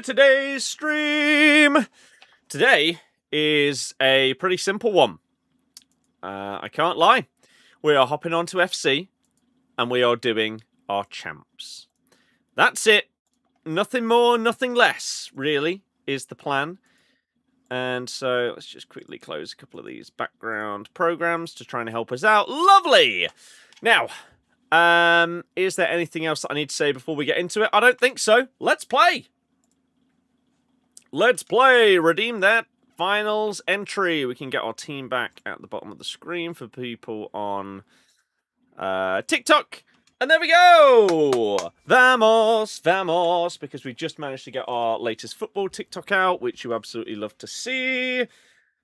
today's stream. Today is a pretty simple one. I can't lie. We are hopping onto FC and we are doing our champs. That's it. Nothing more, nothing less, really, is the plan. And so let's just quickly close a couple of these background programs to try and help us out. Lovely! Now, is there anything else that I need to say before we get into it? I don't think so. Let's play! Let's play! Redeem that finals entry. We can get our team back at the bottom of the screen for people on TikTok. And there we go! Vamos! Vamos! Because we just managed to get our latest football TikTok out, which you absolutely love to see.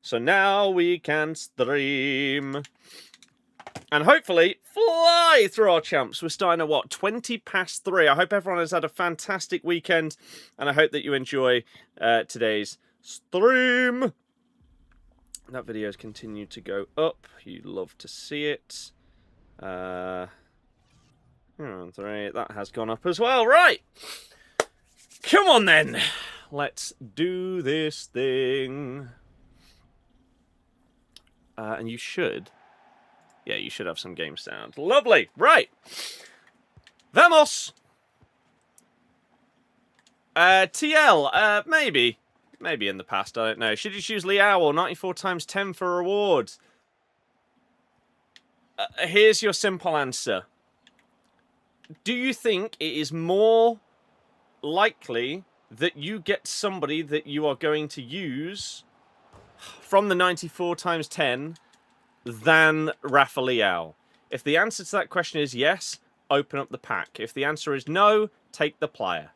So now we can stream. And hopefully fly through our champs. We're starting at, what, 20 past 3. I hope everyone has had a fantastic weekend. And I hope that you enjoy today's stream. That video has continued to go up. You love to see it. 3. That has gone up as well. Right. Come on then. Let's do this thing. And you should. Yeah, you should have some game sound. Lovely. Right. Vamos. TL. Maybe. Maybe in the past. I don't know. Should you choose Liao or 94 times 10 for rewards? Here's your simple answer. Do you think it is more likely that you get somebody that you are going to use from the 94 times 10 than Rafa Leao? If the answer to that question is yes, open up the pack. If the answer is no, take the player.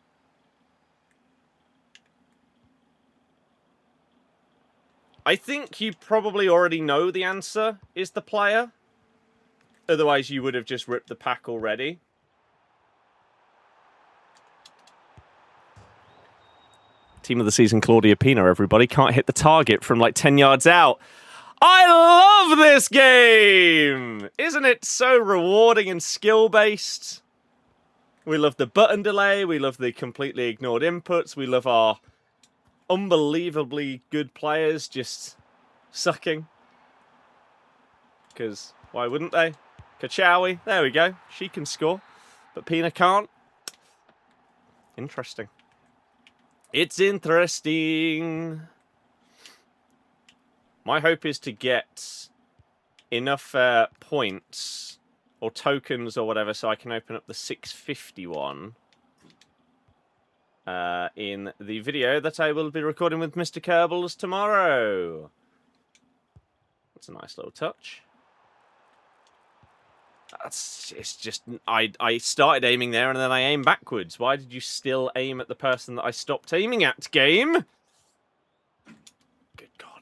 I think you probably already know the answer is the player. Otherwise, you would have just ripped the pack already. Team of the season, Claudia Pina, everybody. Can't hit the target from like 10 yards out. I love this game! Isn't it so rewarding and skill-based? We love the button delay. We love the completely ignored inputs. We love our unbelievably good players just sucking. Because why wouldn't they? Kachawi, there we go. She can score, but Pina can't. Interesting. It's interesting. My hope is to get enough points or tokens or whatever so I can open up the 650 one in the video that I will be recording with Mr. Kerbals tomorrow. That's a nice little touch. It's just, I started aiming there and then I aimed backwards. Why did you still aim at the person that I stopped aiming at, game? Good God.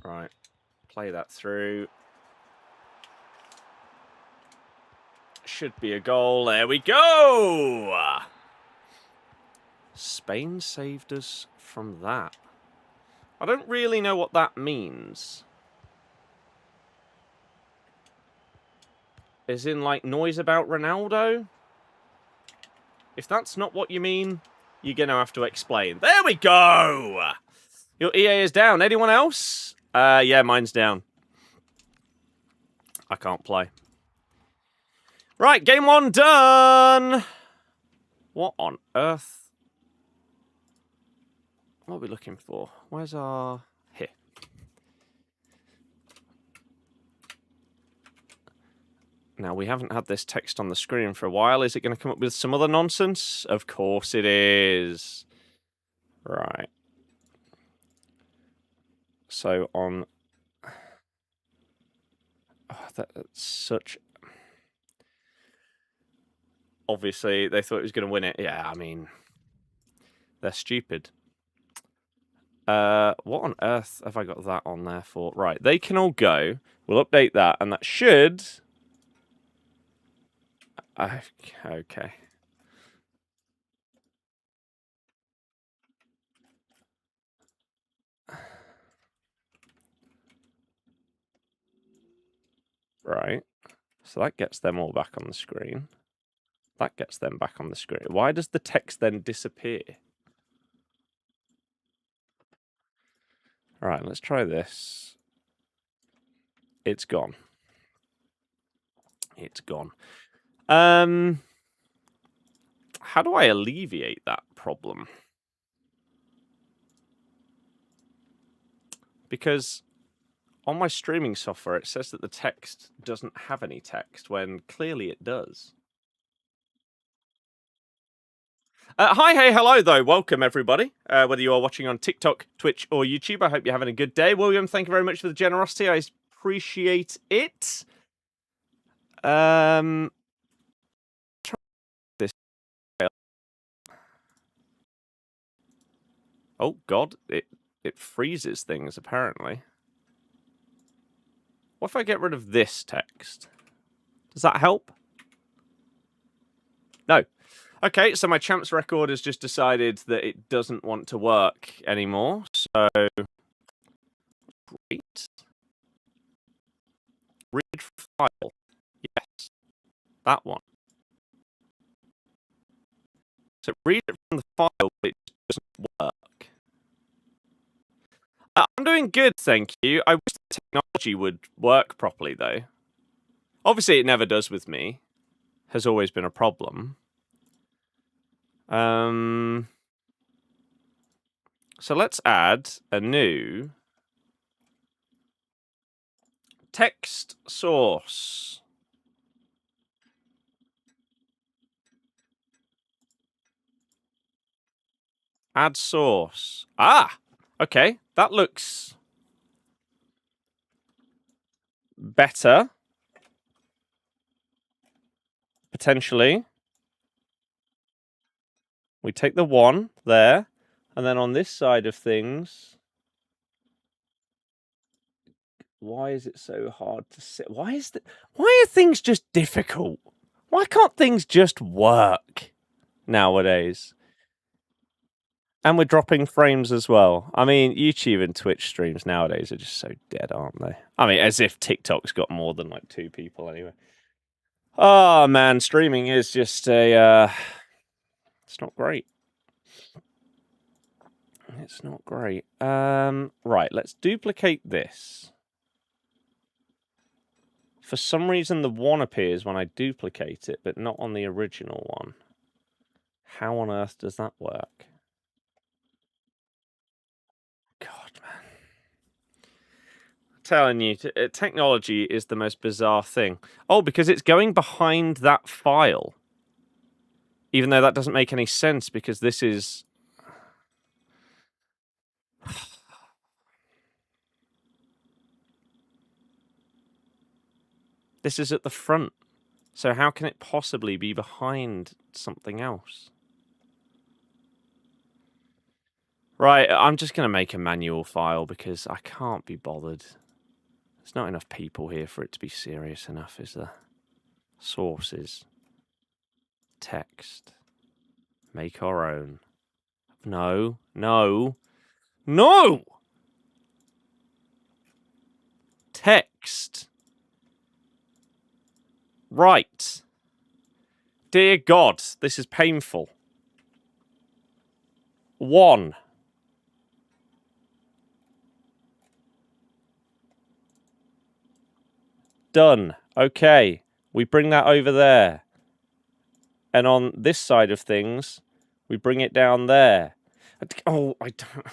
Right. Play that through. Should be a goal. There we go! Spain saved us from that. I don't really know what that means. As in, like, noise about Ronaldo? If that's not what you mean, you're going to have to explain. There we go! Your EA is down. Anyone else? Yeah, mine's down. I can't play. Right, game 1 done! What on earth? What are we looking for? Where's our... Here. Now, we haven't had this text on the screen for a while. Is it going to come up with some other nonsense? Of course it is. Right. So, on... Oh, that's such... Obviously, they thought it was going to win it. Yeah, I mean... They're stupid. What on earth have I got that on there for? Right, they can all go. We'll update that, and that should... Okay. Right. So that gets them all back on the screen. That gets them back on the screen. Why does the text then disappear? All right, let's try this. It's gone. It's gone. How do I alleviate that problem? Because on my streaming software, it says that the text doesn't have any text, when clearly it does. Hi, hey, hello, though. Welcome, everybody. Whether you are watching on TikTok, Twitch, or YouTube, I hope you're having a good day. William, thank you very much for the generosity. I appreciate it. This. Oh, God. It freezes things, apparently. What if I get rid of this text? Does that help? No. Okay, so my champs record has just decided that it doesn't want to work anymore. So, great. Read file. Yes, that one. So read it from the file, but it doesn't work. I'm doing good, thank you. I wish the technology would work properly, though. Obviously, it never does with me. Has always been a problem. So let's add a new text source. Add source. Ah, okay. That looks better. Potentially. We take the one there, and then on this side of things, why is it so hard to sit? Why are things just difficult? Why can't things just work nowadays? And we're dropping frames as well. I mean, YouTube and Twitch streams nowadays are just so dead, aren't they? I mean, as if TikTok's got more than like 2 people anyway. Oh man, streaming is just it's not great. It's not great. Right, let's duplicate this. For some reason, the 1 appears when I duplicate it, but not on the original one. How on earth does that work? God, man. I'm telling you, technology is the most bizarre thing. Oh, because it's going behind that file. Even though that doesn't make any sense, because this is... This is at the front. So how can it possibly be behind something else? Right, I'm just going to make a manual file because I can't be bothered. There's not enough people here for it to be serious enough, is there? Sources. Text. Make our own. No, no, no! Text. Right. Dear God, this is painful. 1. Done. Okay. We bring that over there. And on this side of things, we bring it down there. Oh, I don't...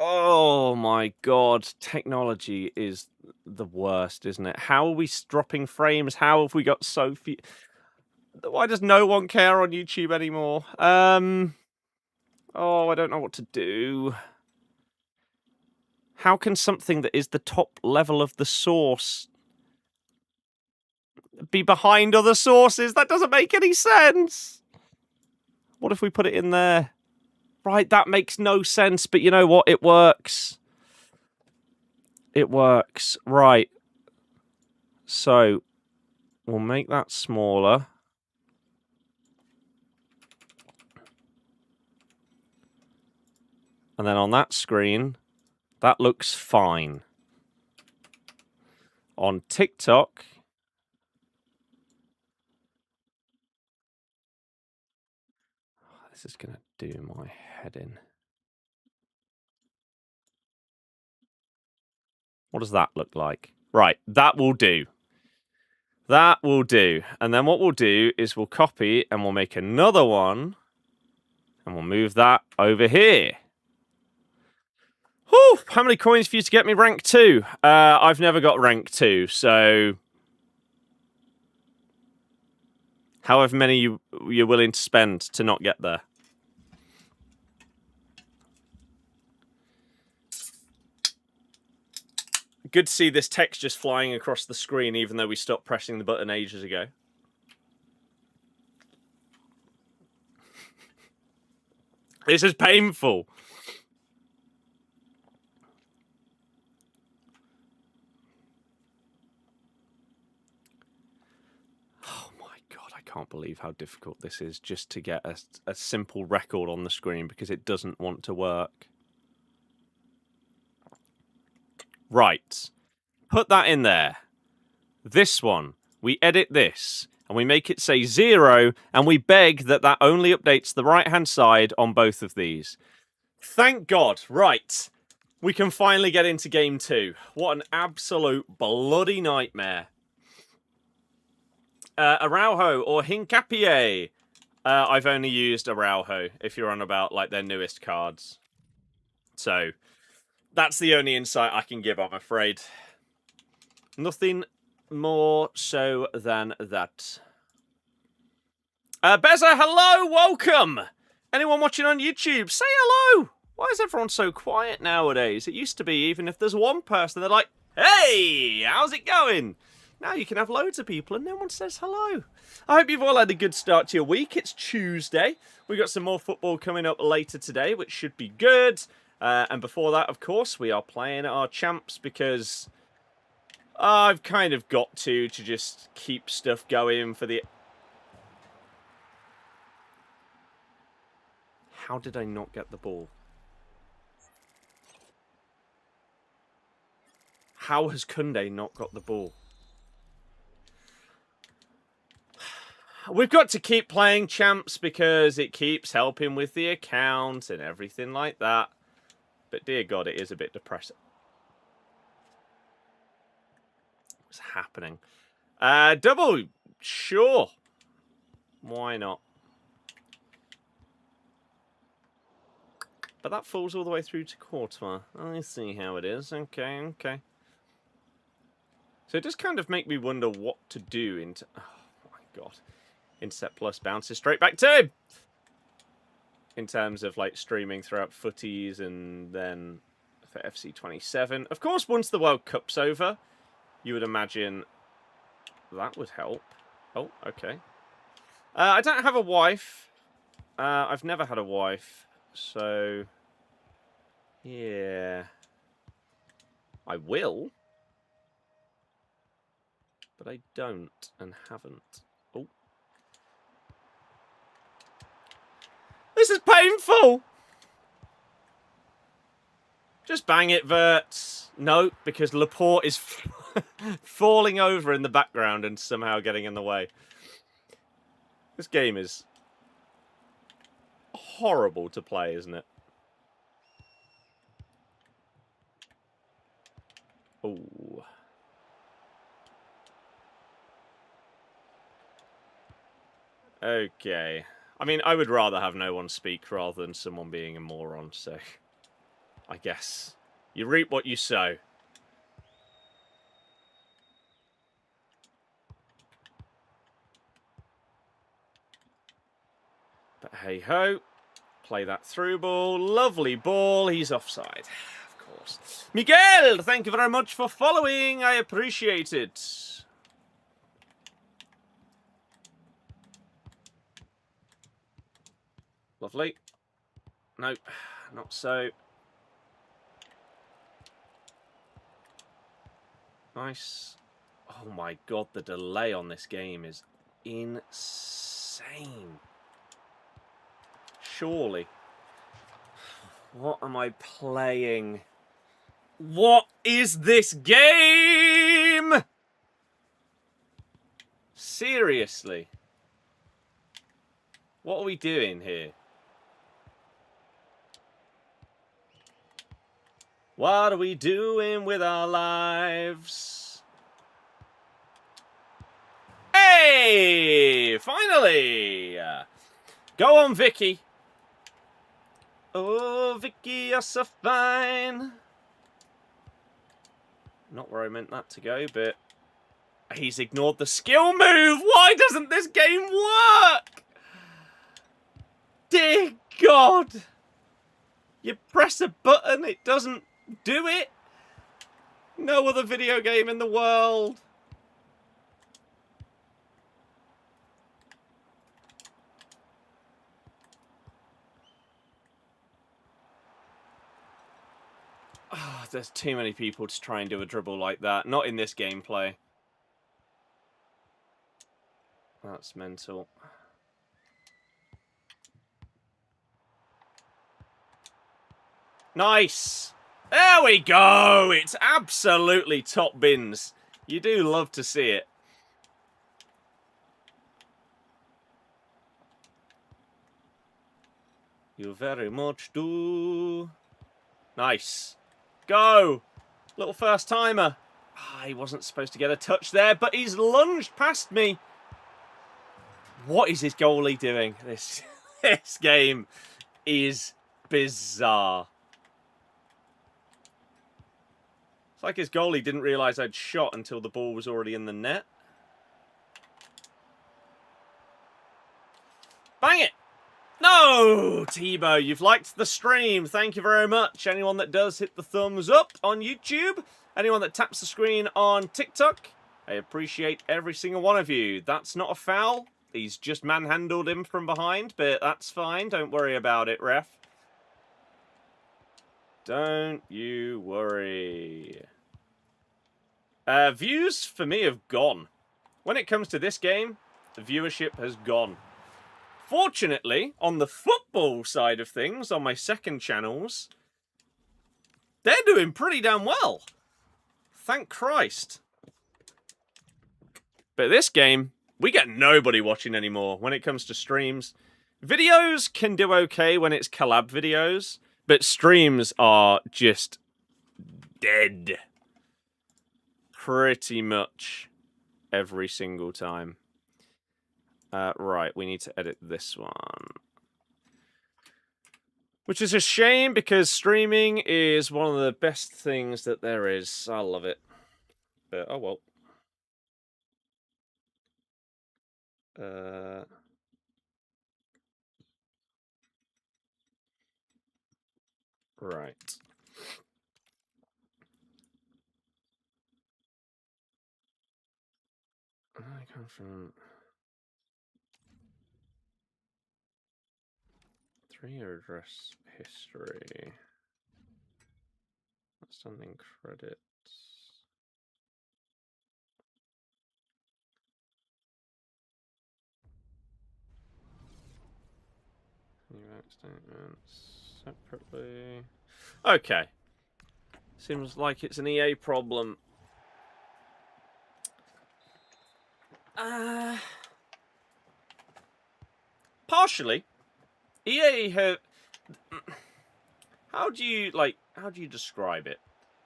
Oh my God, technology is the worst, isn't it? How are we dropping frames? How have we got so few? Why does no one care on YouTube anymore? Oh, I don't know what to do. How can something that is the top level of the source be behind other sources? That doesn't make any sense. What if we put it in there? Right, that makes no sense, but you know what? It works. It works. Right. So, we'll make that smaller. And then on that screen, that looks fine. on TikTok. This is going to do my head in. What does that look like? Right, that will do. That will do. And then what we'll do is we'll copy and we'll make another one. And we'll move that over here. Whew, how many coins for you to get me rank 2? I've never got rank 2, so... however many you're willing to spend to not get there. Good to see this text just flying across the screen, even though we stopped pressing the button ages ago. This is painful. Oh my god, I can't believe how difficult this is just to get a simple record on the screen because it doesn't want to work. Right. Put that in there. This one. We edit this. And we make it say 0. And we beg that that only updates the right-hand side on both of these. Thank God. Right. We can finally get into game 2. What an absolute bloody nightmare. Araujo or Hincapié. I've only used Araujo, if you're on about like their newest cards. So... that's the only insight I can give, I'm afraid. Nothing more so than that. Beza, hello, welcome! Anyone watching on YouTube, say hello! Why is everyone so quiet nowadays? It used to be, even if there's one person, they're like, hey, how's it going? Now you can have loads of people and no one says hello. I hope you've all had a good start to your week. It's Tuesday. We've got some more football coming up later today, which should be good. And before that, of course, we are playing our champs because I've kind of got to just keep stuff going for the... How did I not get the ball? How has Koundé not got the ball? We've got to keep playing champs because it keeps helping with the account and everything like that. But dear God, it is a bit depressing. What's happening? Double, sure. Why not? But that falls all the way through to Courtois. I see how it is. Okay, okay. So it does kind of make me wonder what to do into... oh my God. Intercept plus bounces straight back to him! In terms of like streaming throughout footies and then for FC27. Of course, once the World Cup's over, you would imagine that would help. Oh, okay. I don't have a wife. I've never had a wife. So, yeah. I will. But I don't and haven't. Oh. This is painful! Just bang it, Verts. No, because Laporte is falling over in the background and somehow getting in the way. This game is horrible to play, isn't it? Oh. Okay. I mean, I would rather have no one speak rather than someone being a moron, so... I guess. You reap what you sow. But hey-ho. Play that through ball. Lovely ball. He's offside. Of course. Miguel, thank you very much for following. I appreciate it. Lovely. No, not so. Nice. Oh my God, the delay on this game is insane. Surely. What am I playing? What is this game? Seriously. What are we doing here? What are we doing with our lives? Hey! Finally! Go on, Vicky. Oh, Vicky, you're so fine. Not where I meant that to go, but he's ignored the skill move. Why doesn't this game work? Dear God. You press a button, it doesn't do it. No other video game in the world. Oh, there's too many people to try and do a dribble like that. Not in this gameplay. That's mental. Nice! There we go! It's absolutely top bins. You do love to see it. You very much do. Nice. Go! Little first timer. Ah, he wasn't supposed to get a touch there, but he's lunged past me. What is his goalie doing? This game is bizarre. It's like his goalie didn't realise I'd shot until the ball was already in the net. Bang it! No! Tebow, you've liked the stream. Thank you very much. Anyone that does, hit the thumbs up on YouTube. Anyone that taps the screen on TikTok, I appreciate every single one of you. That's not a foul. He's just manhandled him from behind, but that's fine. Don't worry about it, ref. Don't you worry. Views for me have gone. When it comes to this game, the viewership has gone. Fortunately, on the football side of things, on my second channels, they're doing pretty damn well. Thank Christ. But this game, we get nobody watching anymore when it comes to streams. Videos can do okay when it's collab videos, but streams are just dead. Pretty much every single time. Right, we need to edit this one. Which is a shame because streaming is one of the best things that there is. I love it. But, oh well. Right. I come from 3-year address history. Outstanding credits. New bank statements separately. Okay. Seems like it's an EA problem. Partially. EA have... How do you describe it?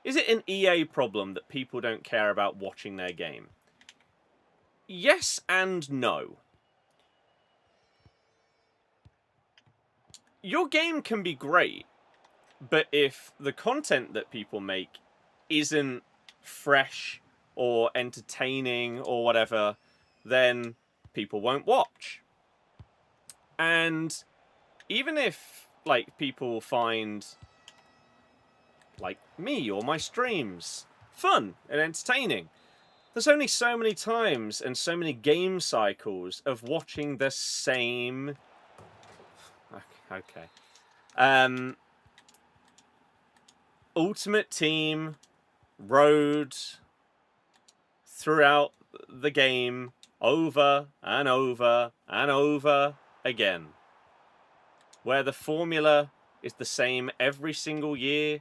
Is it an EA problem that people don't care about watching their game? Yes and no. Your game can be great, but if the content that people make isn't fresh or entertaining or whatever, then people won't watch. And even if, like, people find, like, me or my streams fun and entertaining, there's only so many times and so many game cycles of watching the same... Okay. Ultimate Team, Road, throughout the game, over and over and over again. Where the formula is the same every single year.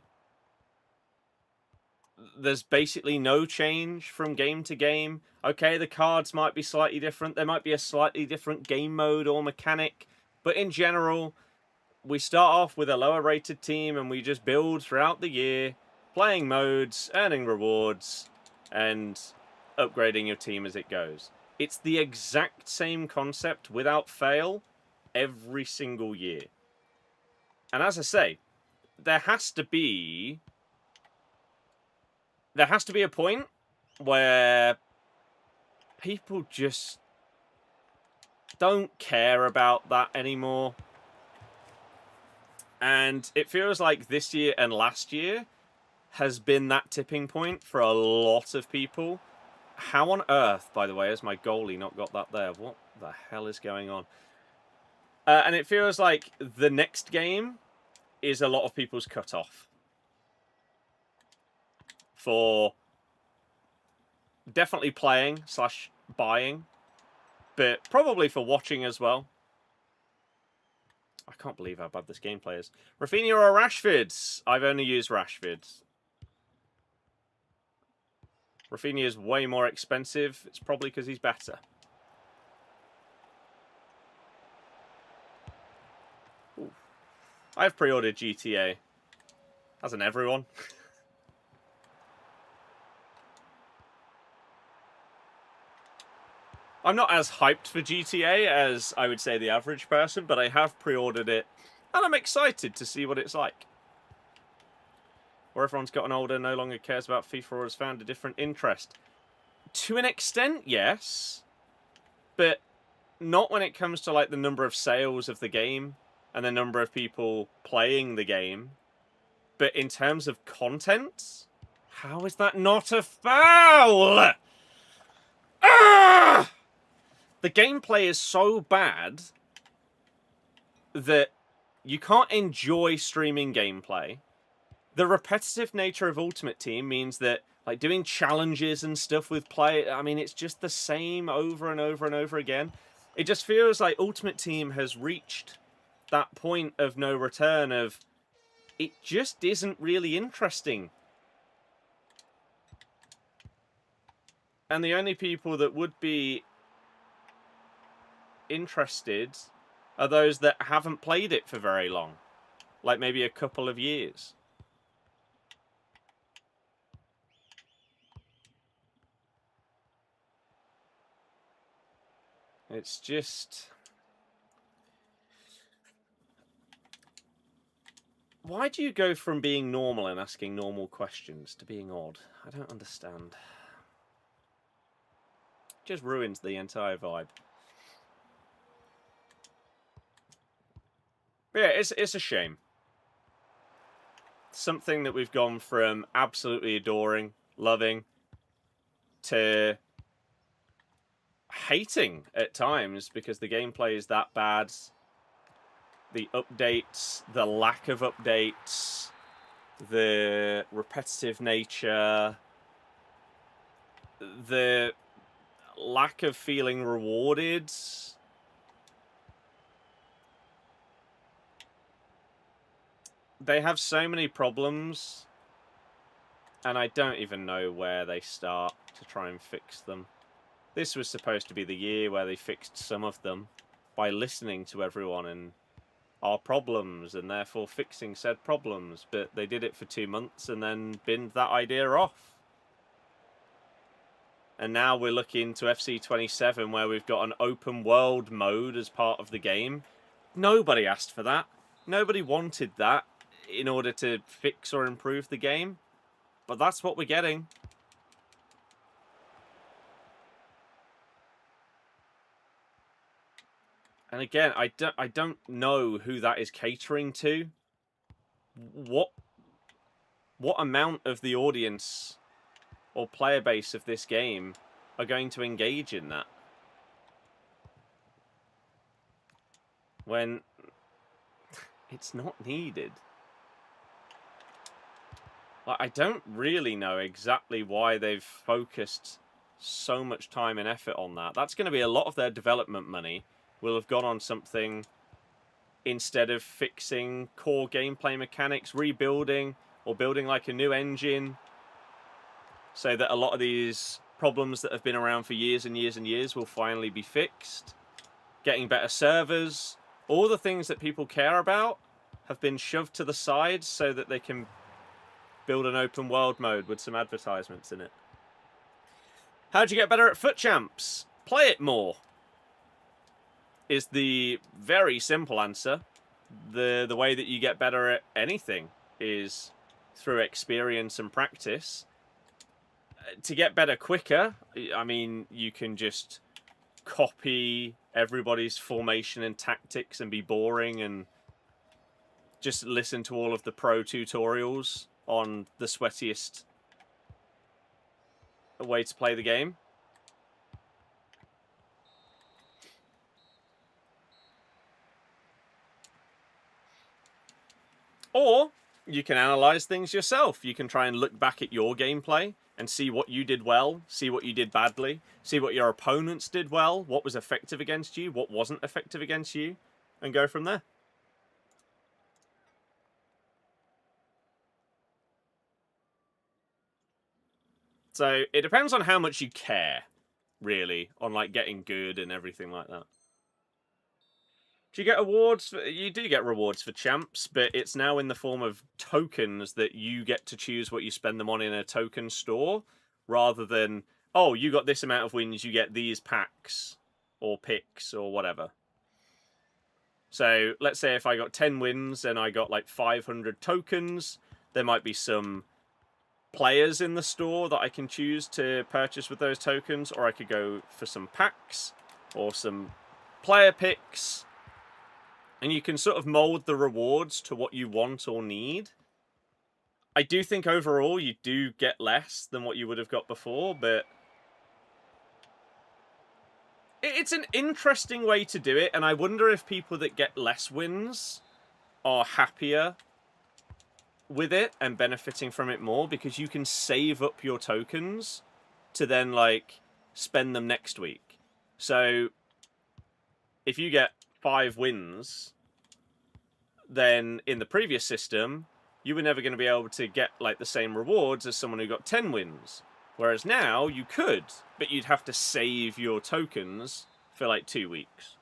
there's basically no change from game to game. Okay, the cards might be slightly different. There might be a slightly different game mode or mechanic. But in general, we start off with a lower rated team and we just build throughout the year, playing modes, earning rewards, and upgrading your team as it goes. It's the exact same concept without fail every single year. And as I say, there has to be a point where people just don't care about that anymore. And it feels like this year and last year has been that tipping point for a lot of people. How on earth, by the way, has my goalie not got that there? What the hell is going on? And it feels like the next game is a lot of people's cut-off for definitely playing / buying, but probably for watching as well. I can't believe how bad this gameplay is. Rafinha or Rashford? I've only used Rashford. Rafinha is way more expensive. It's probably because he's better. Ooh. I've pre-ordered GTA. Hasn't everyone? I'm not as hyped for GTA as I would say the average person, but I have pre-ordered it, and I'm excited to see what it's like. Where everyone's gotten older, no longer cares about FIFA or has found a different interest. To an extent, yes, but not when it comes to like the number of sales of the game and the number of people playing the game. But in terms of content, how is that not a foul? Ah! The gameplay is so bad that you can't enjoy streaming gameplay. The repetitive nature of Ultimate Team means that, like, doing challenges and stuff with play, I mean, it's just the same over and over and over again. It just feels like Ultimate Team has reached that point of no return of, it just isn't really interesting. And the only people that would be interested are those that haven't played it for very long. Like maybe a couple of years. It's just... Why do you go from being normal and asking normal questions to being odd? I don't understand. It just ruins the entire vibe. But yeah, it's a shame. Something that we've gone from absolutely adoring, loving, to hating at times because the gameplay is that bad. The updates, the lack of updates, the repetitive nature, the lack of feeling rewarded. They have so many problems, and I don't even know where they start to try and fix them. This was supposed to be the year where they fixed some of them by listening to everyone and our problems, and therefore fixing said problems, but they did it for 2 months and then binned that idea off. And now we're looking to FC27 where we've got an open world mode as part of the game. Nobody asked for that. Nobody wanted that in order to fix or improve the game. But that's what we're getting. And again, I don't know who that is catering to. What amount of the audience or player base of this game are going to engage in that? When it's not needed. Like, I don't really know exactly why they've focused so much time and effort on that. That's going to be a lot of their development money will have gone on something instead of fixing core gameplay mechanics, rebuilding, or building like a new engine. so that a lot of these problems that have been around for years and years and years will finally be fixed. Getting better servers, all the things that people care about have been shoved to the side so that they can build an open world mode with some advertisements in it. How'd you get better at Foot Champs? Play it more is the very simple answer. The way that you get better at anything is through experience and practice. To get better quicker, I mean, you can just copy everybody's formation and tactics and be boring and just listen to all of the pro tutorials on the sweatiest way to play the game. Or you can analyze things yourself. You can try and look back at your gameplay and see what you did well, see what you did badly, see what your opponents did well, what was effective against you, what wasn't effective against you, and go from there. So it depends on how much you care, really, on like getting good and everything like that. Do you get awards? You do get rewards for champs, but it's now in the form of tokens that you get to choose what you spend them on in a token store, rather than, oh, you got this amount of wins, you get these packs or picks or whatever. So let's say if I got 10 wins and I got like 500 tokens, there might be some players in the store that I can choose to purchase with those tokens, or I could go for some packs or some player picks. And you can sort of mold the rewards to what you want or need. I do think overall you do get less than what you would have got before, but it's an interesting way to do it, and I wonder if people that get less wins are happier with it and benefiting from it more, because you can save up your tokens to then, like, spend them next week. So if you get 5 wins, then in the previous system, you were never going to be able to get like the same rewards as someone who got 10 wins. Whereas now you could, but you'd have to save your tokens for like 2 weeks.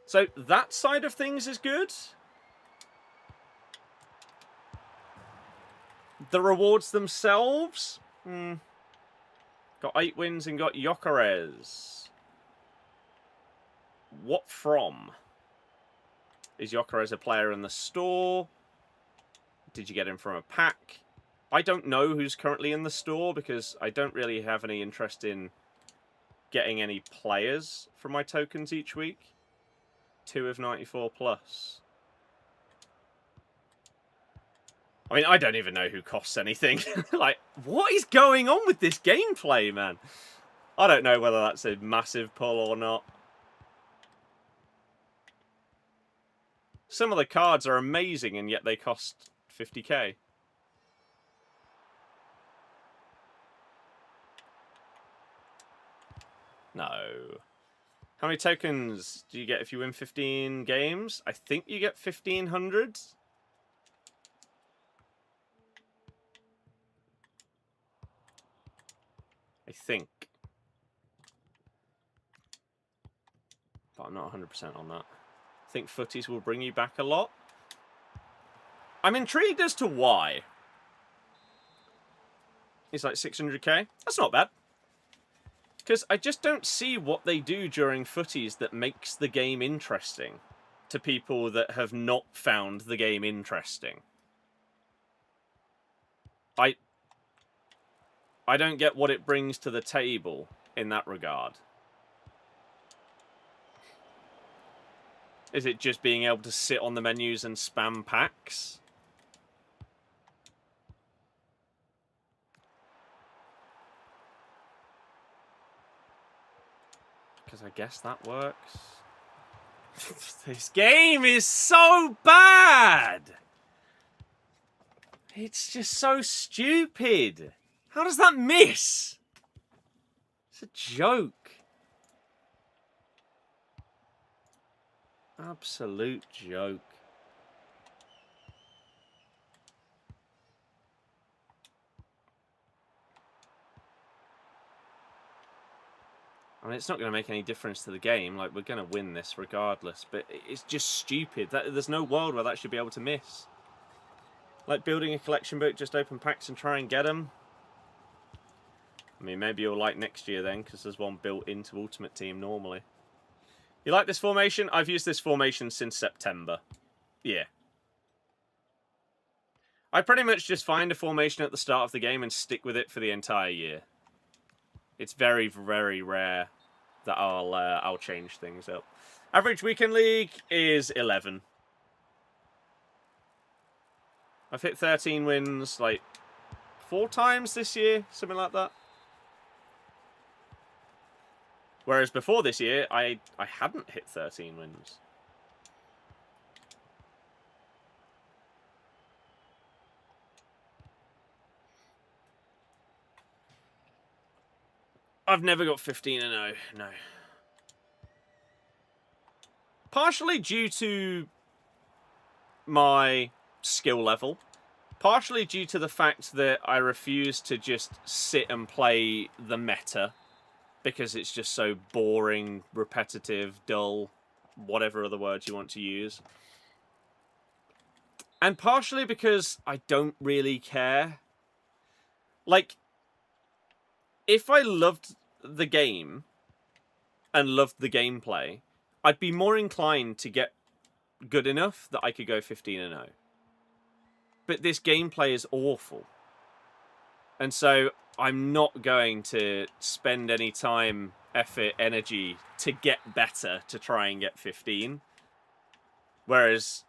So that side of things is good. The rewards themselves, got 8 wins and got Gyökeres. What from? Is Gyökeres a player in the store? Did you get him from a pack? I don't know who's currently in the store because I don't really have any interest in getting any players from my tokens each week. 2 of 94 plus. I mean, I don't even know who costs anything. Like, what is going on with this gameplay, man? I don't know whether that's a massive pull or not. Some of the cards are amazing, and yet they cost 50k. No. How many tokens do you get if you win 15 games? I think you get 1,500. I think. But I'm not 100% on that. I think footies will bring you back a lot. I'm intrigued as to why. It's like 600k. That's not bad. Because I just don't see what they do during footies that makes the game interesting to people that have not found the game interesting. I don't get what it brings to the table in that regard. Is it just being able to sit on the menus and spam packs? Because I guess that works. This game is so bad! It's just so stupid. How does that miss? It's a joke. Absolute joke. I mean, it's not going to make any difference to the game. Like, we're going to win this regardless. But it's just stupid. There's no world where that should be able to miss. Like, building a collection book, just open packs and try and get them. I mean, maybe you'll like next year then, because there's one built into Ultimate Team normally. You like this formation? I've used this formation since September. Yeah. I pretty much just find a formation at the start of the game and stick with it for the entire year. It's very, very rare that I'll change things up. Average weekend league is 11. I've hit 13 wins like 4 times this year, something like that. Whereas before this year, I hadn't hit 13 wins. I've never got 15-0, no. Partially due to my skill level. Partially due to the fact that I refuse to just sit and play the meta. Because it's just so boring, repetitive, dull, whatever other words you want to use. And partially because I don't really care. Like, if I loved the game and loved the gameplay, I'd be more inclined to get good enough that I could go 15-0. But this gameplay is awful. And so I'm not going to spend any time, effort, energy to get better to try and get 15. Whereas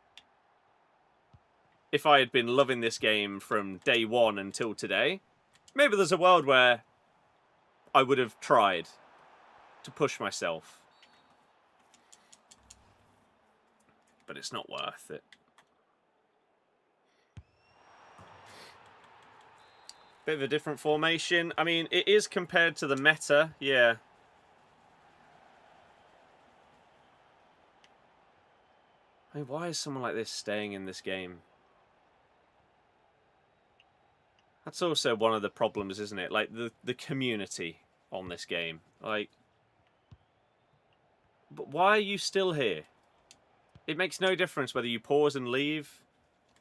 if I had been loving this game from day one until today, maybe there's a world where I would have tried to push myself. But it's not worth it. Bit of a different formation. I mean, it is compared to the meta, yeah. I mean, why is someone like this staying in this game? That's also one of the problems, isn't it? Like, the community on this game. Like, but why are you still here? It makes no difference whether you pause and leave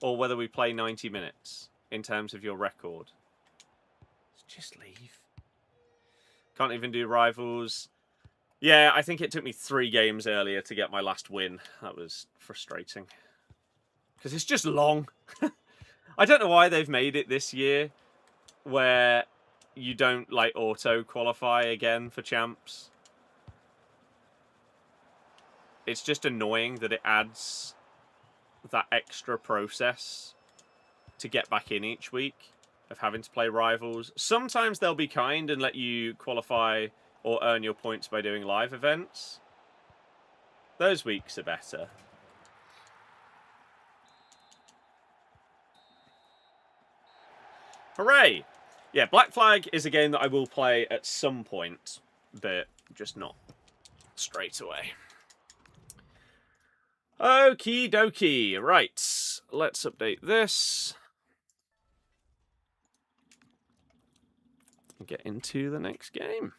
or whether we play 90 minutes in terms of your record. Just leave. Can't even do rivals. Yeah, I think it took me 3 games earlier to get my last win. That was frustrating. Because it's just long. I don't know why they've made it this year where you don't, like, auto-qualify again for champs. It's just annoying that it adds that extra process to get back in each week of having to play rivals. Sometimes they'll be kind and let you qualify or earn your points by doing live events. Those weeks are better. Hooray! Yeah, Black Flag is a game that I will play at some point, but just not straight away. Okie dokie. Right, let's update this. Get into the next game.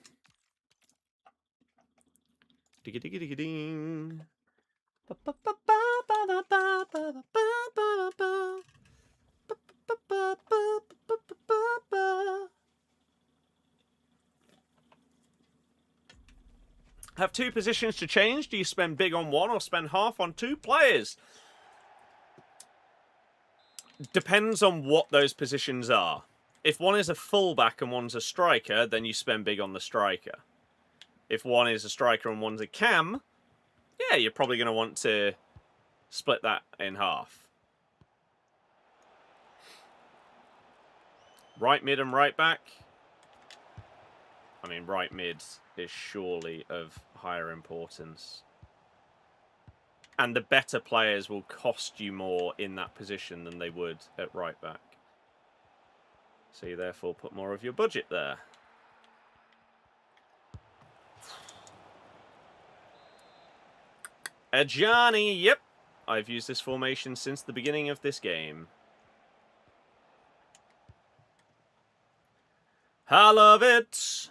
Digga digga digga ding. Have 2 positions to change. Do you spend big on one or spend half on 2 players? Depends on what those positions are. If one is a fullback and one's a striker, then you spend big on the striker. If one is a striker and one's a cam, yeah, you're probably going to want to split that in half. Right mid and right back. I mean, right mid is surely of higher importance. And the better players will cost you more in that position than they would at right back. So you therefore put more of your budget there. Johnny, yep. I've used this formation since the beginning of this game. I love it.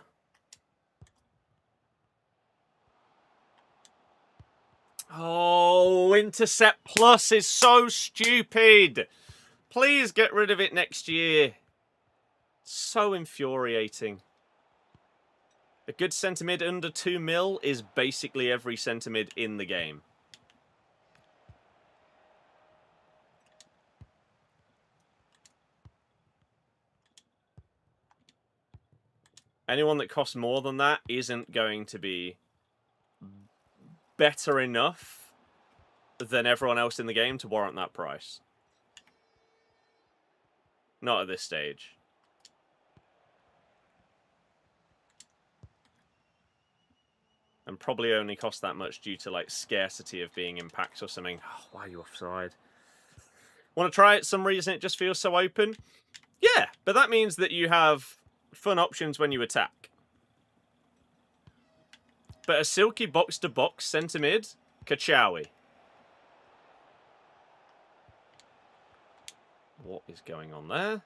Oh, Intercept Plus is so stupid. Please get rid of it next year. So infuriating. A good centre mid under 2 mil is basically every centre mid in the game. Anyone that costs more than that isn't going to be better enough than everyone else in the game to warrant that price. Not at this stage. And probably only cost that much due to like scarcity of being in packs or something. Oh, why are you offside? Want to try it? Some reason it just feels so open? Yeah, but that means that you have fun options when you attack. But a silky box-to-box centre mid, Kachawi. What is going on there?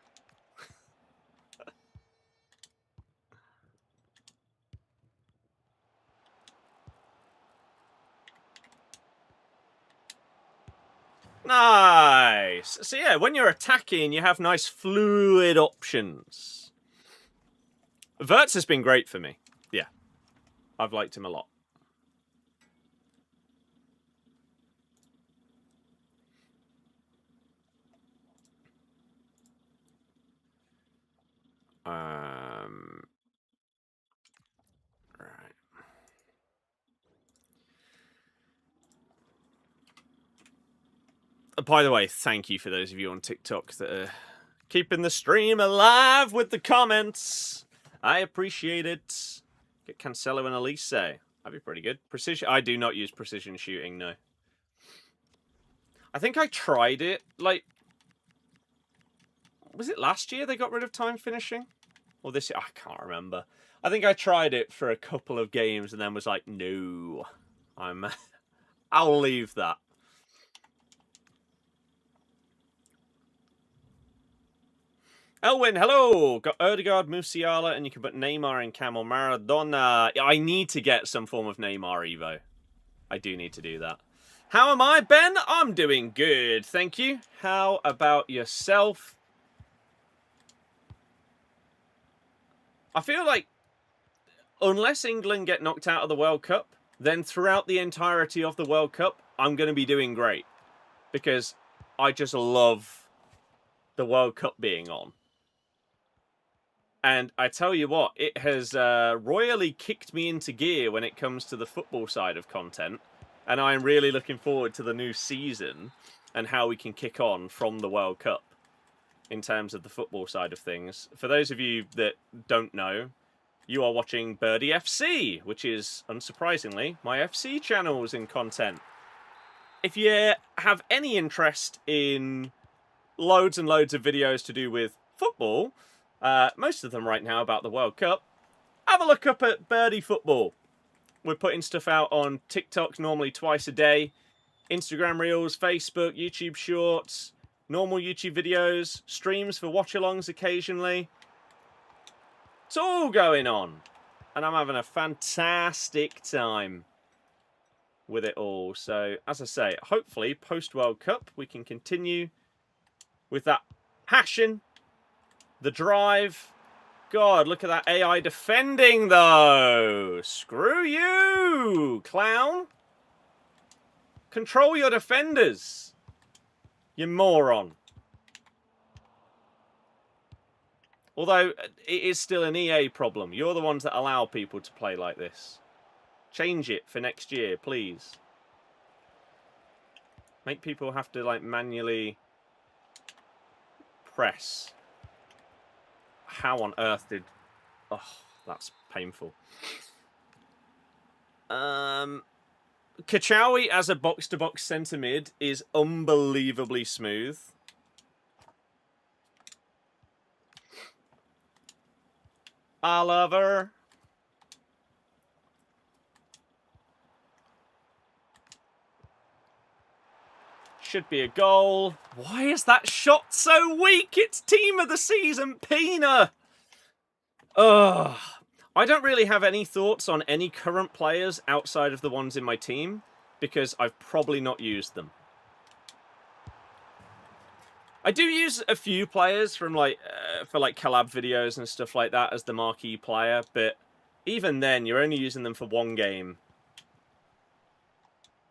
Nice! So yeah, when you're attacking, you have nice fluid options. Verts has been great for me. Yeah. I've liked him a lot. Right. By the way, thank you for those of you on TikTok that are keeping the stream alive with the comments. I appreciate it. Get Cancelo and Elise. That'd be pretty good. Precision. I do not use precision shooting, no. I think I tried it, like... Was it last year they got rid of time finishing? Or this year? I can't remember. I think I tried it for a couple of games and then was like, no. I'll leave that. Elwin, hello! Got Odegaard, Musiala, and you can put Neymar in Cam or Maradona. I need to get some form of Neymar Evo. I do need to do that. How am I, Ben? I'm doing good, thank you. How about yourself? I feel like, unless England get knocked out of the World Cup, then throughout the entirety of the World Cup, I'm going to be doing great. Because I just love the World Cup being on. And I tell you what, it has royally kicked me into gear when it comes to the football side of content. And I'm really looking forward to the new season and how we can kick on from the World Cup in terms of the football side of things. For those of you that don't know, you are watching Birdie FC, which is, unsurprisingly, my FC channels in content. If you have any interest in loads and loads of videos to do with football, most of them right now about the World Cup, have a look up at Birdie Football. We're putting stuff out on TikTok normally twice a day, Instagram Reels, Facebook, YouTube Shorts, normal YouTube videos, streams for watch-alongs occasionally. It's all going on. And I'm having a fantastic time with it all. So, as I say, hopefully, post-World Cup, we can continue with that passion, the drive. God, look at that AI defending, though. Screw you, clown. Control your defenders, you moron. Although, it is still an EA problem. You're the ones that allow people to play like this. Change it for next year, please. Make people have to, like, manually press. How on earth did... Oh, that's painful. Kachawi as a box-to-box centre mid is unbelievably smooth. Oliver. Should be a goal. Why is that shot so weak? It's team of the season, Pina. Ugh. I don't really have any thoughts on any current players outside of the ones in my team. because I've probably not used them. I do use a few players from for collab videos and stuff like that as the marquee player, but even then, you're only using them for one game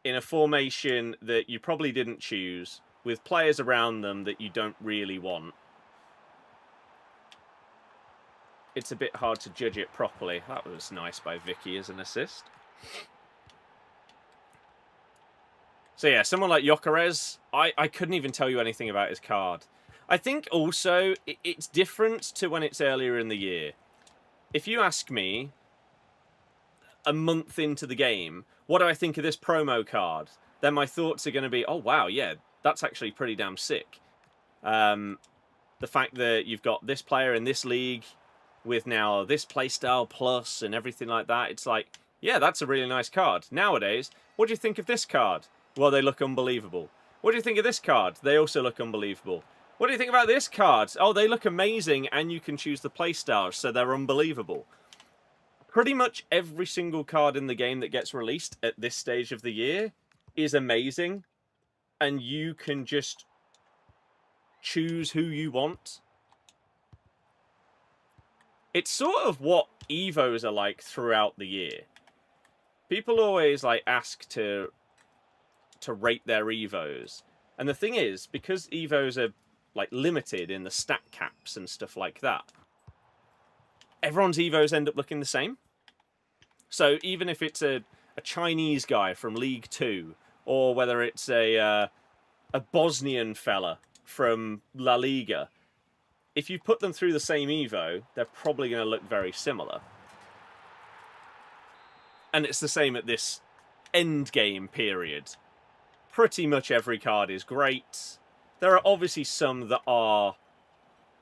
in a formation that you probably didn't choose, with players around them that you don't really want. It's a bit hard to judge it properly. That was nice by Vicky as an assist. So yeah, someone like Gyökeres, I couldn't even tell you anything about his card. I think also it's different to when it's earlier in the year. If you ask me, a month into the game, what do I think of this promo card? Then my thoughts are going to be, oh wow, yeah, that's actually pretty damn sick. The fact that you've got this player in this league with now this playstyle plus and everything like that, it's like, yeah, that's a really nice card. Nowadays, what do you think of this card? Well, they look unbelievable. What do you think of this card? They also look unbelievable. What do you think about this card? Oh, they look amazing, and you can choose the playstyles, so they're unbelievable. Pretty much every single card in the game that gets released at this stage of the year is amazing, and you can just choose who you want. It's sort of what Evos are like throughout the year. People always ask to rate their Evos. And the thing is, because Evos are limited in the stat caps and stuff like that, everyone's Evos end up looking the same. So even if it's a Chinese guy from League 2, or whether it's a Bosnian fella from La Liga, if you put them through the same Evo, they're probably going to look very similar. And it's the same at this end game period. Pretty much every card is great. There are obviously some that are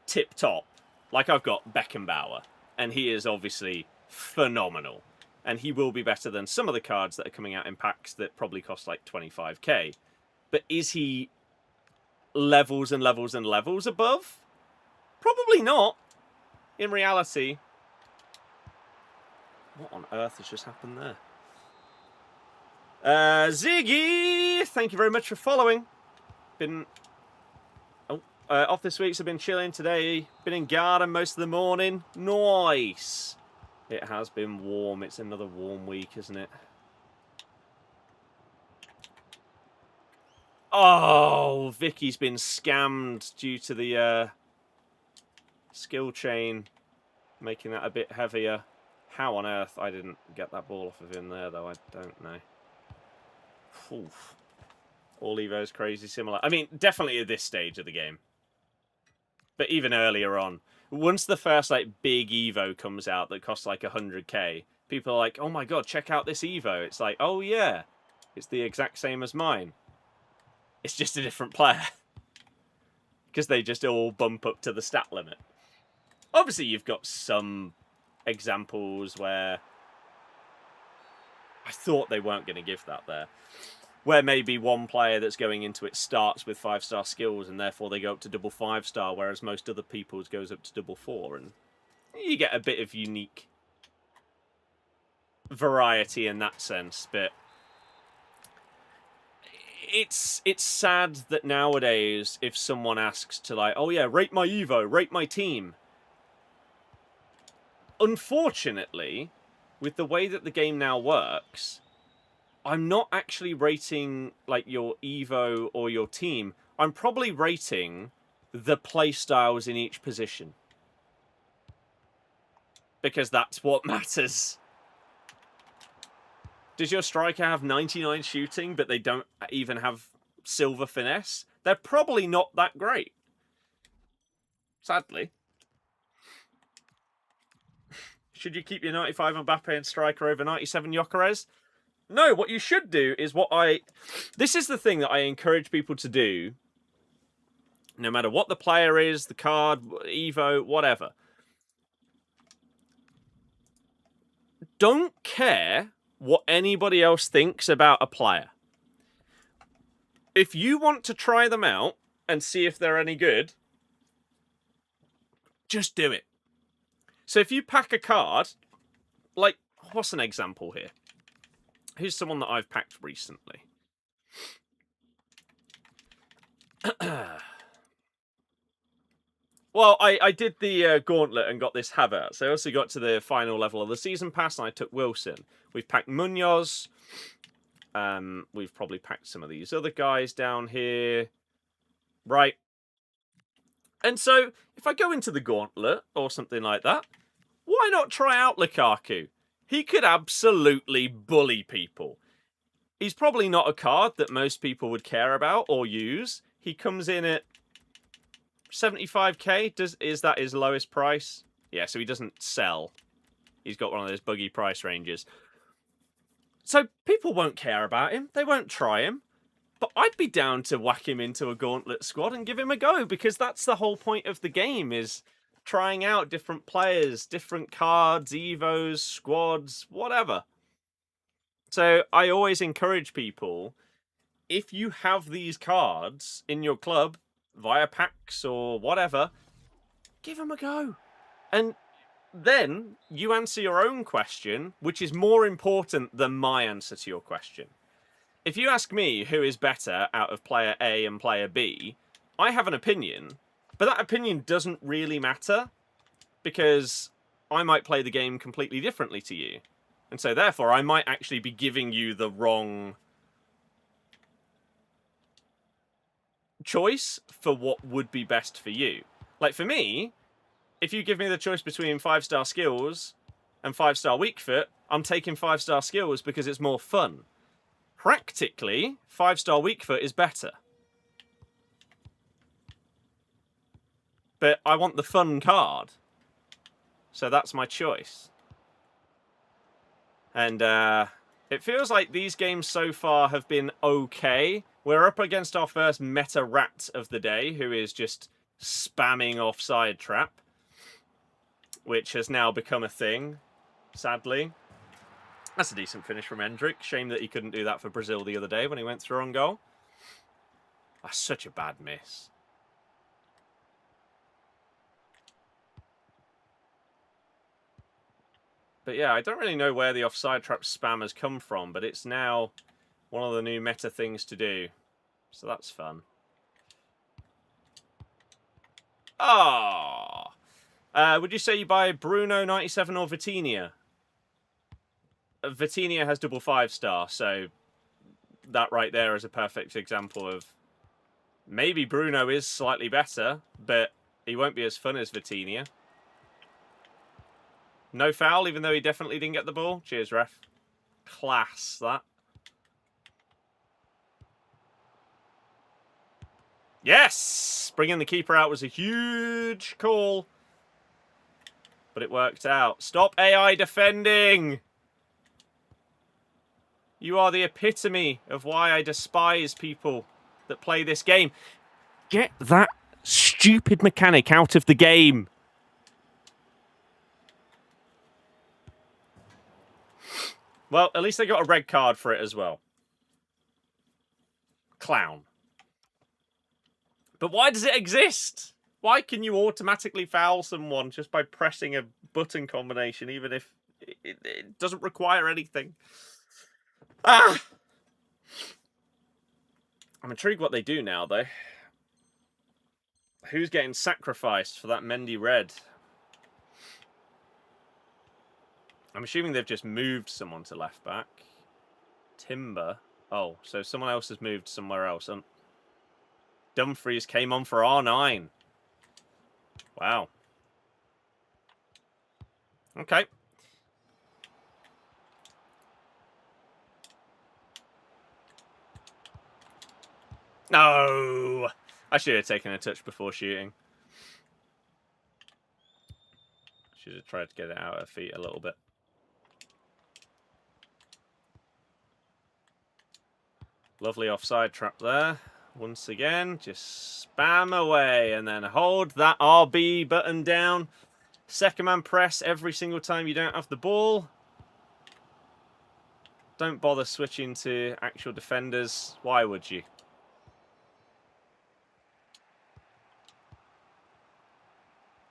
tip-top. Like I've got Beckenbauer, and he is obviously phenomenal. And he will be better than some of the cards that are coming out in packs that probably cost 25k. But is he levels and levels and levels above? Probably not. In reality. What on earth has just happened there? Ziggy, thank you very much for following. Been off this week, so been chilling today. Been in garden most of the morning. Nice. It has been warm. It's another warm week, isn't it? Oh, Vicky's been scammed due to the skill chain, making that a bit heavier. How on earth I didn't get that ball off of him there, though, I don't know. Oof. All Evo's crazy similar. I mean, definitely at this stage of the game. But even earlier on, once the first big Evo comes out that costs 100k, people are like, oh my god, check out this Evo. It's like, oh yeah, it's the exact same as mine. It's just a different player. Because they just all bump up to the stat limit. Obviously, you've got some examples where I thought they weren't going to give that there. Where maybe one player that's going into it starts with 5-star skills and therefore they go up to double 5-star, whereas most other people's goes up to double 4. And you get a bit of unique variety in that sense, but it's sad that nowadays if someone asks to oh yeah, rate my Evo, rate my team. Unfortunately, with the way that the game now works, I'm not actually rating your Evo or your team. I'm probably rating the play styles in each position. Because that's what matters. Does your striker have 99 shooting, but they don't even have silver finesse? They're probably not that great. Sadly. Should you keep your 95 Mbappe and striker over 97 Gyökeres? No, what you should do is this is the thing that I encourage people to do, no matter what the player is, the card, Evo, whatever. Don't care what anybody else thinks about a player. If you want to try them out and see if they're any good, just do it. So if you pack a card, what's an example here? Who's someone that I've packed recently? Well, I did the gauntlet and got this Havertz. I also got to the final level of the season pass and I took Wilson. We've packed Munoz. We've probably packed some of these other guys down here. Right. And so, if I go into the gauntlet or something like that, why not try out Lukaku? He could absolutely bully people. He's probably not a card that most people would care about or use. He comes in at 75k. Is that his lowest price? Yeah, so he doesn't sell. He's got one of those buggy price ranges. So people won't care about him. They won't try him. But I'd be down to whack him into a gauntlet squad and give him a go, because that's the whole point of the game, is trying out different players, different cards, evos, squads, whatever. So I always encourage people, if you have these cards in your club, via packs or whatever, give them a go. And then you answer your own question, which is more important than my answer to your question. If you ask me who is better out of player A and player B, I have an opinion, but that opinion doesn't really matter, because I might play the game completely differently to you. And so therefore I might actually be giving you the wrong choice for what would be best for you. Like for me, if you give me the choice between 5-star skills and 5-star weak foot, I'm taking 5-star skills because it's more fun. Practically, 5-star weak foot is better. But I want the fun card. So that's my choice. And it feels like these games so far have been okay. We're up against our first meta rat of the day, who is just spamming offside trap, which has now become a thing, sadly. That's a decent finish from Hendrick. Shame that he couldn't do that for Brazil the other day when he went through on goal. That's such a bad miss. But yeah, I don't really know where the offside trap spam has come from, but it's now one of the new meta things to do. So that's fun. Ah! Would you say you buy Bruno 97 or Vitinha? Vitinha has double 5-star, so that right there is a perfect example of maybe Bruno is slightly better, but he won't be as fun as Vitinha. No foul, even though he definitely didn't get the ball. Cheers, ref. Class, that. Yes! Bringing the keeper out was a huge call. But it worked out. Stop AI defending! You are the epitome of why I despise people that play this game. Get that stupid mechanic out of the game. Well, at least they got a red card for it as well. Clown. But why does it exist? Why can you automatically foul someone just by pressing a button combination, even if it doesn't require anything? Ah! I'm intrigued what they do now, though. Who's getting sacrificed for that Mendy red? I'm assuming they've just moved someone to left back. Timber. Oh, so someone else has moved somewhere else. Dumfries came on for R9. Wow. Okay. No! I should have taken a touch before shooting. Should have tried to get it out of her feet a little bit. Lovely offside trap there. Once again, just spam away and then hold that RB button down. Second man press every single time you don't have the ball. Don't bother switching to actual defenders. Why would you?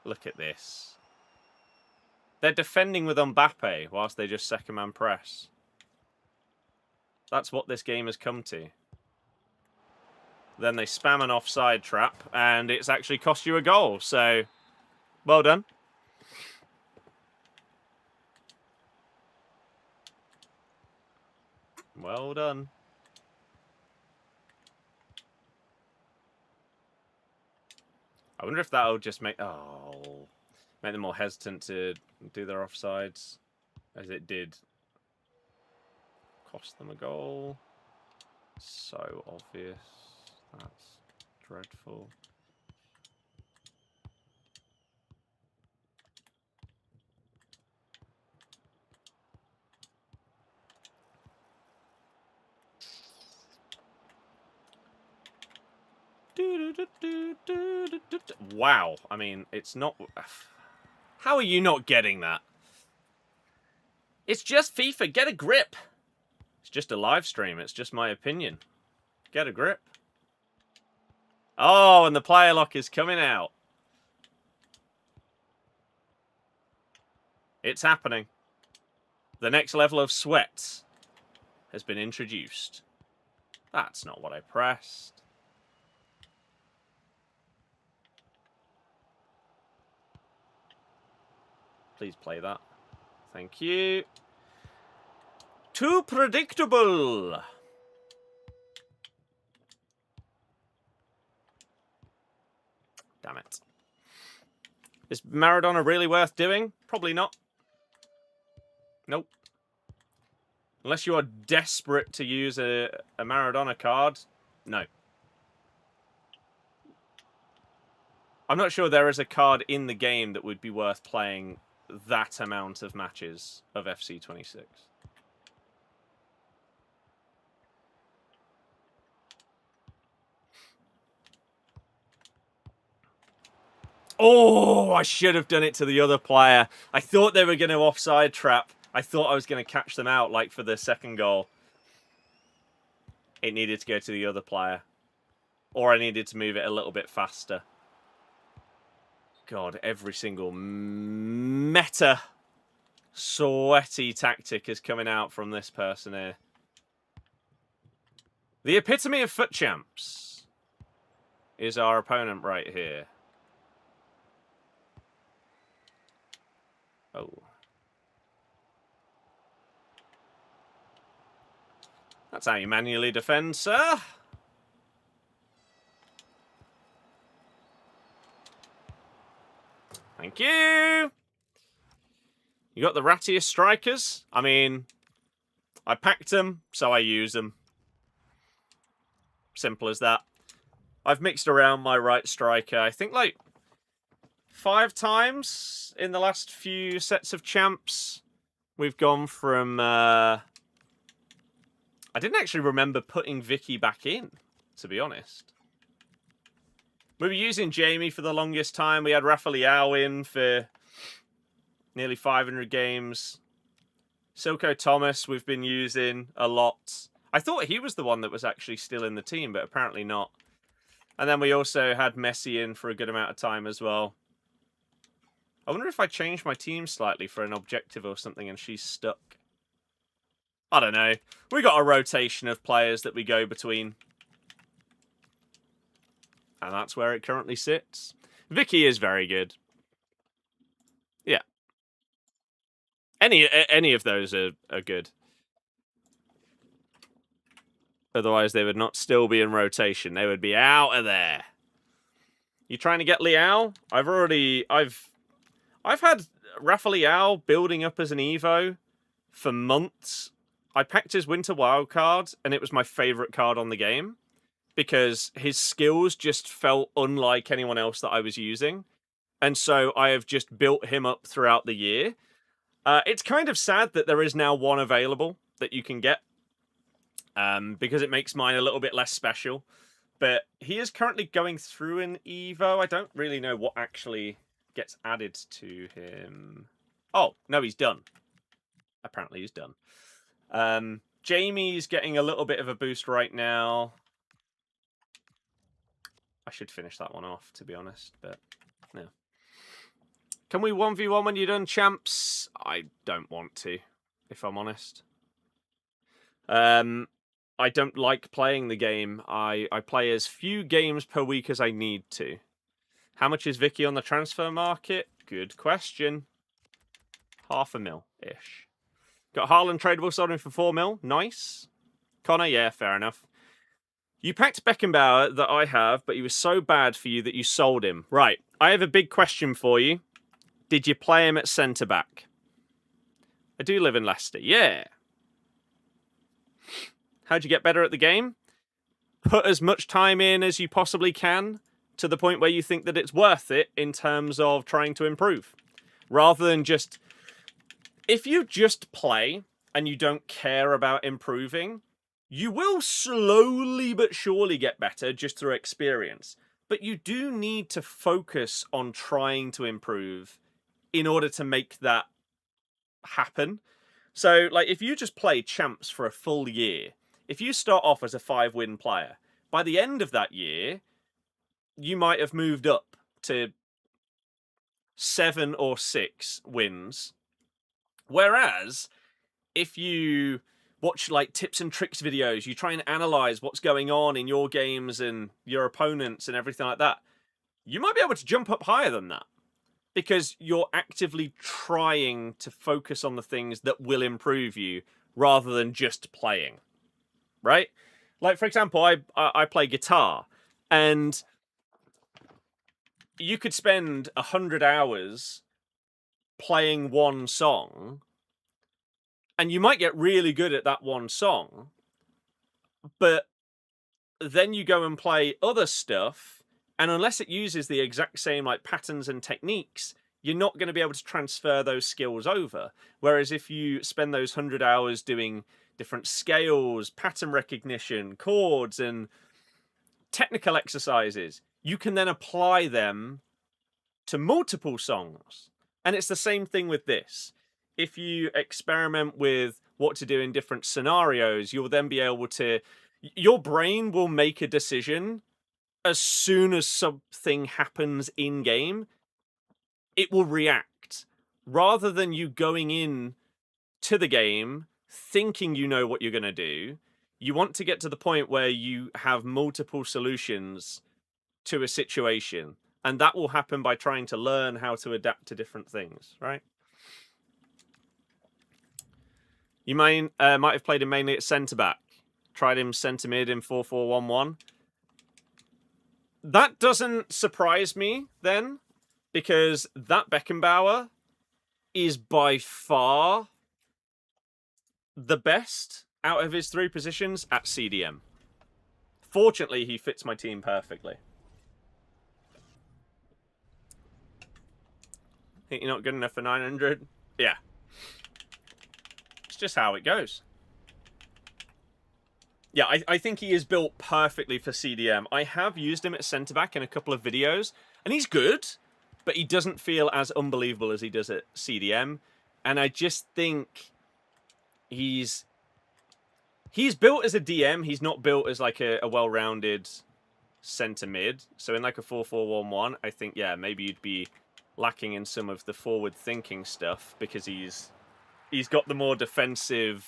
Look at this. They're defending with Mbappe whilst they just second man press. That's what this game has come to. Then they spam an offside trap, and it's actually cost you a goal. So, well done. Well done. I wonder if that'll just make them more hesitant to do their offsides, as it did cost them a goal. So obvious. That's dreadful. Wow. I mean, it's not... How are you not getting that? It's just FIFA. Get a grip. It's just a live stream. It's just my opinion. Get a grip. Oh, and the player lock is coming out. It's happening. The next level of sweat has been introduced. That's not what I pressed. Please play that. Thank you. Too predictable. Damn it. Is Maradona really worth doing? Probably not. Nope. Unless you are desperate to use a Maradona card, no. I'm not sure there is a card in the game that would be worth playing that amount of matches of FC26. Oh, I should have done it to the other player. I thought they were going to offside trap. I thought I was going to catch them out, like for the second goal. It needed to go to the other player. Or I needed to move it a little bit faster. God, every single meta sweaty tactic is coming out from this person here. The epitome of foot champs is our opponent right here. Oh. That's how you manually defend, sir. Thank you. You got the rattiest strikers. I mean, I packed them, so I use them. Simple as that. I've mixed around my right striker, I think, like 5 times in the last few sets of champs. We've gone from... I didn't actually remember putting Vicky back in, to be honest. We were using Jamie for the longest time. We had Rafael in for nearly 500 games. Silko Thomas we've been using a lot. I thought he was the one that was actually still in the team, but apparently not. And then we also had Messi in for a good amount of time as well. I wonder if I changed my team slightly for an objective or something and she's stuck. I don't know. We got a rotation of players that we go between. And that's where it currently sits. Vicky is very good. Yeah. Any of those are good. Otherwise, they would not still be in rotation. They would be out of there. You trying to get Liao? I've had Rafael building up as an Evo for months. I packed his Winter Wild card, and it was my favorite card on the game because his skills just felt unlike anyone else that I was using. And so I have just built him up throughout the year. It's kind of sad that there is now one available that you can get. Because it makes mine a little bit less special. But he is currently going through an Evo. I don't really know what actually gets added to him. Oh, no, he's done. Apparently he's done. Jamie's getting a little bit of a boost right now. I should finish that one off, to be honest, but no. Can we 1v1 when you're done, champs? I don't want to, if I'm honest. I don't like playing the game. I play as few games per week as I need to. How much is Vicky on the transfer market? Good question. $500,000-ish. Got Haaland tradable, sold him for $4 million. Nice. Connor, yeah, fair enough. You packed Beckenbauer that I have, but he was so bad for you that you sold him. Right, I have a big question for you. Did you play him at centre-back? I do live in Leicester, yeah. How'd you get better at the game? Put as much time in as you possibly can to the point where you think that it's worth it in terms of trying to improve. Rather than just... If you just play and you don't care about improving, you will slowly but surely get better just through experience. But you do need to focus on trying to improve in order to make that happen. So, like, if you just play champs for a full year, if you start off as a 5-win player, by the end of that year, you might have moved up to 7 or 6 wins. Whereas, if you watch, like, tips and tricks videos, you try and analyze what's going on in your games and your opponents and everything like that, you might be able to jump up higher than that. Because you're actively trying to focus on the things that will improve you rather than just playing. Right? Like, for example, I play guitar, and you could spend 100 hours playing one song, and you might get really good at that one song, but then you go and play other stuff, and unless it uses the exact same like patterns and techniques, you're not going to be able to transfer those skills over. Whereas if you spend those 100 hours doing different scales, pattern recognition, chords, and technical exercises, you can then apply them to multiple songs. And it's the same thing with this. If you experiment with what to do in different scenarios, you'll then be able to... Your brain will make a decision as soon as something happens in-game. It will react. Rather than you going in to the game thinking you know what you're going to do, you want to get to the point where you have multiple solutions to a situation. And that will happen by trying to learn how to adapt to different things, right? You might have played him mainly at centre-back. Tried him centre-mid in 4-4-1-1. That doesn't surprise me, then, because that Beckenbauer is by far the best out of his 3 positions at CDM. Fortunately, he fits my team perfectly. Think you're not good enough for 900? Yeah. It's just how it goes. Yeah, I think he is built perfectly for CDM. I have used him at centre-back in a couple of videos, and he's good, but he doesn't feel as unbelievable as he does at CDM. And I just think he's built as a DM. He's not built as like a well-rounded centre-mid. So in like a 4-4-1-1, I think, yeah, maybe you'd be lacking in some of the forward-thinking stuff because he's got the more defensive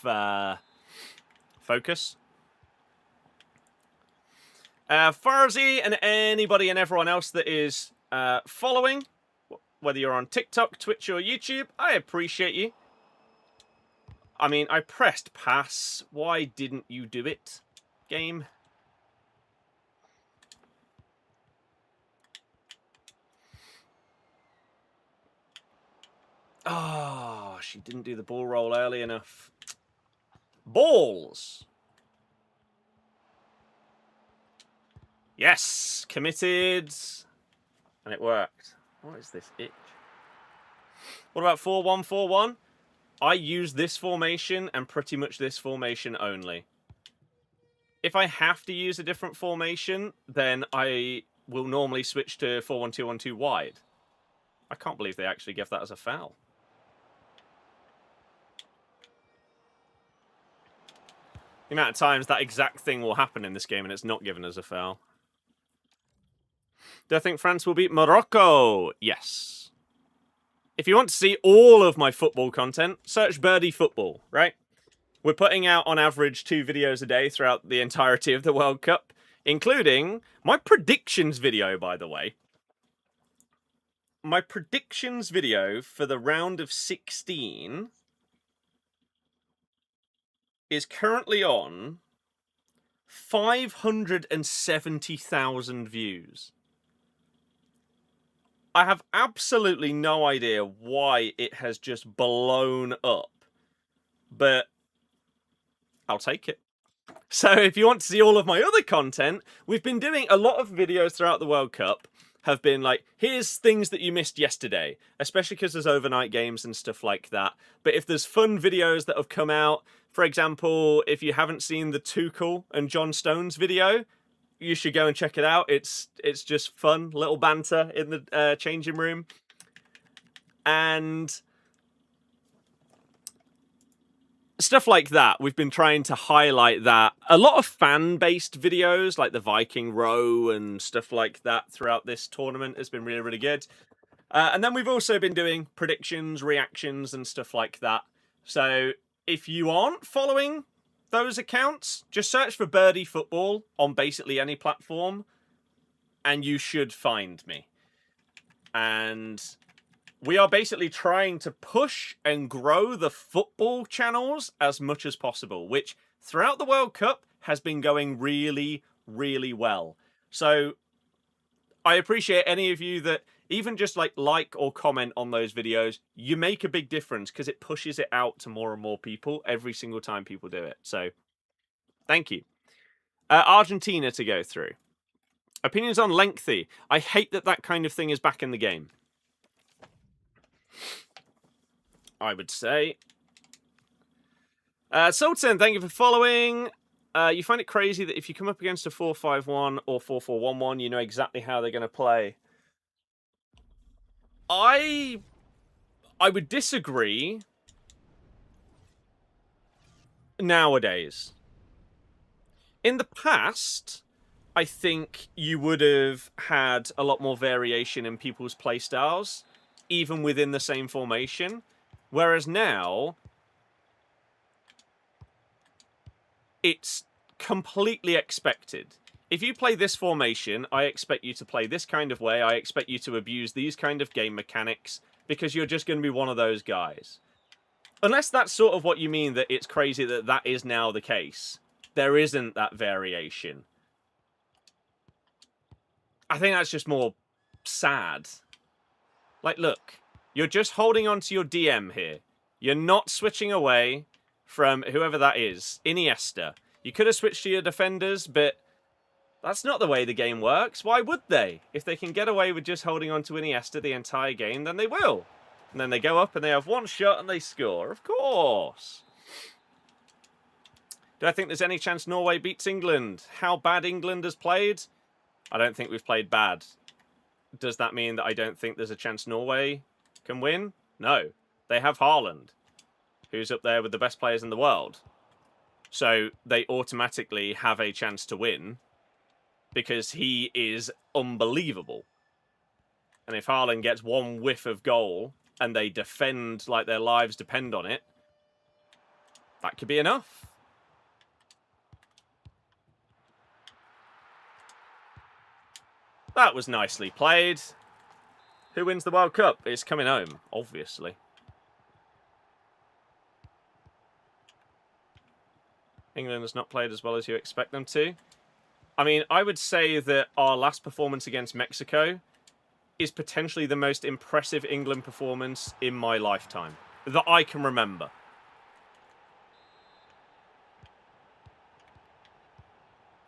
focus. Farzy and anybody and everyone else that is following, whether you're on TikTok, Twitch, or YouTube, I appreciate you. I mean, I pressed pass. Why didn't you do it, game? Oh, she didn't do the ball roll early enough. Balls. Yes, committed. And it worked. What is this itch? What about 4-1-4-1? I use this formation and pretty much this formation only. If I have to use a different formation, then I will normally switch to 4-1-2-1-2 wide. I can't believe they actually give that as a foul. The amount of times that exact thing will happen in this game and it's not given as a foul. Do I think France will beat Morocco? Yes. If you want to see all of my football content, search Birdie Football, right? We're putting out, on average, 2 videos a day throughout the entirety of the World Cup, including my predictions video, by the way. My predictions video for the round of 16 is currently on 570,000 views. I have absolutely no idea why it has just blown up, but I'll take it. So if you want to see all of my other content, we've been doing a lot of videos throughout the World Cup have been like, here's things that you missed yesterday, especially because there's overnight games and stuff like that. But if there's fun videos that have come out, for example, if you haven't seen the Tuchel and John Stones video, you should go and check it out. It's just fun, little banter in the changing room. And stuff like that. We've been trying to highlight that. A lot of fan-based videos, like the Viking Row and stuff like that throughout this tournament has been really, really good. And then we've also been doing predictions, reactions, and stuff like that. So if you aren't following those accounts, just search for Birdie Football on basically any platform, and you should find me. And we are basically trying to push and grow the football channels as much as possible, which throughout the World Cup has been going really, really well. So I appreciate any of you that even just like or comment on those videos. You make a big difference because it pushes it out to more and more people every single time people do it. So thank you. Argentina to go through. Opinions on lengthy. I hate that kind of thing is back in the game. I would say. Sultan, thank you for following. You find it crazy that if you come up against a 4-5-1 or 4-4-1-1, you know exactly how they're going to play. I would disagree nowadays. In the past, I think you would have had a lot more variation in people's playstyles, even within the same formation. Whereas now, it's completely expected. If you play this formation, I expect you to play this kind of way. I expect you to abuse these kind of game mechanics because you're just going to be one of those guys. Unless that's sort of what you mean, that it's crazy that that is now the case. There isn't that variation. I think that's just more sad. Like, look. You're just holding on to your DM here. You're not switching away from whoever that is. Iniesta. You could have switched to your defenders, but that's not the way the game works. Why would they? If they can get away with just holding on to Iniesta the entire game, then they will. And then they go up and they have one shot and they score. Of course. Do I think there's any chance Norway beats England? How bad England has played? I don't think we've played bad. Does that mean that I don't think there's a chance Norway can win? No. They have Haaland, who's up there with the best players in the world. So they automatically have a chance to win because he is unbelievable. And if Haaland gets one whiff of goal and they defend like their lives depend on it, that could be enough. That was nicely played. Who wins the World Cup? It's coming home, obviously. England has not played as well as you expect them to. I mean, I would say that our last performance against Mexico is potentially the most impressive England performance in my lifetime that I can remember.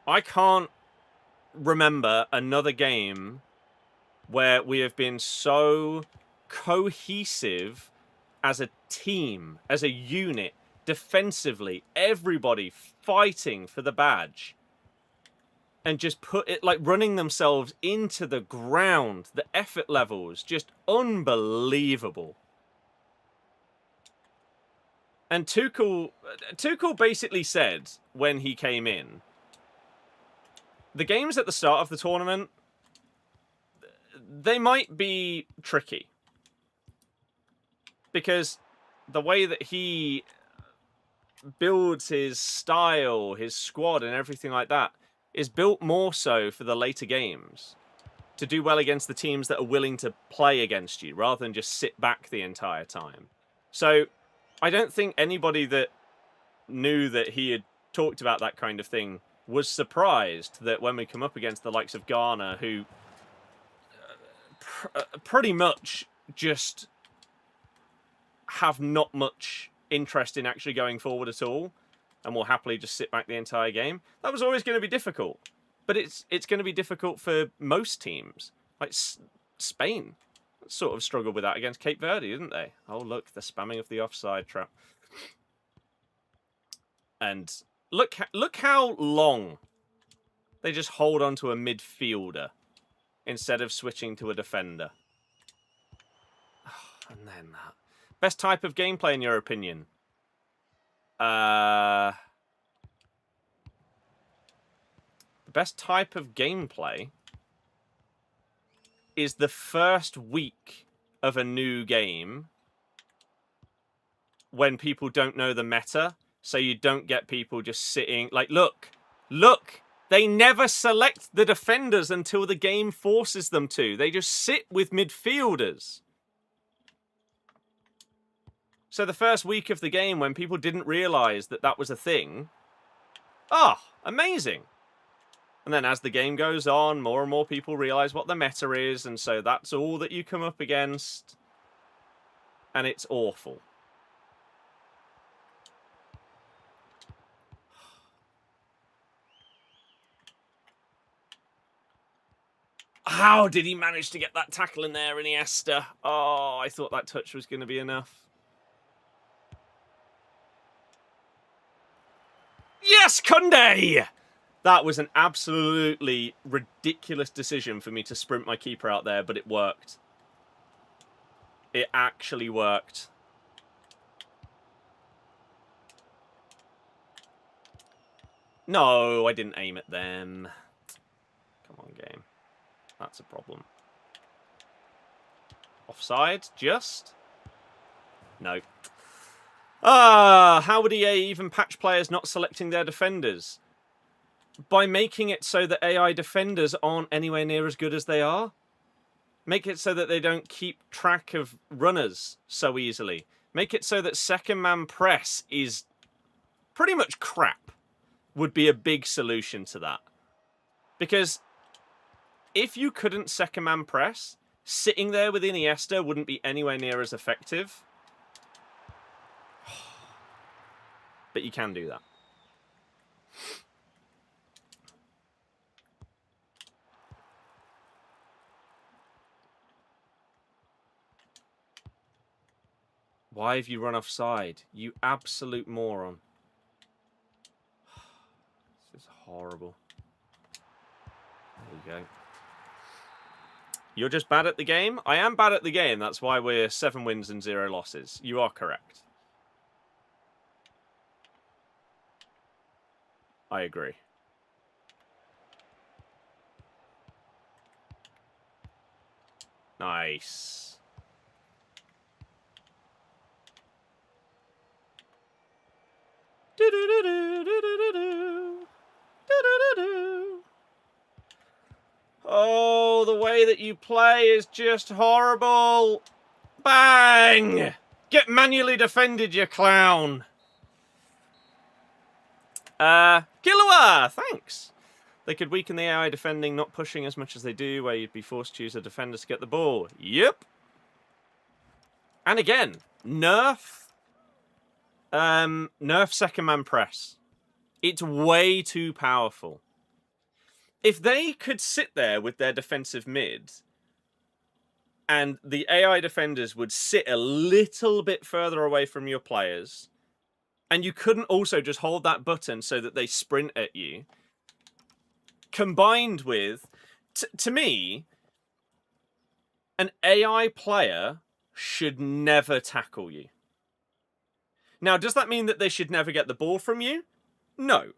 I can't remember another game where we have been so cohesive as a team, as a unit, defensively, everybody fighting for the badge. And just put it, like, running themselves into the ground. The effort levels, just unbelievable. And Tuchel basically said, when he came in, the games at the start of the tournament, they might be tricky. Because the way that he builds, his style, his squad, and everything like that is built more so for the later games to do well against the teams that are willing to play against you rather than just sit back the entire time. So I don't think anybody that knew that he had talked about that kind of thing was surprised that when we come up against the likes of Ghana, who pretty much just have not much interest in actually going forward at all and will happily just sit back the entire game, that was always going to be difficult. But it's going to be difficult for most teams. Like Spain sort of struggled with that against Cape Verde, didn't they? Oh, look, the spamming of the offside trap. And look how long they just hold on to a midfielder instead of switching to a defender. And then that. Best type of gameplay in your opinion? The best type of gameplay is the first week of a new game when people don't know the meta, so you don't get people just sitting like, look, they never select the defenders until the game forces them to. They just sit with midfielders. So the first week of the game when people didn't realize that that was a thing, amazing. And then as the game goes on, more and more people realize what the meta is, and so that's all that you come up against. And it's awful. How did he manage to get that tackle in there, Iniesta? Oh, I thought that touch was going to be enough. Yes, Koundé! That was an absolutely ridiculous decision for me to sprint my keeper out there, but it worked. It actually worked. No, I didn't aim at them. Come on, game. That's a problem. Offside, just? No. How would EA even patch players not selecting their defenders? By making it so that AI defenders aren't anywhere near as good as they are. Make it so that they don't keep track of runners so easily. Make it so that second man press is pretty much crap. Would be a big solution to that. Because if you couldn't second man press, sitting there with Iniesta wouldn't be anywhere near as effective. But you can do that. Why have you run offside? You absolute moron. This is horrible. There you go. You're just bad at the game? I am bad at the game. That's why we're 7 wins and 0 losses. You are correct. I agree. Nice. Oh, the way that you play is just horrible. Bang! Get manually defended, you clown. Killua, thanks. They could weaken the AI defending, not pushing as much as they do, where you'd be forced to use a defender to get the ball. Yep. And again, nerf second man press. It's way too powerful. If they could sit there with their defensive mid and the AI defenders would sit a little bit further away from your players, and you couldn't also just hold that button so that they sprint at you, combined with, to me, an AI player should never tackle you. Now, does that mean that they should never get the ball from you? No.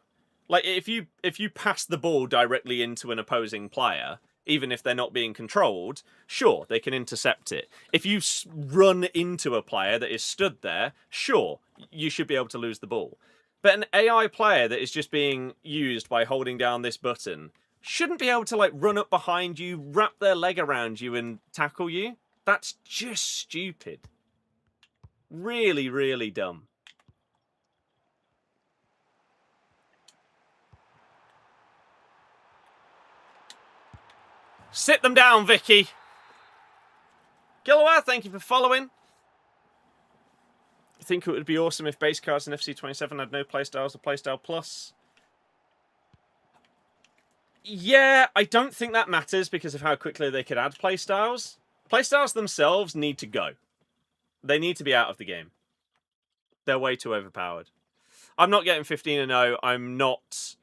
Like, if you pass the ball directly into an opposing player, even if they're not being controlled, sure, they can intercept it. If you run into a player that is stood there, sure, you should be able to lose the ball. But an AI player that is just being used by holding down this button shouldn't be able to, like, run up behind you, wrap their leg around you, and tackle you. That's just stupid. Really, really dumb. Sit them down, Vicky. Gillower, thank you for following. I think it would be awesome if base cards in FC27 had no playstyles or playstyle plus. Yeah, I don't think that matters because of how quickly they could add playstyles. Playstyles themselves need to go. They need to be out of the game. They're way too overpowered. I'm not getting 15-0. I'm not...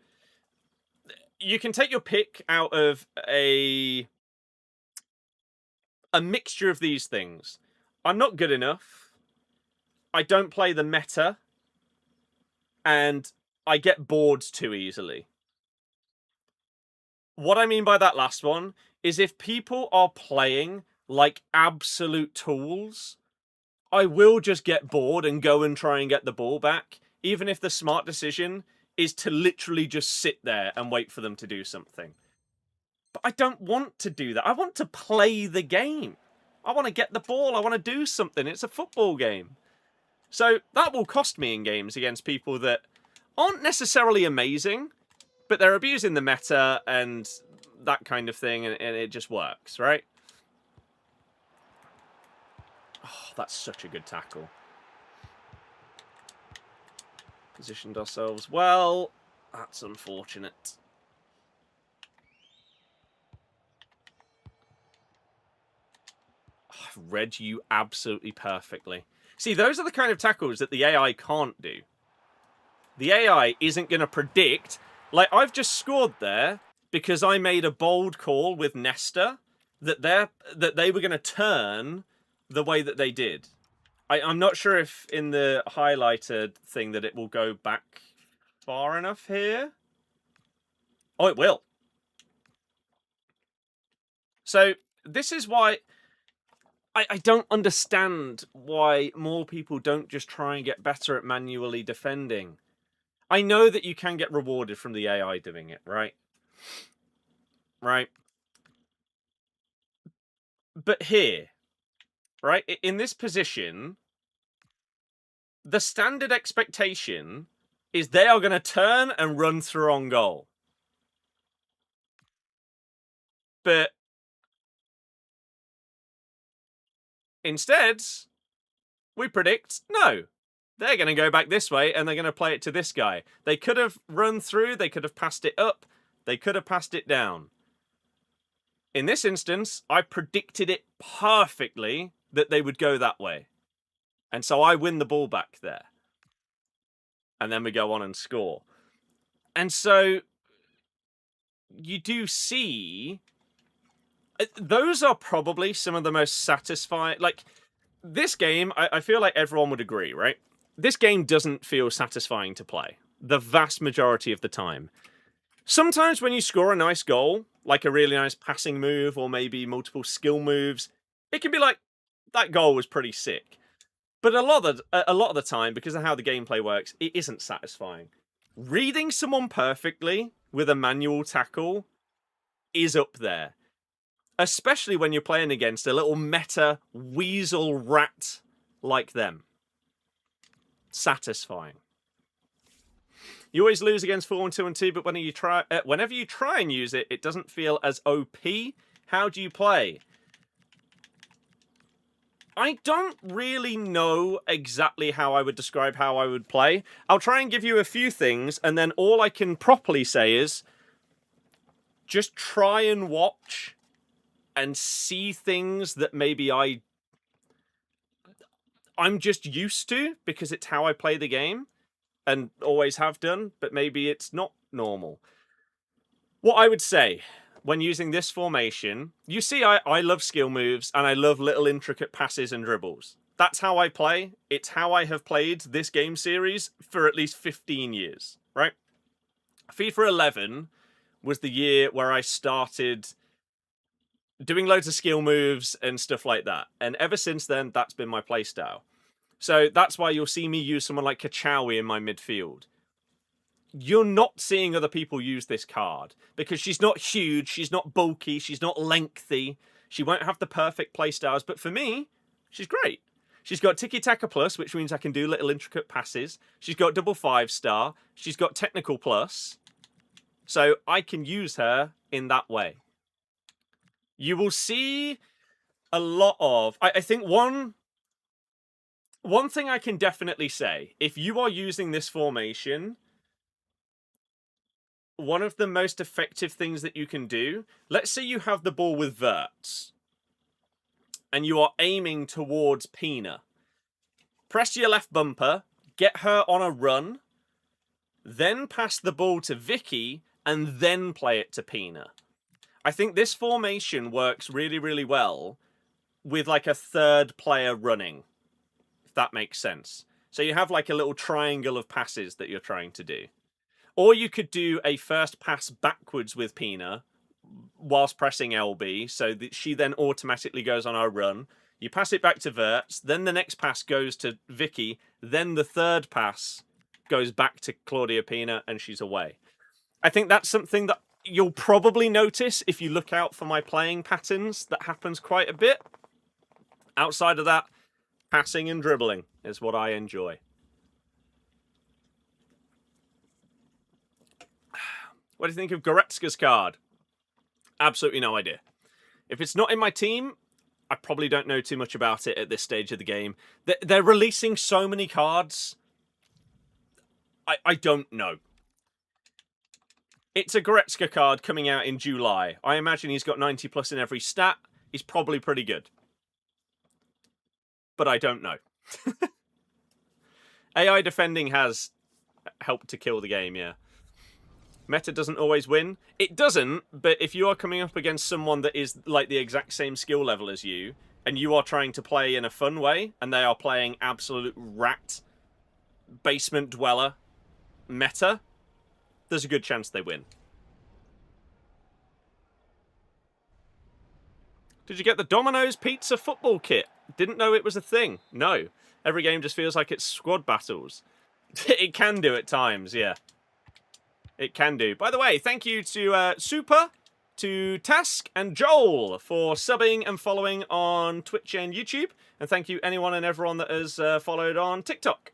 You can take your pick out of a mixture of these things. I'm not good enough. I don't play the meta. And I get bored too easily. What I mean by that last one is if people are playing like absolute tools, I will just get bored and go and try and get the ball back, even if the smart decision is to literally just sit there and wait for them to do something. But I don't want to do that. I want to play the game. I want to get the ball. I want to do something. It's a football game. So that will cost me in games against people that aren't necessarily amazing, but they're abusing the meta and that kind of thing, and it just works, right? Oh, that's such a good tackle. Positioned ourselves well. That's unfortunate. Oh, I've read you absolutely perfectly. See, those are the kind of tackles that the AI can't do. The AI isn't going to predict. Like, I've just scored there because I made a bold call with Nesta that they were going to turn the way that they did. I'm not sure if in the highlighted thing that it will go back far enough here. Oh, it will. So this is why I don't understand why more people don't just try and get better at manually defending. I know that you can get rewarded from the AI doing it, right? Right. But here, right, in this position, the standard expectation is they are going to turn and run through on goal. But instead, we predict, no, they're going to go back this way and they're going to play it to this guy. They could have run through, they could have passed it up, they could have passed it down. In this instance, I predicted it perfectly that they would go that way. And so I win the ball back there. And then we go on and score. And so you do see... Those are probably some of the most satisfying... Like, this game, I feel like everyone would agree, right? This game doesn't feel satisfying to play. The vast majority of the time. Sometimes when you score a nice goal, like a really nice passing move or maybe multiple skill moves, it can be like, that goal was pretty sick. But a lot of the time, because of how the gameplay works, it isn't satisfying. Reading someone perfectly with a manual tackle is up there. Especially when you're playing against a little meta weasel rat like them. Satisfying. You always lose against 4-2 and 2, but whenever you try and use it, it doesn't feel as OP. How do you play? I don't really know exactly how I would describe how I would play. I'll try and give you a few things, and then all I can properly say is just try and watch and see things that maybe I'm just used to because it's how I play the game and always have done, but maybe it's not normal. What I would say when using this formation, you see I love skill moves and I love little intricate passes and dribbles. That's how I play. It's how I have played this game series for at least 15 years, right? FIFA 11 was the year where I started doing loads of skill moves and stuff like that. And ever since then, that's been my playstyle. So that's why you'll see me use someone like Kachawi in my midfield. you're not seeing other people use this card because she's not huge, she's not bulky, she's not lengthy. She won't have the perfect playstyles, but for me, she's great. She's got Tiki Taka Plus, which means I can do little intricate passes. She's got double 5-star. She's got Technical Plus. So I can use her in that way. You will see a lot of... I think one thing I can definitely say, if you are using this formation, one of the most effective things that you can do, let's say you have the ball with Verts, and you are aiming towards Pina. Press your left bumper, get her on a run, then pass the ball to Vicky, and then play it to Pina. I think this formation works really, really well with like a third player running, if that makes sense. So you have like a little triangle of passes that you're trying to do. Or you could do a first pass backwards with Pina whilst pressing LB, so that she then automatically goes on her run. You pass it back to Verts, then the next pass goes to Vicky, then the third pass goes back to Claudia Pina, and she's away. I think that's something that you'll probably notice if you look out for my playing patterns. That happens quite a bit. Outside of that, passing and dribbling is what I enjoy. What do you think of Goretzka's card? Absolutely no idea. If it's not in my team, I probably don't know too much about it at this stage of the game. They're releasing so many cards. I don't know. It's a Goretzka card coming out in July. I imagine he's got 90 plus in every stat. He's probably pretty good. But I don't know. AI defending has helped to kill the game, yeah. Meta doesn't always win. It doesn't, but if you are coming up against someone that is like the exact same skill level as you, and you are trying to play in a fun way, and they are playing absolute rat, basement dweller meta, there's a good chance they win. Did you get the Domino's Pizza football kit? Didn't know it was a thing. No. Every game just feels like it's squad battles. It can do at times, yeah. It can do. By the way, thank you to Super, to Task, and Joel for subbing and following on Twitch and YouTube. And thank you anyone and everyone that has followed on TikTok.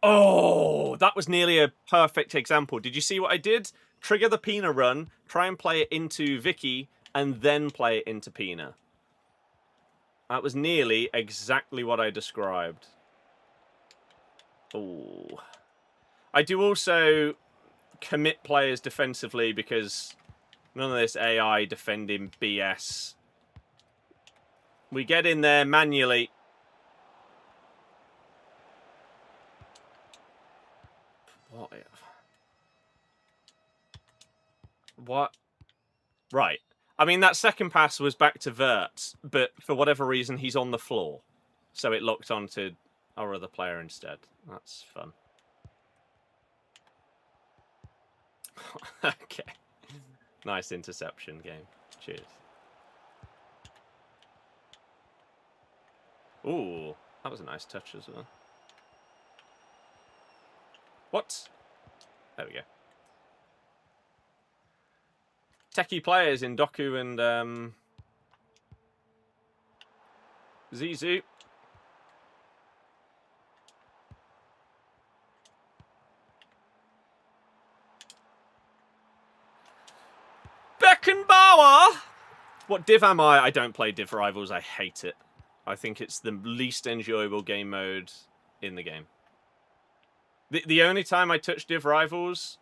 Oh, that was nearly a perfect example. Did you see what I did? Trigger the Pina run, try and play it into Vicky, and then play it into Pina. That was nearly exactly what I described. Oh. I do also commit players defensively because none of this AI defending BS. We get in there manually. What? Right. I mean, that second pass was back to Verts, but for whatever reason, he's on the floor. So it locked onto our other player instead. That's fun. Okay. Nice interception game. Cheers. Ooh, that was a nice touch as well. What? There we go. Techie players in Doku and Zizou. Beckenbauer! What div am I? I don't play Div Rivals. I hate it. I think it's the least enjoyable game mode in the game. The only time I touch Div Rivals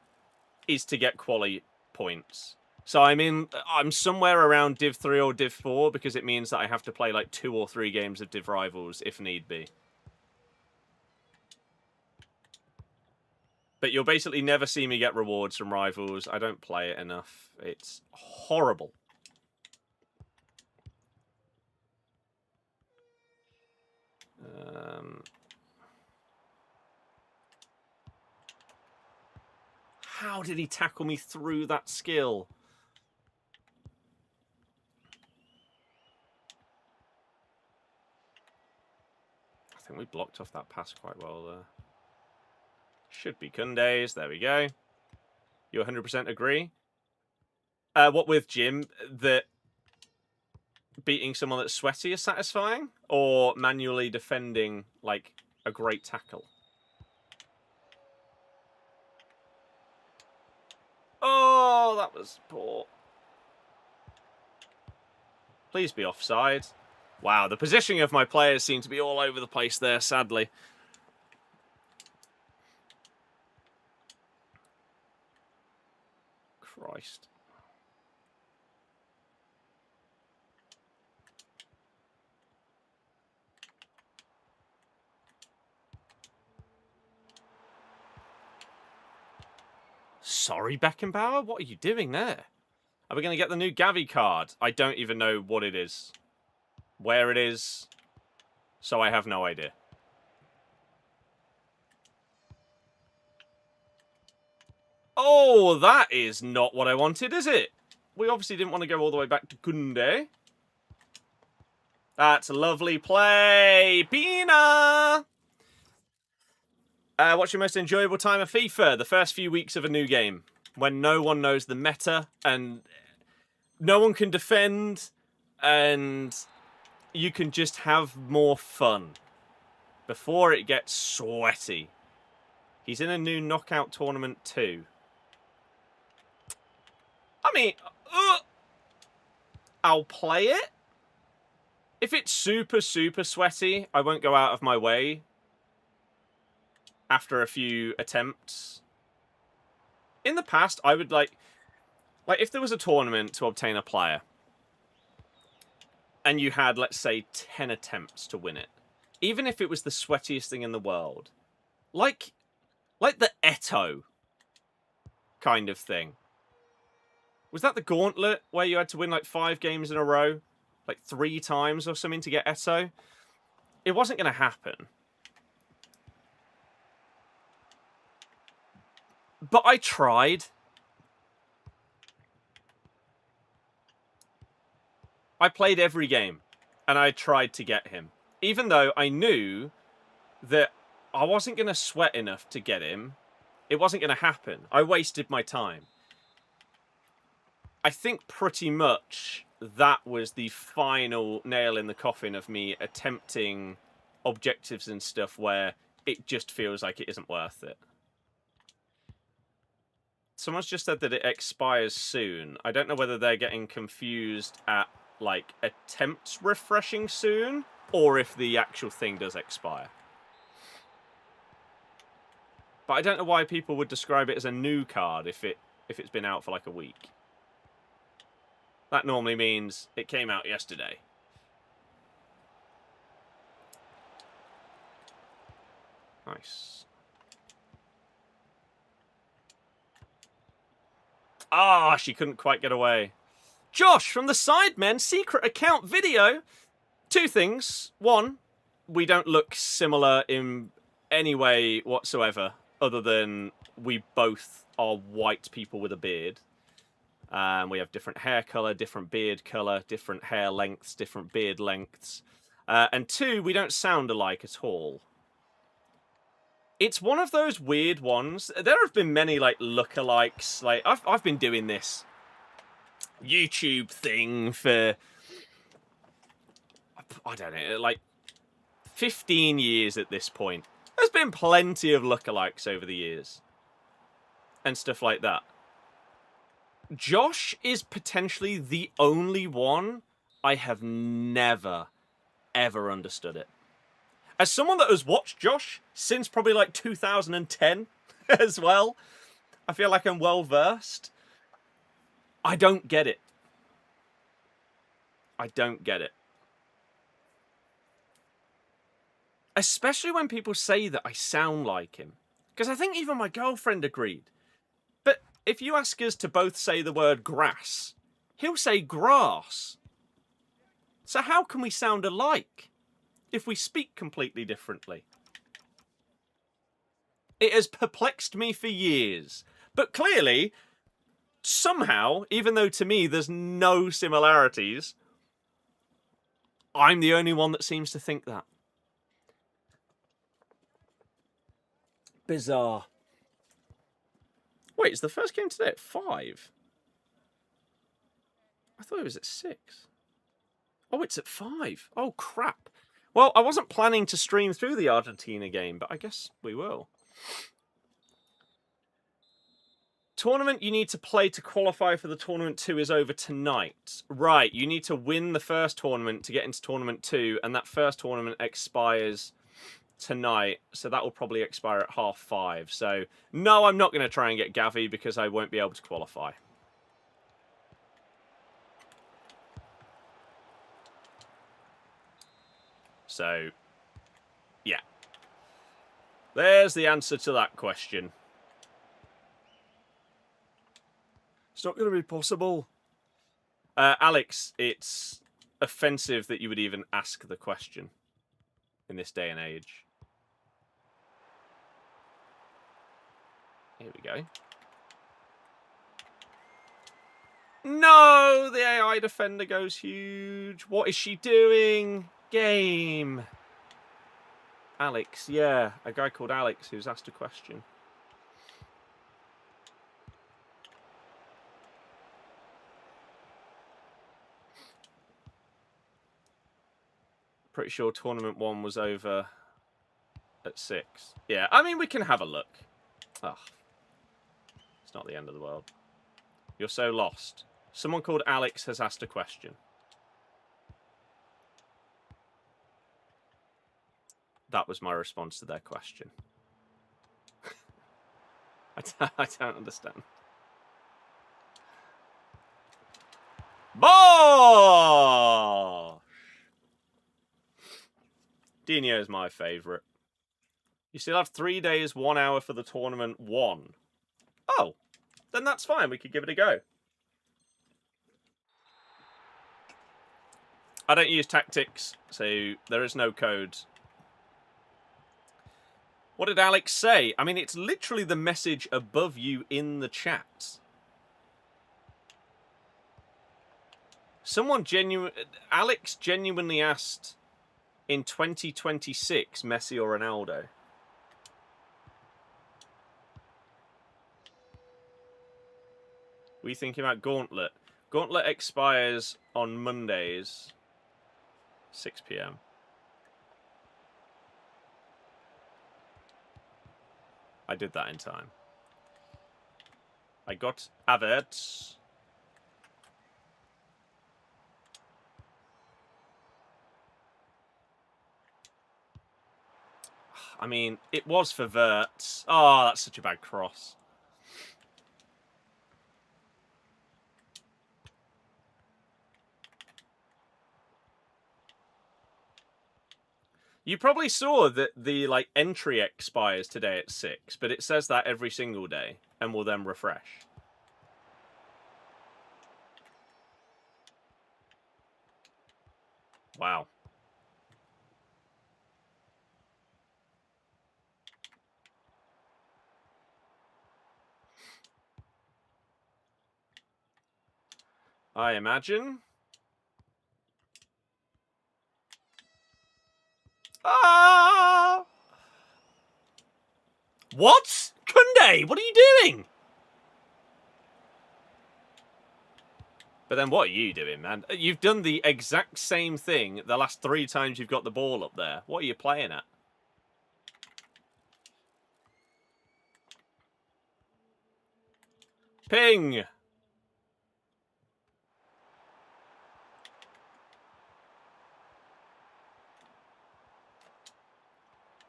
is to get quali points. So I'm somewhere around Div 3 or Div 4 because it means that I have to play like 2 or 3 games of Div Rivals if need be. But you'll basically never see me get rewards from Rivals. I don't play it enough. It's horrible. How did he tackle me through that skill? I think we blocked off that pass quite well there. Should be Kunde's. There we go. You 100% agree? What with Jim? That beating someone that's sweaty is satisfying? Or manually defending, like, a great tackle? Oh, that was poor. Please be offside. Wow, the positioning of my players seem to be all over the place there, sadly. Christ. Sorry, Beckenbauer? What are you doing there? Are we going to get the new Gavi card? I don't even know what it is. Where it is. So I have no idea. Oh, that is not what I wanted, is it? We obviously didn't want to go all the way back to Kunde. That's a lovely play. Pina! What's your most enjoyable time of FIFA? The first few weeks of a new game. When no one knows the meta and no one can defend and you can just have more fun before it gets sweaty. He's in a new knockout tournament too. I mean, I'll play it. If it's super, super sweaty, I won't go out of my way after a few attempts. In the past, I would like if there was a tournament to obtain a player and you had, let's say, 10 attempts to win it, even if it was the sweatiest thing in the world, like the Eto kind of thing. Was that the gauntlet where you had to win like 5 games in a row? Like 3 times or something to get Eto? It wasn't going to happen. But I tried. I played every game. And I tried to get him. Even though I knew that I wasn't going to sweat enough to get him. It wasn't going to happen. I wasted my time. I think pretty much that was the final nail in the coffin of me attempting objectives and stuff where it just feels like it isn't worth it. Someone's just said that it expires soon. I don't know whether they're getting confused at, like, attempts refreshing soon, or if the actual thing does expire. But I don't know why people would describe it as a new card if it's been out for like a week. That normally means it came out yesterday. Nice. Ah, she couldn't quite get away. Josh from the Sidemen secret account video. 2 things. 1, we don't look similar in any way whatsoever, other than we both are white people with a beard. We have different hair colour, different beard colour, different hair lengths, different beard lengths. And 2, we don't sound alike at all. It's one of those weird ones. There have been many like lookalikes. Like I've been doing this YouTube thing for, I don't know, like 15 years at this point. There's been plenty of lookalikes over the years and stuff like that. Josh is potentially the only one I have never, ever understood it. As someone that has watched Josh since probably like 2010 as well, I feel like I'm well versed. I don't get it. I don't get it. Especially when people say that I sound like him. Because I think even my girlfriend agreed. But if you ask us to both say the word grass, he'll say grass. So how can we sound alike if we speak completely differently? It has perplexed me for years. But clearly, somehow, even though to me there's no similarities, I'm the only one that seems to think that. Bizarre. Wait, is the first game today at 5? I thought it was at 6. Oh, it's at 5. Oh, crap. Well, I wasn't planning to stream through the Argentina game, but I guess we will. Tournament you need to play to qualify for the Tournament 2 is over tonight. Right, you need to win the first tournament to get into Tournament 2, and that first tournament expires tonight, so that will probably expire at 5:30. So, no, I'm not going to try and get Gavi because I won't be able to qualify. So, yeah. There's the answer to that question. It's not going to be possible. Alex, it's offensive that you would even ask the question in this day and age. Here we go. No, the AI defender goes huge. What is she doing? Game. Alex, yeah. A guy called Alex who's asked a question. Pretty sure Tournament 1 was over at 6. Yeah, I mean, we can have a look. Oh, it's not the end of the world. You're so lost. Someone called Alex has asked a question. That was my response to their question. I don't understand. Bosh! Dino is my favourite. You still have 3 days, 1 hour for the Tournament 1. Oh, then that's fine. We could give it a go. I don't use tactics, so there is no code. What did Alex say? I mean, it's literally the message above you in the chat. Alex genuinely asked, in 2026, Messi or Ronaldo? What are you thinking about Gauntlet? Gauntlet expires on Mondays, 6 PM. I did that in time. I got Averts. I mean, it was for Verts. Oh, that's such a bad cross. You probably saw that the entry expires today at 6, but it says that every single day and will then refresh. Wow. I imagine. Ah! What? Kunde, what are you doing? But then what are you doing, man? You've done the exact same thing the last 3 times you've got the ball up there. What are you playing at? Ping!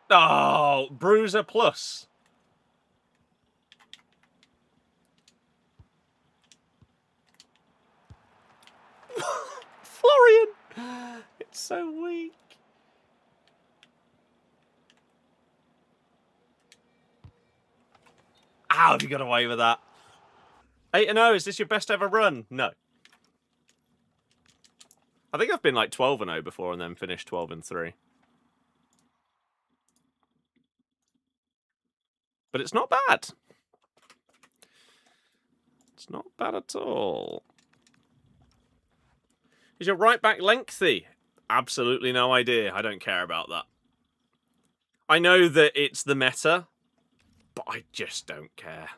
Oh, Bruiser Plus. Florian! It's so weak. How have you got away with that? 8-0, is this your best ever run? No. I think I've been 12-0 before and then finished 12-3. But it's not bad. It's not bad at all. Is your right back lengthy? Absolutely no idea. I don't care about that. I know that it's the meta, but I just don't care.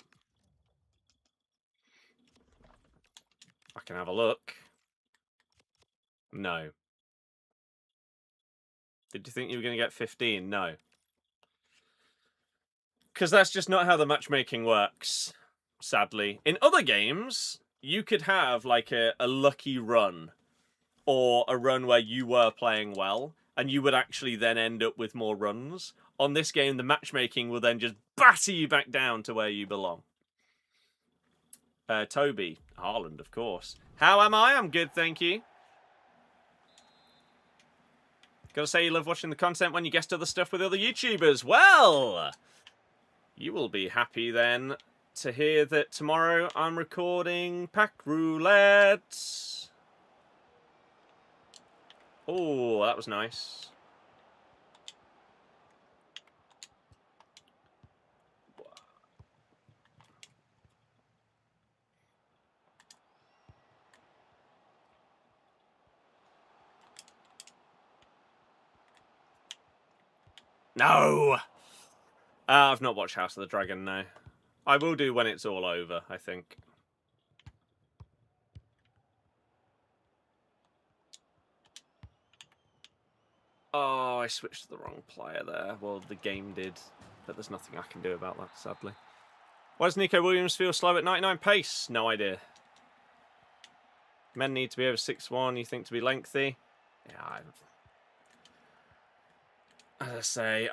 can have a look. No. Did you think you were going to get 15? No. Because that's just not how the matchmaking works, sadly. In other games, you could have like a lucky run, or a run where you were playing well, and you would actually then end up with more runs. On this game, the matchmaking will then just batter you back down to where you belong. Toby, Haaland, of course. How am I? I'm good, thank you. Gotta say you love watching the content when you guest other stuff with other YouTubers. Well, you will be happy then to hear that tomorrow I'm recording Pack Roulette. Oh, that was nice. No! I've not watched House of the Dragon, no. I will do when it's all over, I think. Oh, I switched to the wrong player there. Well, the game did, but there's nothing I can do about that, sadly. Why does Nico Williams feel slow at 99 pace? No idea. Men need to be over 6'1", you think, to be lengthy? Yeah, as I say,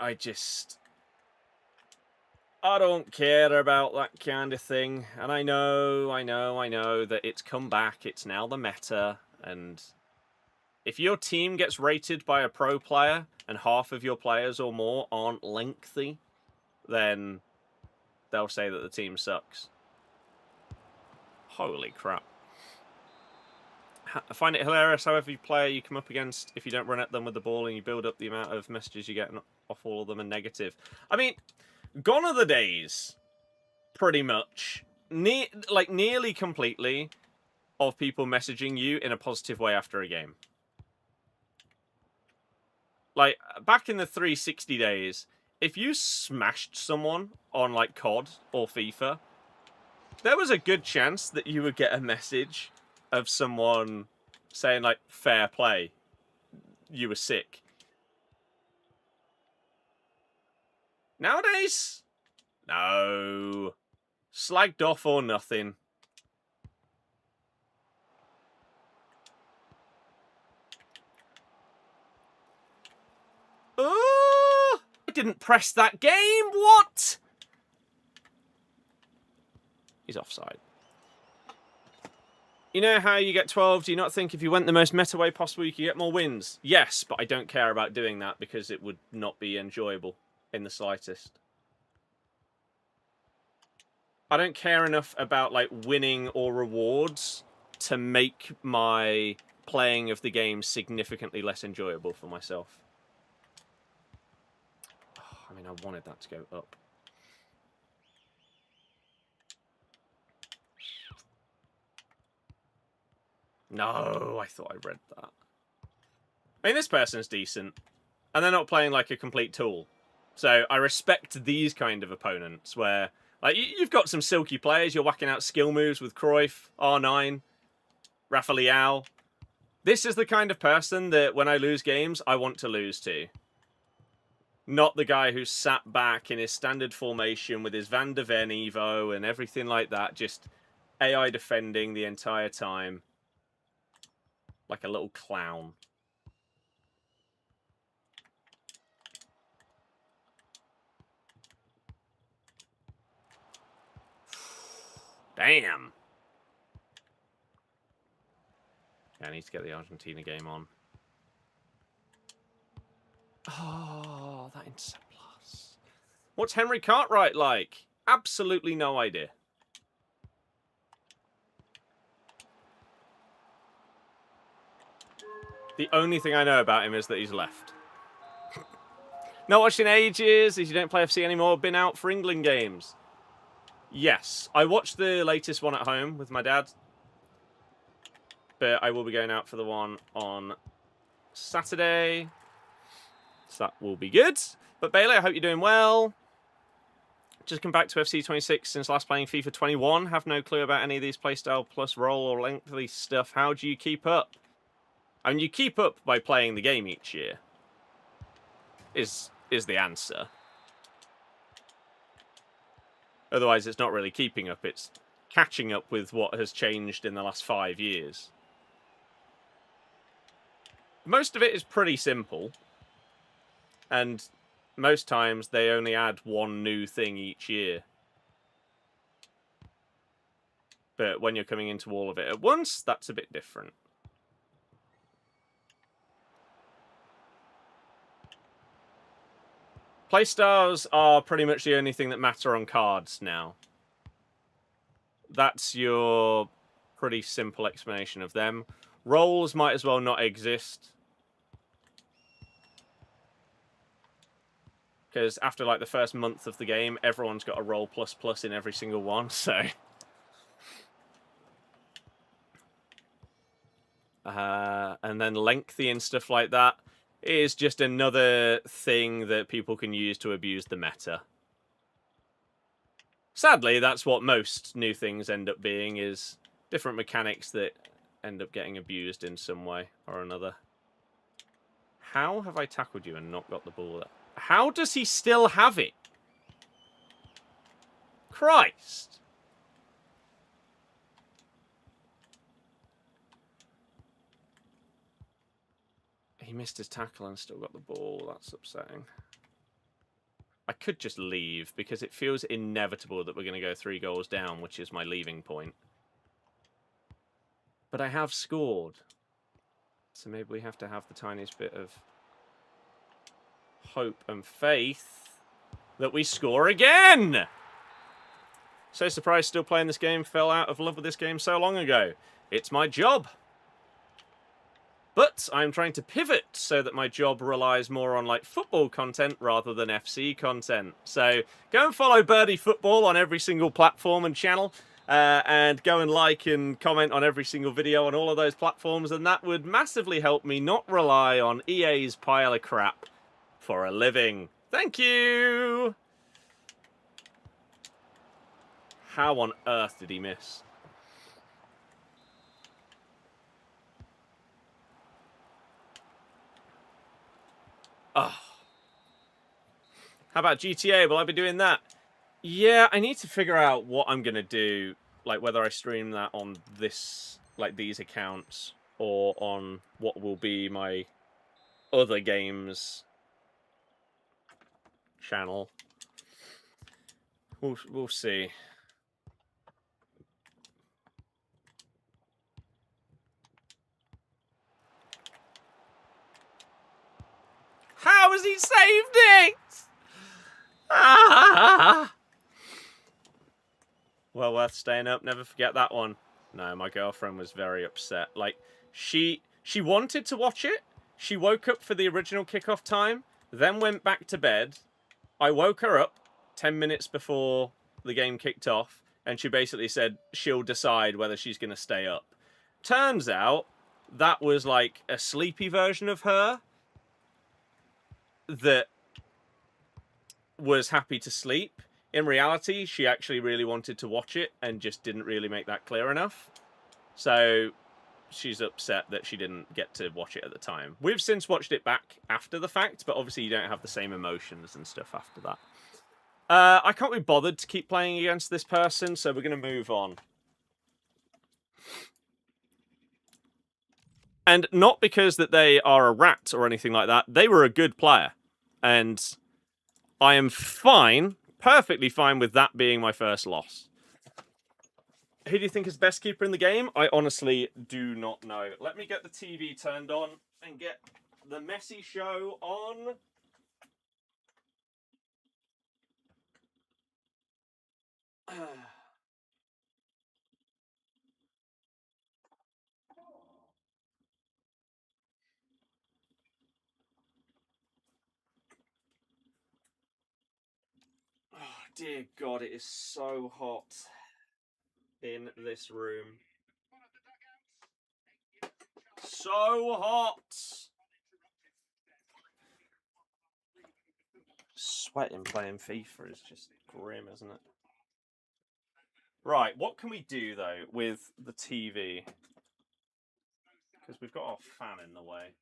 I don't care about that kind of thing. And I know that it's come back. It's now the meta. And if your team gets rated by a pro player and half of your players or more aren't lengthy, then they'll say that the team sucks. Holy crap. I find it hilarious how every player you come up against, if you don't run at them with the ball and you build up the amount of messages you get off all of them, are negative. I mean, gone are the days, pretty much, nearly completely, of people messaging you in a positive way after a game. Like, back in the 360 days, if you smashed someone on, like, COD or FIFA, there was a good chance that you would get a message of someone saying, like, fair play, you were sick. Nowadays, no. Slagged off or nothing. Oh, I didn't press that game. What? He's offside. You know how you get 12? Do you not think if you went the most meta way possible, you could get more wins? Yes, but I don't care about doing that because it would not be enjoyable in the slightest. I don't care enough about, like, winning or rewards to make my playing of the game significantly less enjoyable for myself. Oh, I mean, I wanted that to go up. No, I thought I read that. I mean, this person's decent. And they're not playing like a complete tool. So I respect these kind of opponents where, like, you've got some silky players. You're whacking out skill moves with Cruyff, R9, Rafael. This is the kind of person that when I lose games, I want to lose to. Not the guy who's sat back in his standard formation with his Van der Ven Evo and everything like that, just AI defending the entire time. Like a little clown. Damn. Yeah, I need to get the Argentina game on. Oh, that intercept plus. What's Henry Cartwright like? Absolutely no idea. The only thing I know about him is that he's left. Not watched in ages, as you don't play FC anymore. Been out for England games. Yes, I watched the latest one at home with my dad. But I will be going out for the one on Saturday. So that will be good. But Bailey, I hope you're doing well. Just come back to FC 26 since last playing FIFA 21. Have no clue about any of these playstyle plus role or lengthy stuff. How do you keep up? I mean, you keep up by playing the game each year. Is the answer. Otherwise, it's not really keeping up. It's catching up with what has changed in the last 5 years. Most of it is pretty simple. And most times, they only add one new thing each year. But when you're coming into all of it at once, that's a bit different. Playstyles are pretty much the only thing that matter on cards now. That's your pretty simple explanation of them. Roles might as well not exist. Because after like the first month of the game, everyone's got a role ++ in every single one, so... and then lengthy and stuff like that is just another thing that people can use to abuse the meta. Sadly, that's what most new things end up being, is different mechanics that end up getting abused in some way or another. How have I tackled you and not got the ball there? How does he still have it? Christ! He missed his tackle and still got the ball. That's upsetting. I could just leave, because it feels inevitable that we're going to go 3 goals down, which is my leaving point. But I have scored. So maybe we have to have the tiniest bit of hope and faith that we score again! So surprised still playing this game. Fell out of love with this game so long ago. It's my job. But I'm trying to pivot so that my job relies more on like football content rather than FC content. So go and follow Birdie Football on every single platform and channel. And go and like and comment on every single video on all of those platforms. And that would massively help me not rely on EA's pile of crap for a living. Thank you! How on earth did he miss? Oh. How about GTA? Will I be doing that? Yeah, I need to figure out what I'm going to do. Like, whether I stream that on this, like, these accounts, or on what will be my other games channel. We'll see. How has he saved it? Ah! Well worth staying up. Never forget that one. No, my girlfriend was very upset. Like, she wanted to watch it. She woke up for the original kickoff time, then went back to bed. I woke her up 10 minutes before the game kicked off, and she basically said she'll decide whether she's going to stay up. Turns out that was like a sleepy version of her that was happy to sleep. In reality, she actually really wanted to watch it and just didn't really make that clear enough. So she's upset that she didn't get to watch it at the time. We've since watched it back after the fact, but obviously you don't have the same emotions and stuff after that. I can't be bothered to keep playing against this person, so we're going to move on. And not because that they are a rat or anything like that. They were a good player. And I am fine, perfectly fine with that being my first loss. Who do you think is best keeper in the game? I honestly do not know. Let me get the TV turned on and get the Messi show on. Oh, dear God, it is so hot in this room. So hot! Sweating playing FIFA is just grim, isn't it? Right, what can we do, though, with the TV? Because we've got our fan in the way.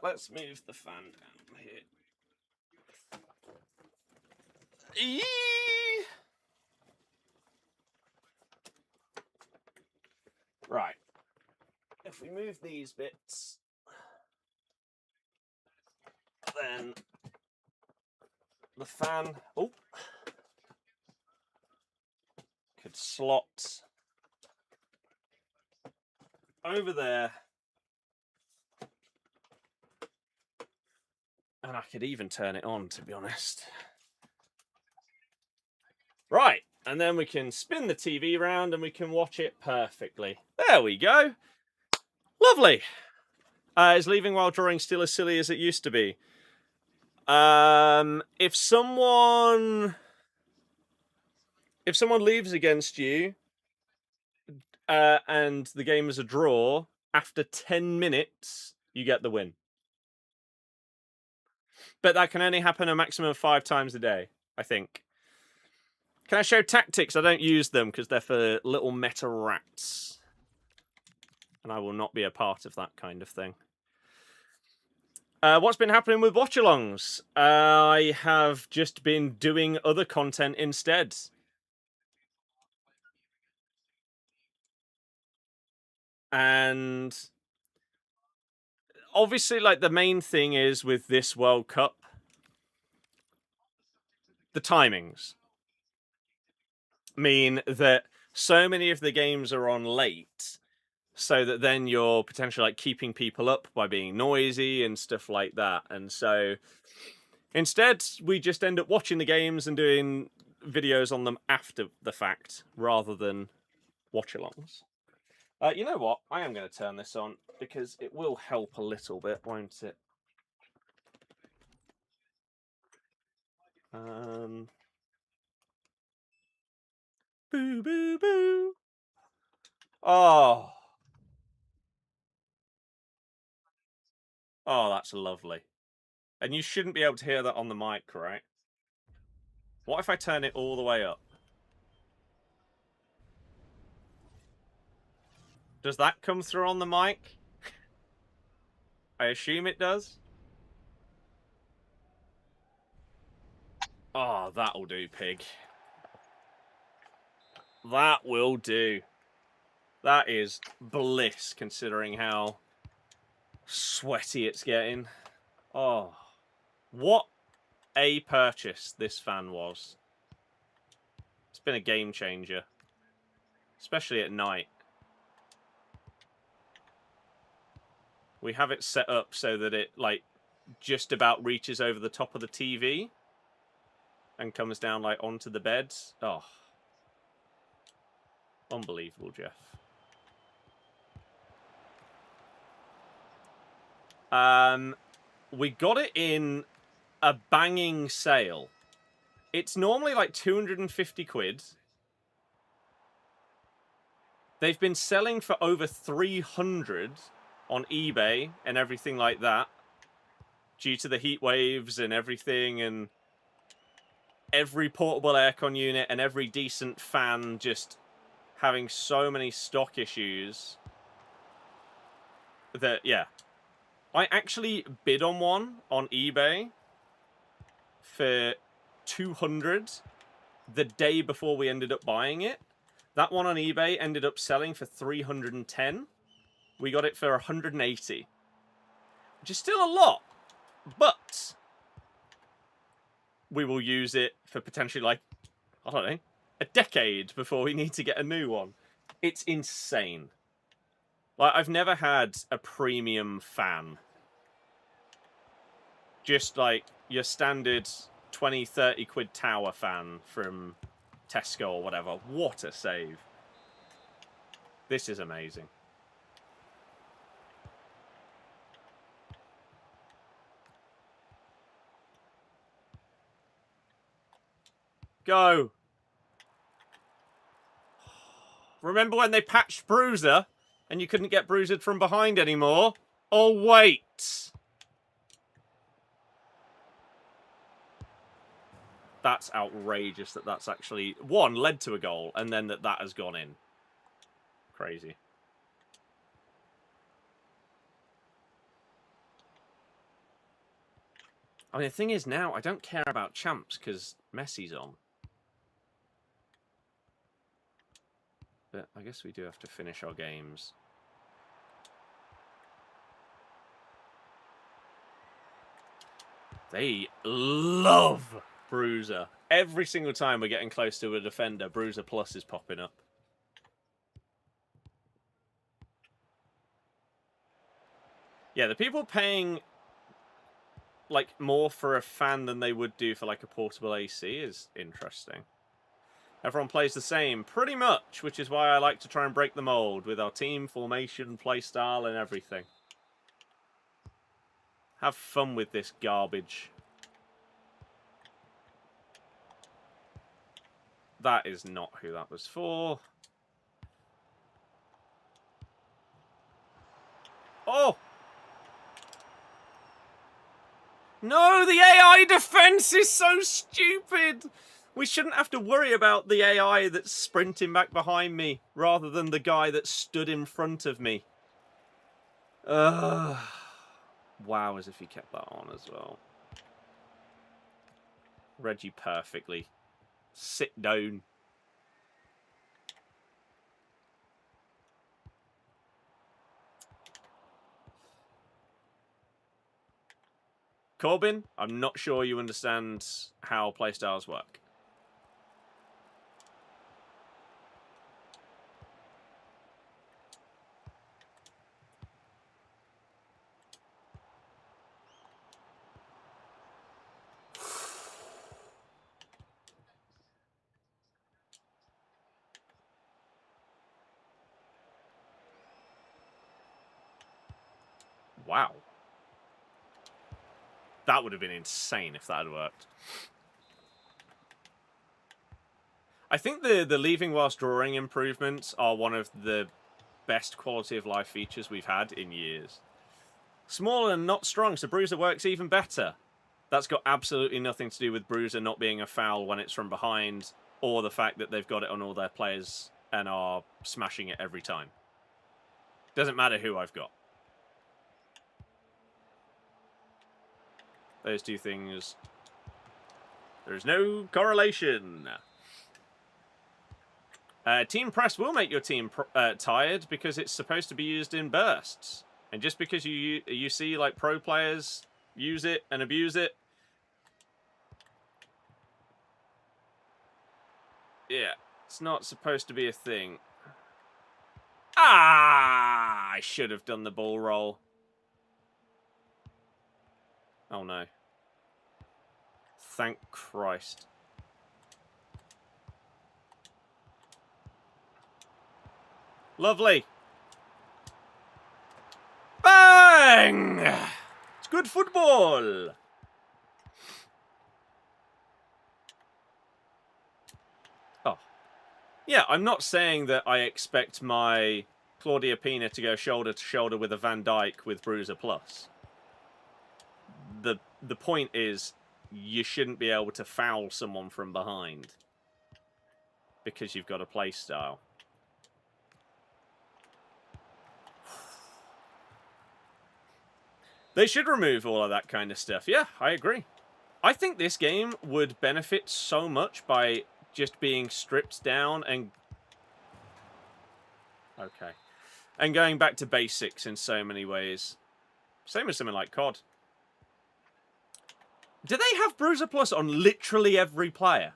Let's move the fan down here. Eee! Right. If we move these bits, then the fan could slot over there. And I could even turn it on, to be honest. Right, and then we can spin the TV round and we can watch it perfectly. There we go. Lovely. Is leaving while drawing still as silly as it used to be? If someone leaves against you and the game is a draw, after 10 minutes, you get the win. But that can only happen a maximum of 5 times a day, I think. Can I show tactics? I don't use them because they're for little meta rats. And I will not be a part of that kind of thing. What's been happening with watch-alongs? I have just been doing other content instead. And obviously, like, the main thing is with this World Cup, the timings mean that so many of the games are on late, so that then you're potentially like keeping people up by being noisy and stuff like that. And so instead, we just end up watching the games and doing videos on them after the fact, rather than watch-alongs. You know what? I am going to turn this on because it will help a little bit, won't it? Boo, boo, boo. Oh. Oh, that's lovely. And you shouldn't be able to hear that on the mic, right? What if I turn it all the way up? Does that come through on the mic? I assume it does. Oh, that'll do, pig. That will do. That is bliss, considering how sweaty it's getting. Oh, what a purchase this fan was. It's been a game changer, especially at night. We have it set up so that it, like, just about reaches over the top of the TV and comes down, like, onto the bed. Oh. Unbelievable, Jeff. We got it in a banging sale. It's normally like 250 quid. They've been selling for over 300 on eBay and everything like that, due to the heat waves and everything, and every portable aircon unit and every decent fan just having so many stock issues that, yeah. I actually bid on one on eBay for 200 the day before we ended up buying it. That one on eBay ended up selling for 310. We got it for 180, which is still a lot, but we will use it for potentially, like, I don't know, a decade before we need to get a new one. It's insane. Like, I've never had a premium fan. Just like your standard 20, 30 quid tower fan from Tesco or whatever. What a save. This is amazing. Go. Remember when they patched Bruiser and you couldn't get Bruisered from behind anymore? Oh, wait. That's outrageous that that's actually, one, led to a goal, and then that has gone in. Crazy. I mean, the thing is now, I don't care about champs because Messi's on. But I guess we do have to finish our games. They love Bruiser. Every single time we're getting close to a defender, Bruiser Plus is popping up. Yeah, the people paying like more for a fan than they would do for like a portable AC is interesting. Everyone plays the same, pretty much, which is why I like to try and break the mold with our team formation, playstyle, and everything. Have fun with this garbage. That is not who that was for. Oh! No, the AI defense is so stupid! We shouldn't have to worry about the AI that's sprinting back behind me, rather than the guy that stood in front of me. Wow, as if he kept that on as well. Read you perfectly. Sit down. Corbin, I'm not sure you understand how playstyles work. Wow. That would have been insane if that had worked. I think the leaving whilst drawing improvements are one of the best quality of life features we've had in years. Small and not strong, so Bruiser works even better. That's got absolutely nothing to do with Bruiser not being a foul when it's from behind, or the fact that they've got it on all their players and are smashing it every time. Doesn't matter who I've got. Those two things, there's no correlation. Team press will make your team tired because it's supposed to be used in bursts. And just because you see like pro players use it and abuse it, yeah, it's not supposed to be a thing. Ah, I should have done the ball roll. Oh no. Thank Christ. Lovely. Bang! It's good football. Oh. Yeah, I'm not saying that I expect my Claudia Pina to go shoulder to shoulder with a Van Dijk with Bruiser Plus. The point is, you shouldn't be able to foul someone from behind because you've got a play style. They should remove all of that kind of stuff. Yeah, I agree. I think this game would benefit so much by just being stripped down and... Okay. And going back to basics in so many ways. Same as something like COD. Do they have Bruiser Plus on literally every player?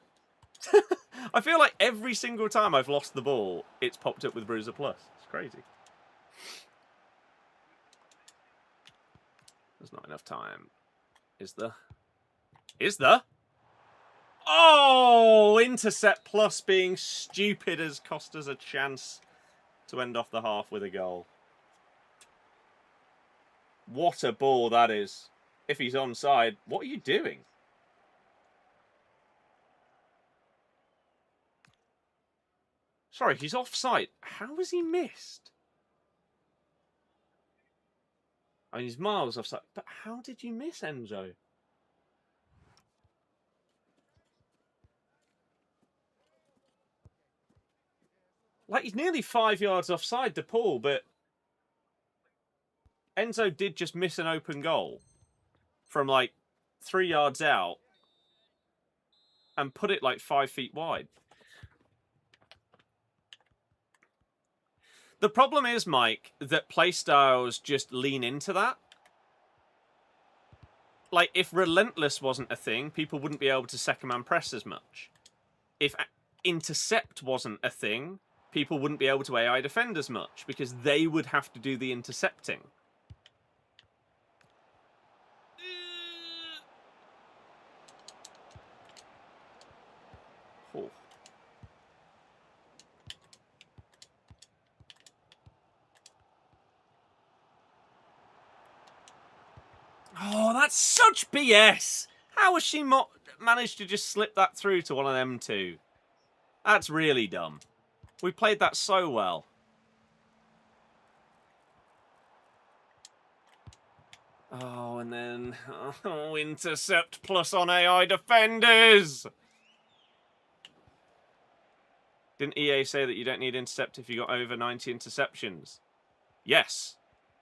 I feel like every single time I've lost the ball, it's popped up with Bruiser Plus. It's crazy. There's not enough time. Is there? Is there? Oh! Intercept Plus being stupid has cost us a chance to end off the half with a goal. What a ball that is. If he's onside, what are you doing? Sorry, he's offside. How was he missed? I mean, he's miles offside. But how did you miss Enzo? he's nearly 5 yards offside, De Paul, but Enzo did just miss an open goal from like 3 yards out and put it like 5 feet wide. The problem is, Mike, that playstyles just lean into that. Like, if relentless wasn't a thing, people wouldn't be able to second-man press as much. If intercept wasn't a thing, people wouldn't be able to AI defend as much, because they would have to do the intercepting. Oh. Oh, that's such BS! How has she managed to just slip that through to one of them two? That's really dumb. We played that so well. Oh, and then... Oh, intercept plus on AI defenders! Didn't EA say that you don't need intercept if you got over 90 interceptions? Yes,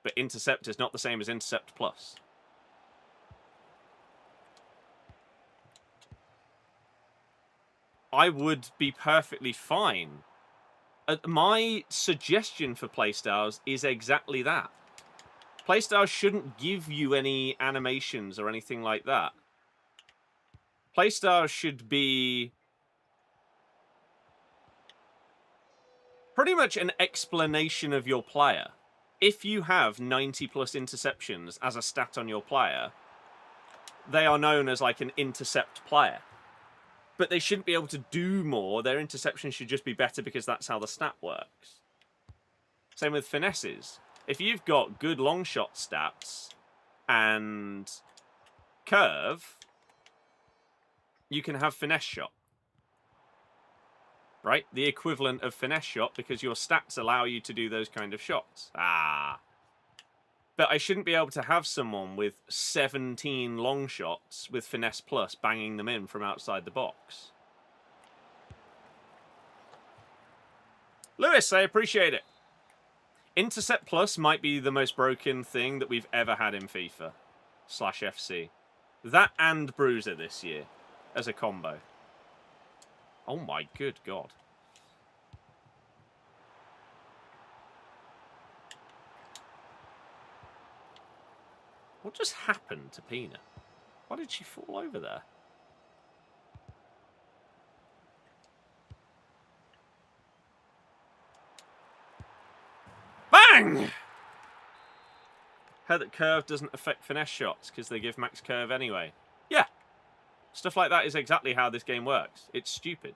but intercept is not the same as intercept plus. I would be perfectly fine. My suggestion for playstyles is exactly that. Playstyles shouldn't give you any animations or anything like that. Playstyles should be pretty much an explanation of your player. If you have 90 plus interceptions as a stat on your player, they are known as like an intercept player. But they shouldn't be able to do more. Their interception should just be better because that's how the stat works. Same with finesses. If you've got good long shot stats and curve, you can have finesse shot. Right? The equivalent of finesse shot because your stats allow you to do those kind of shots. But I shouldn't be able to have someone with 17 long shots with finesse plus banging them in from outside the box. Lewis, I appreciate it. Intercept plus might be the most broken thing that we've ever had in FIFA /FC. That and Bruiser this year as a combo. Oh my good God. What just happened to Pina? Why did she fall over there? Bang! Heard that curve doesn't affect finesse shots because they give max curve anyway. Yeah. Stuff like that is exactly how this game works. It's stupid.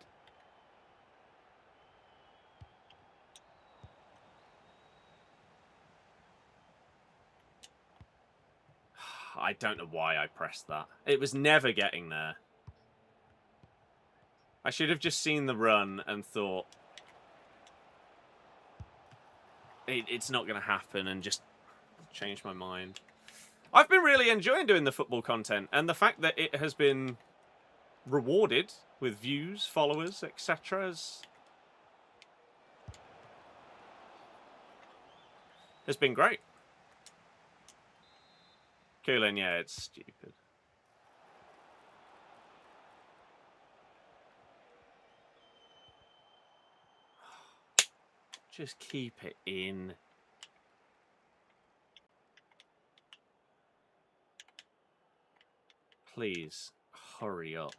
I don't know why I pressed that. It was never getting there. I should have just seen the run and thought it's not going to happen and just changed my mind. I've been really enjoying doing the football content, and the fact that it has been rewarded with views, followers, etc. has been great. Coolin, yeah, it's stupid. Just keep it in. Please, hurry up.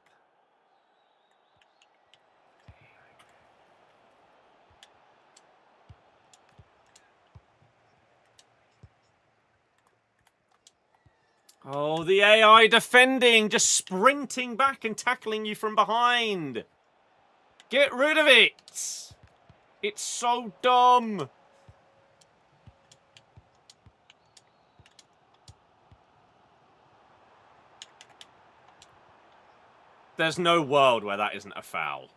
Oh, the AI defending, just sprinting back and tackling you from behind. Get rid of it. It's so dumb. There's no world where that isn't a foul.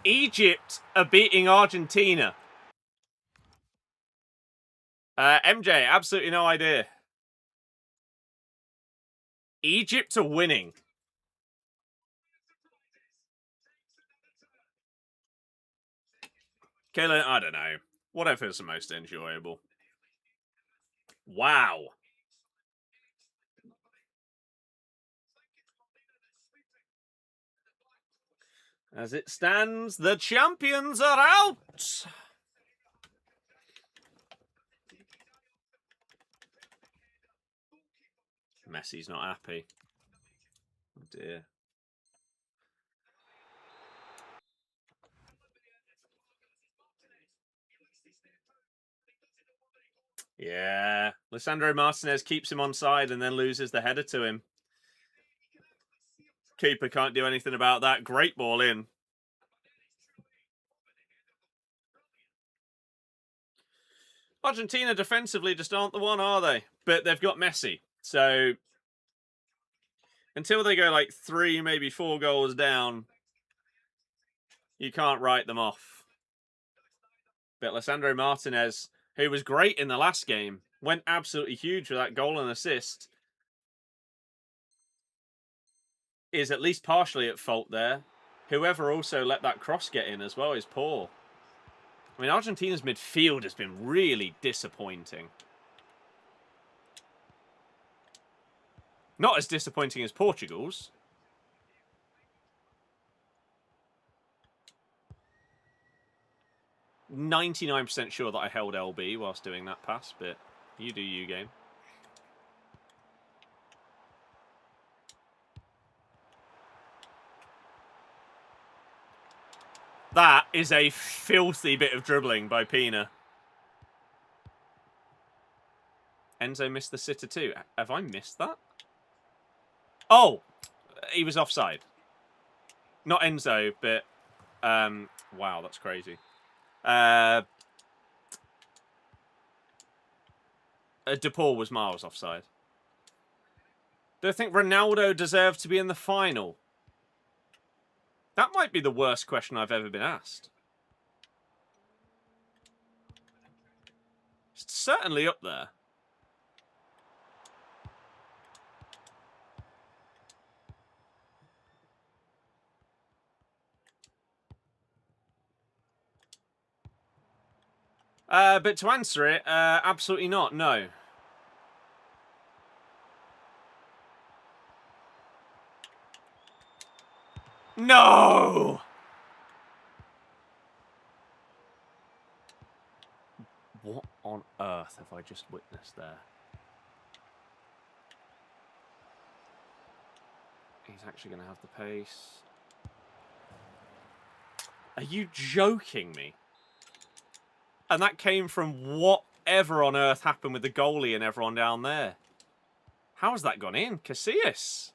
Egypt are beating Argentina. MJ, absolutely no idea. Egypt are winning. Kayla, I don't know. Whatever's the most enjoyable. Wow. As it stands, the champions are out! Messi's not happy. Oh dear. Yeah. Lisandro Martinez keeps him onside and then loses the header to him. Keeper can't do anything about that. Great ball in. Argentina defensively just aren't the one, are they? But they've got Messi. So until they go like 3, maybe 4 goals down, you can't write them off. But Lisandro Martinez, who was great in the last game, went absolutely huge with that goal and assist, is at least partially at fault there. Whoever also let that cross get in as well is poor. I mean, Argentina's midfield has been really disappointing. Not as disappointing as Portugal's. %99 sure that I held LB whilst doing that pass, but you do you, game. That is a filthy bit of dribbling by Pina. Enzo missed the sitter too. Have I missed that? Oh, he was offside. Not Enzo, but wow, that's crazy. DePaul was miles offside. Do I think Ronaldo deserved to be in the final? That might be the worst question I've ever been asked. It's certainly up there. But to answer it, absolutely not, no. No! What on earth have I just witnessed there? He's actually going to have the pace. Are you joking me? And that came from whatever on earth happened with the goalie and everyone down there. How has that gone in? Casillas.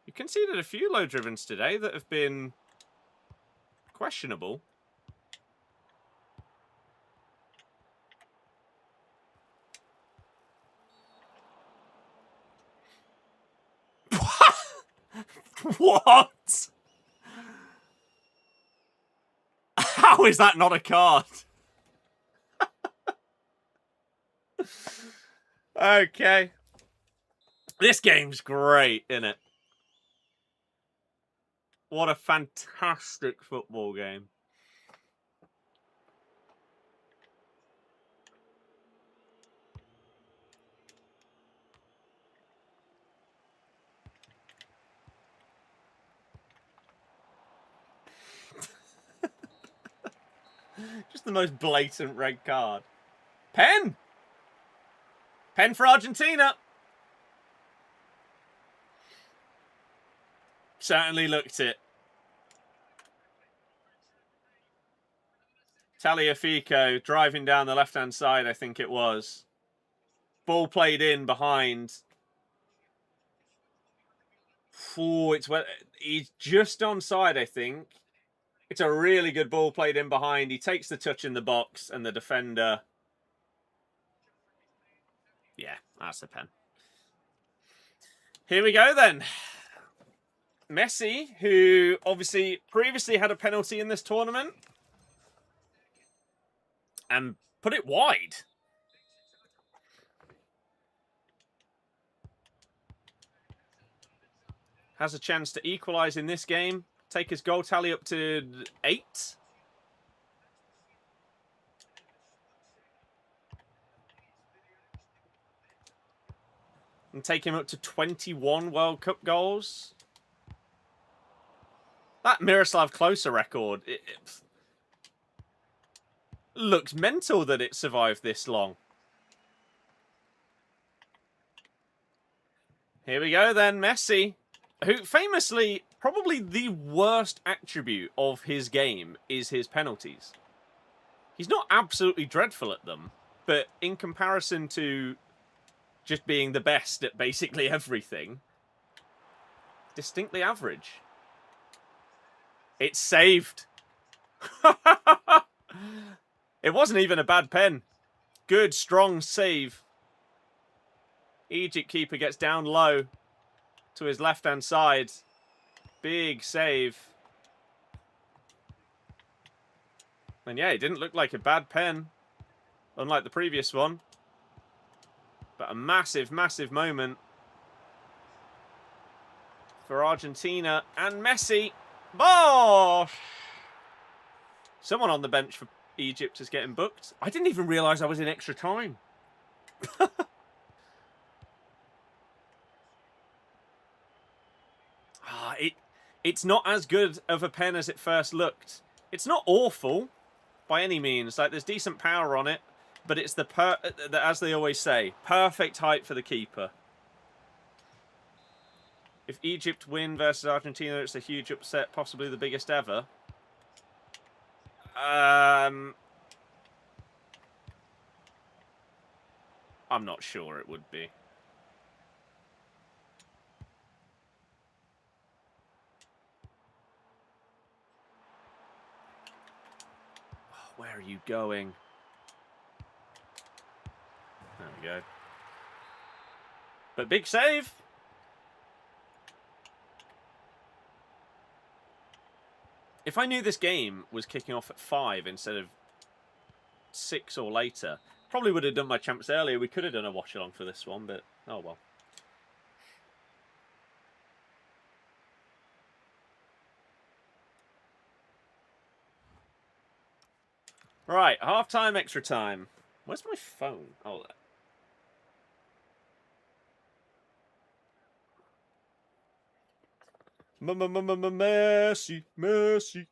You conceded a few low drivens today that have been questionable. What? How is that not a card? Okay. This game's great, isn't it? What a fantastic football game. Just the most blatant red card. Pen! Pen for Argentina! Certainly looked it. Tagliafico driving down the left-hand side, I think it was. Ball played in behind. Ooh, he's just onside, I think. It's a really good ball played in behind. He takes the touch in the box, and the defender... Yeah, that's the pen. Here we go, then. Messi, who obviously previously had a penalty in this tournament, and put it wide. has a chance to equalise in this game. Take his goal tally up to 8. And take him up to 21 World Cup goals. That Miroslav Klose record, it looks mental that it survived this long. Here we go then, Messi, who famously, probably the worst attribute of his game is his penalties. He's not absolutely dreadful at them, but in comparison to just being the best at basically everything, distinctly average. It's saved. It wasn't even a bad pen. Good, strong save. Egypt keeper gets down low to his left-hand side. Big save. And yeah, it didn't look like a bad pen, unlike the previous one. But a massive, massive moment for Argentina and Messi. Bosh! Someone on the bench for Egypt is getting booked. I didn't even realise I was in extra time. It's not as good of a pen as it first looked. It's not awful by any means. Like, there's decent power on it, but it's as they always say, perfect height for the keeper. If Egypt win versus Argentina, it's a huge upset, possibly the biggest ever. I'm not sure it would be. Where are you going? There we go. But big save. If I knew this game was kicking off at 5 instead of 6 or later, probably would have done my champs earlier. We could have done a watch-along for this one, but oh well. Right, half-time, extra time. Where's my phone? Oh, there. Messi, Messi.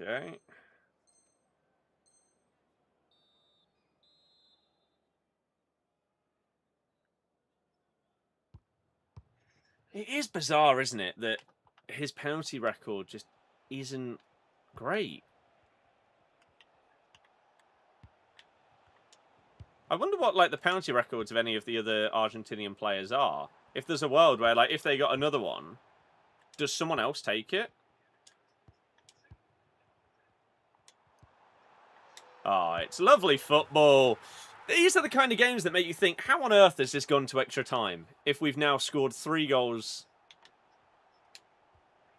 Okay. It is bizarre, isn't it, that his penalty record just isn't great. I wonder what, like, the penalty records of any of the other Argentinian players are. If there's a world where, like, if they got another one, does someone else take it? Oh, it's lovely football. These are the kind of games that make you think, how on earth has this gone to extra time if we've now scored 3 goals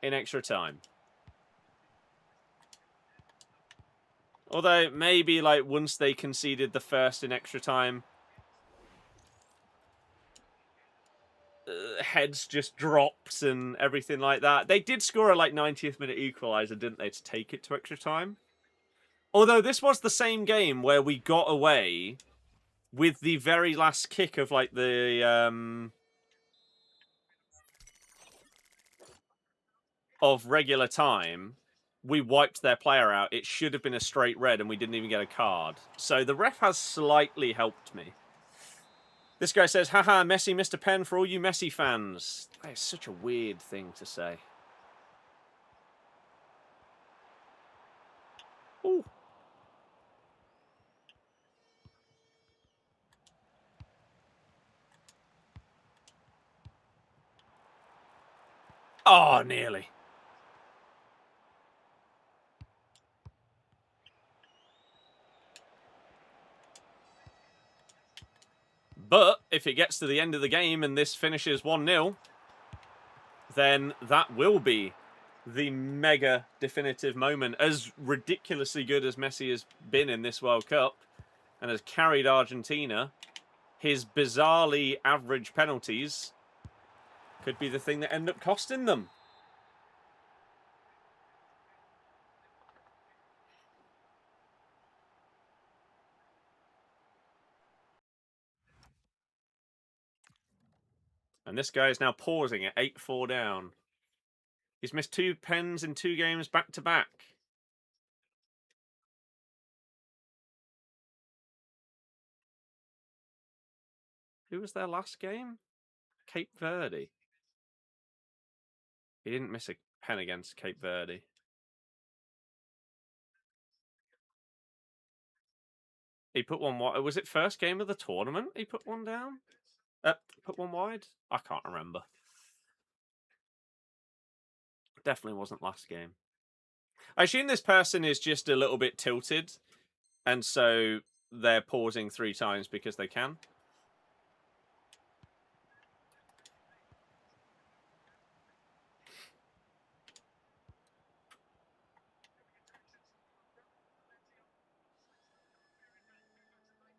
in extra time? Although, maybe, like, once they conceded the first in extra time, heads just drops and everything like that. They did score a, like, 90th minute equaliser, didn't they, to take it to extra time? Although, this was the same game where we got away with the very last kick of, like, the, of regular time. We wiped their player out. It should have been a straight red and we didn't even get a card. So the ref has slightly helped me. This guy says, haha, Messi missed a pen for all you Messi fans. That is such a weird thing to say. Ooh. Oh, nearly. But if it gets to the end of the game and this finishes 1-0, then that will be the mega definitive moment. As ridiculously good as Messi has been in this World Cup and has carried Argentina, his bizarrely average penalties could be the thing that end up costing them. And this guy is now pausing at 8-4 down. He's missed 2 pens in 2 games back to back. Who was their last game? Cape Verde. He didn't miss a pen against Cape Verde. He put one wide. Was it first game of the tournament? He put one down? Put one wide? I can't remember. Definitely wasn't last game. I assume this person is just a little bit tilted, and so they're pausing 3 times because they can.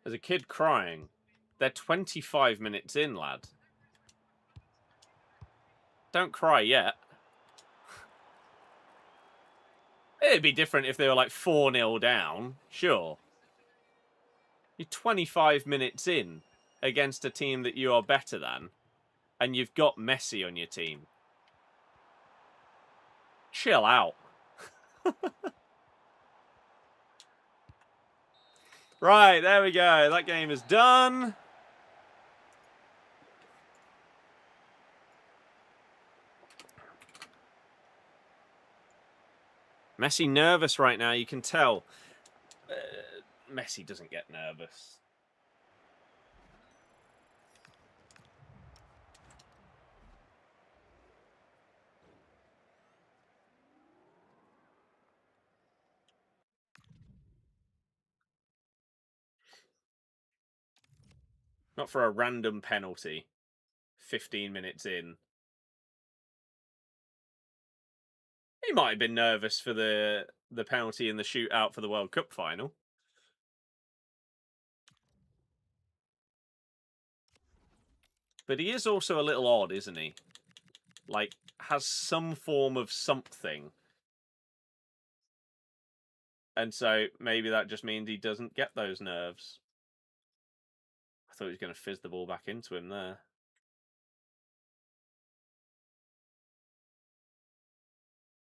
There's a kid crying. They're 25 minutes in, lad. Don't cry yet. It'd be different if they were like 4-0 down, sure. You're 25 minutes in against a team that you are better than, and you've got Messi on your team. Chill out. Right, there we go. That game is done. Messi nervous right now, you can tell. Messi doesn't get nervous. Not for a random penalty. 15 minutes in. He might have been nervous for the penalty in the shootout for the World Cup final. But he is also a little odd, isn't he? Like, has some form of something. And so maybe that just means he doesn't get those nerves. I thought he was going to fizz the ball back into him there.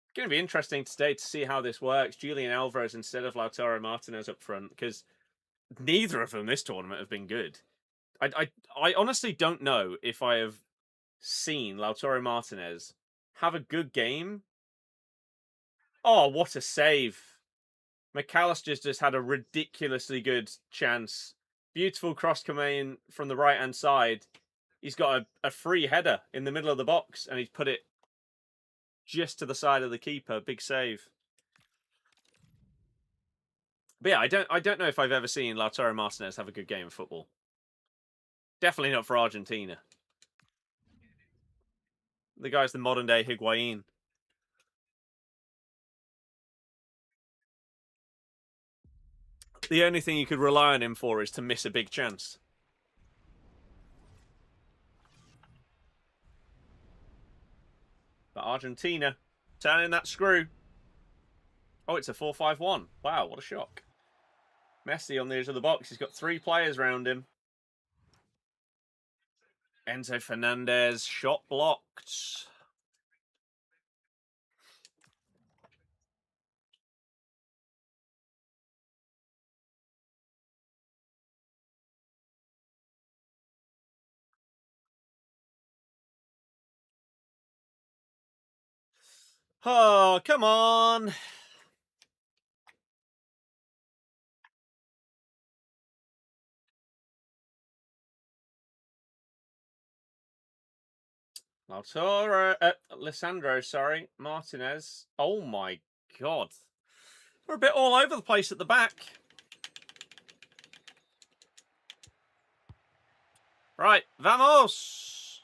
It's going to be interesting today to see how this works. Julian Alvarez instead of Lautaro Martinez up front, because neither of them this tournament have been good. I honestly don't know if I have seen Lautaro Martinez have a good game. Oh, what a save. McAllister's just had a ridiculously good chance. Beautiful cross coming in from the right-hand side. He's got a free header in the middle of the box, and he's put it just to the side of the keeper. Big save. But yeah, I don't know if I've ever seen Lautaro Martinez have a good game of football. Definitely not for Argentina. The guy's the modern-day Higuain. The only thing you could rely on him for is to miss a big chance. But Argentina, turning that screw. Oh, it's a 4-5-1. Wow, what a shock. Messi on the edge of the box. He's got 3 players around him. Enzo Fernandez, shot blocked. Oh, come on. Lissandro, sorry. Martinez. Oh my God. We're a bit all over the place at the back. Right, vamos.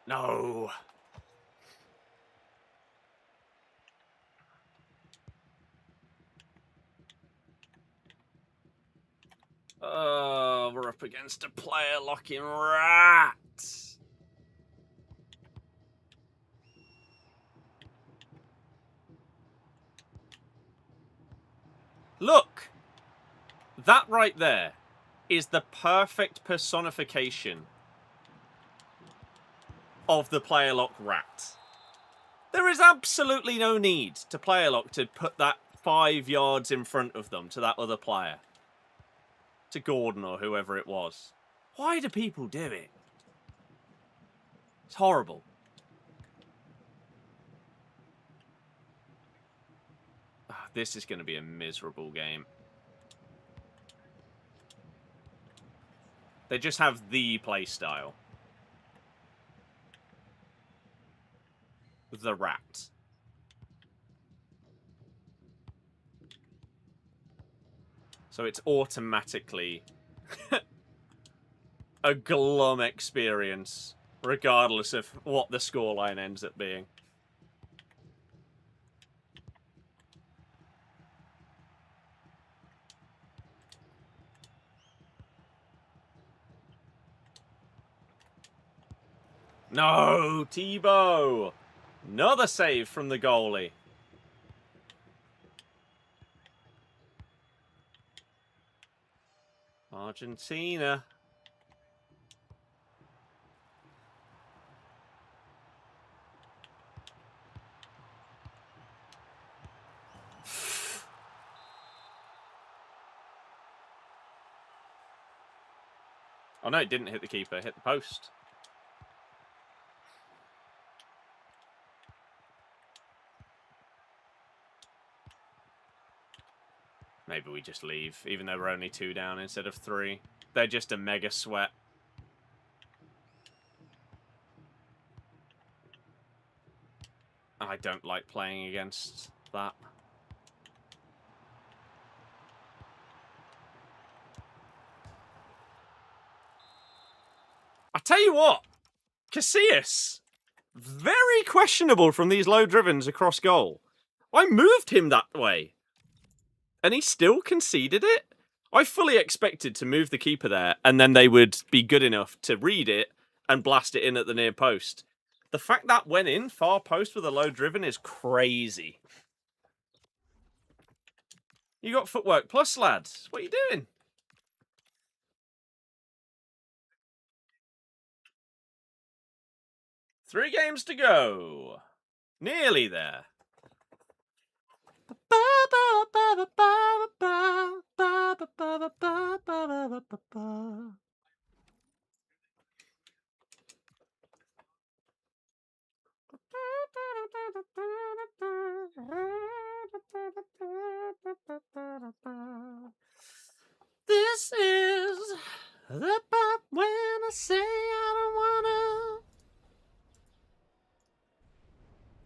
No. Oh, we're up against a player locking rat. Look, that right there is the perfect personification of the player lock rat. There is absolutely no need to player lock to put that 5 yards in front of them to that other player. To Gordon or whoever it was. Why do people do it? It's horrible. This is going to be a miserable game. They just have the play style. The rat. So it's automatically a glum experience, regardless of what the scoreline ends up being. No, Tebow! Another save from the goalie. Argentina. Oh no, it didn't hit the keeper, it hit the post. Maybe we just leave, even though we're only 2 down instead of 3. They're just a mega sweat. I don't like playing against that. I tell you what, Casillas, very questionable from these low drivens across goal. I moved him that way, and he still conceded it. I fully expected to move the keeper there, and then they would be good enough to read it and blast it in at the near post. The fact that went in far post with a low driven is crazy. You got footwork plus, lads. What are you doing? Three games to go. Nearly there. This is the part when I say I don't wanna.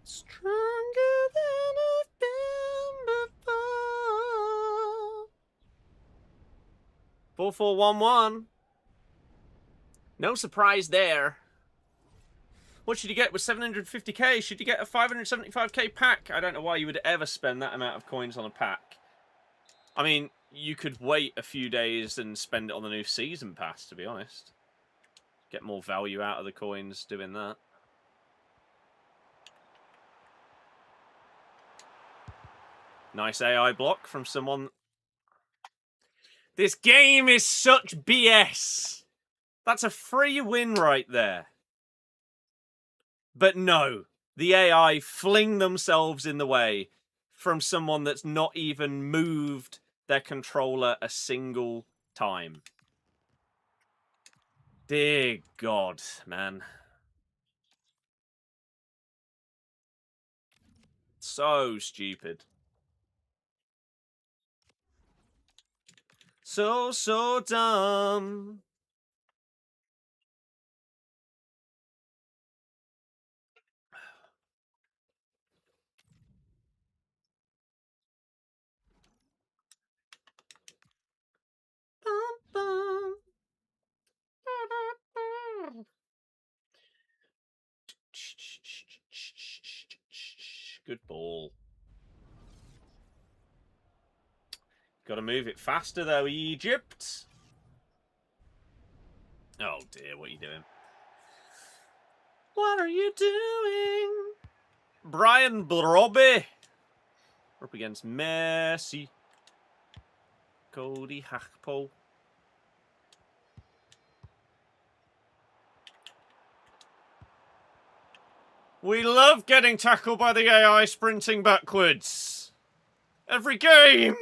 Stronger than I've been before. 4-4-1-1. No surprise there. What should you get with 750k? Should you get a 575k pack? I don't know why you would ever spend that amount of coins on a pack. I mean, you could wait a few days and spend it on the new season pass, to be honest. Get more value out of the coins doing that. Nice AI block from someone. This game is such BS. That's a free win right there. But no, the AI fling themselves in the way from someone that's not even moved their controller a single time. Dear God, man. So stupid. So dumb. Good ball. Got to move it faster, though, Egypt. Oh, dear. What are you doing? What are you doing? Brian Brobby. Up against Messi. Cody Hakpo. We love getting tackled by the AI sprinting backwards. Every game.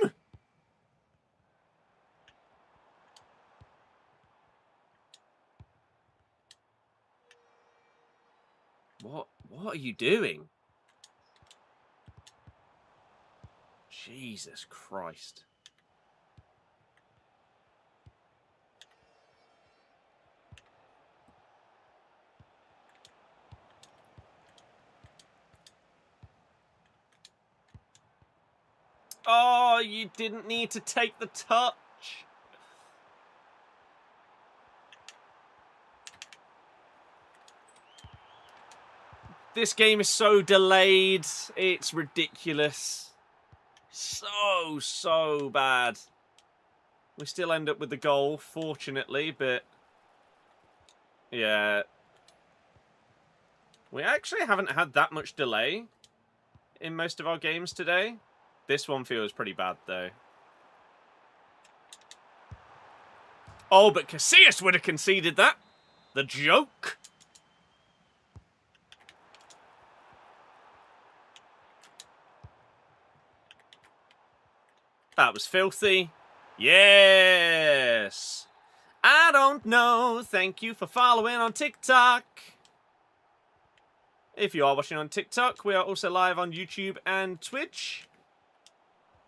What are you doing? Jesus Christ. Oh, you didn't need to take the touch. This game is so delayed. It's ridiculous. So bad. We still end up with the goal, fortunately, but... yeah. We actually haven't had that much delay in most of our games today. This one feels pretty bad, though. Oh, but Casillas would have conceded that. The joke. That was filthy. Yes. I don't know. Thank you for following on TikTok. If you are watching on TikTok, we are also live on YouTube and Twitch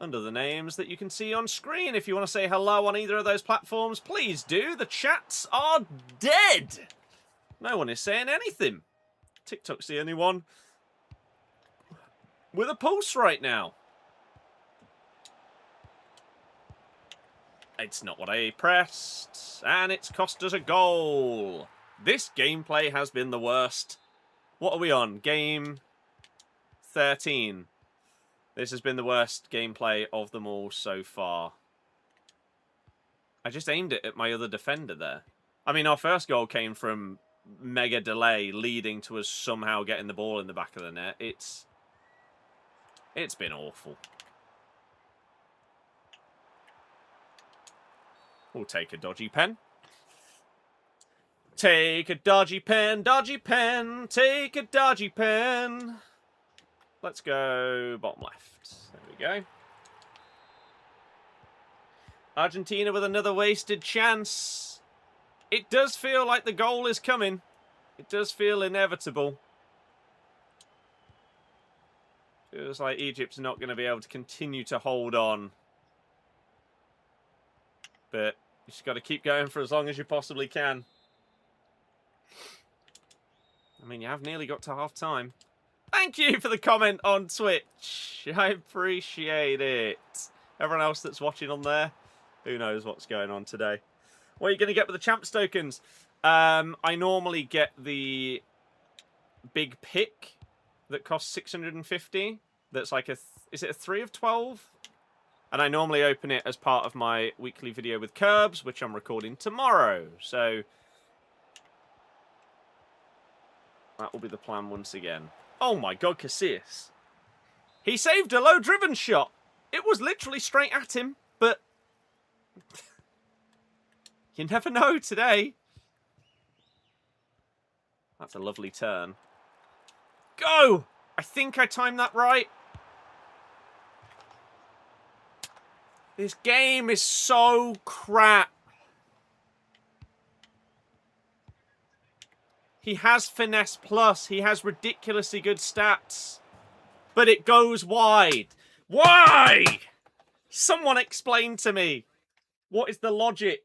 under the names that you can see on screen. If you want to say hello on either of those platforms, please do. The chats are dead. No one is saying anything. TikTok's the only one with a pulse right now. It's not what I pressed, and it's cost us a goal. This gameplay has been the worst. What are we on? Game 13. This has been the worst gameplay of them all so far. I just aimed it at my other defender there. I mean, our first goal came from mega delay, leading to us somehow getting the ball in the back of the net. It's been awful. We'll take a dodgy pen. Take a dodgy pen, take a dodgy pen. Let's go bottom left. There we go. Argentina with another wasted chance. It does feel like the goal is coming. It does feel inevitable. Feels like Egypt's not going to be able to continue to hold on. But you just got to keep going for as long as you possibly can. I mean, you have nearly got to half time. Thank you for the comment on Twitch. I appreciate it. Everyone else that's watching on there, who knows what's going on today. What are you going to get with the Champs tokens? I normally get the big pick that costs 650. That's like a... is it a 3 of 12? And I normally open it as part of my weekly video with Curbs, which I'm recording tomorrow. So that will be the plan once again. Oh my god, Casillas. He saved a low-driven shot. It was literally straight at him, but you never know today. That's a lovely turn. Go! I think I timed that right. This game is so crap. He has Finesse Plus. He has ridiculously good stats. But it goes wide. Why? Someone explain to me. What is the logic?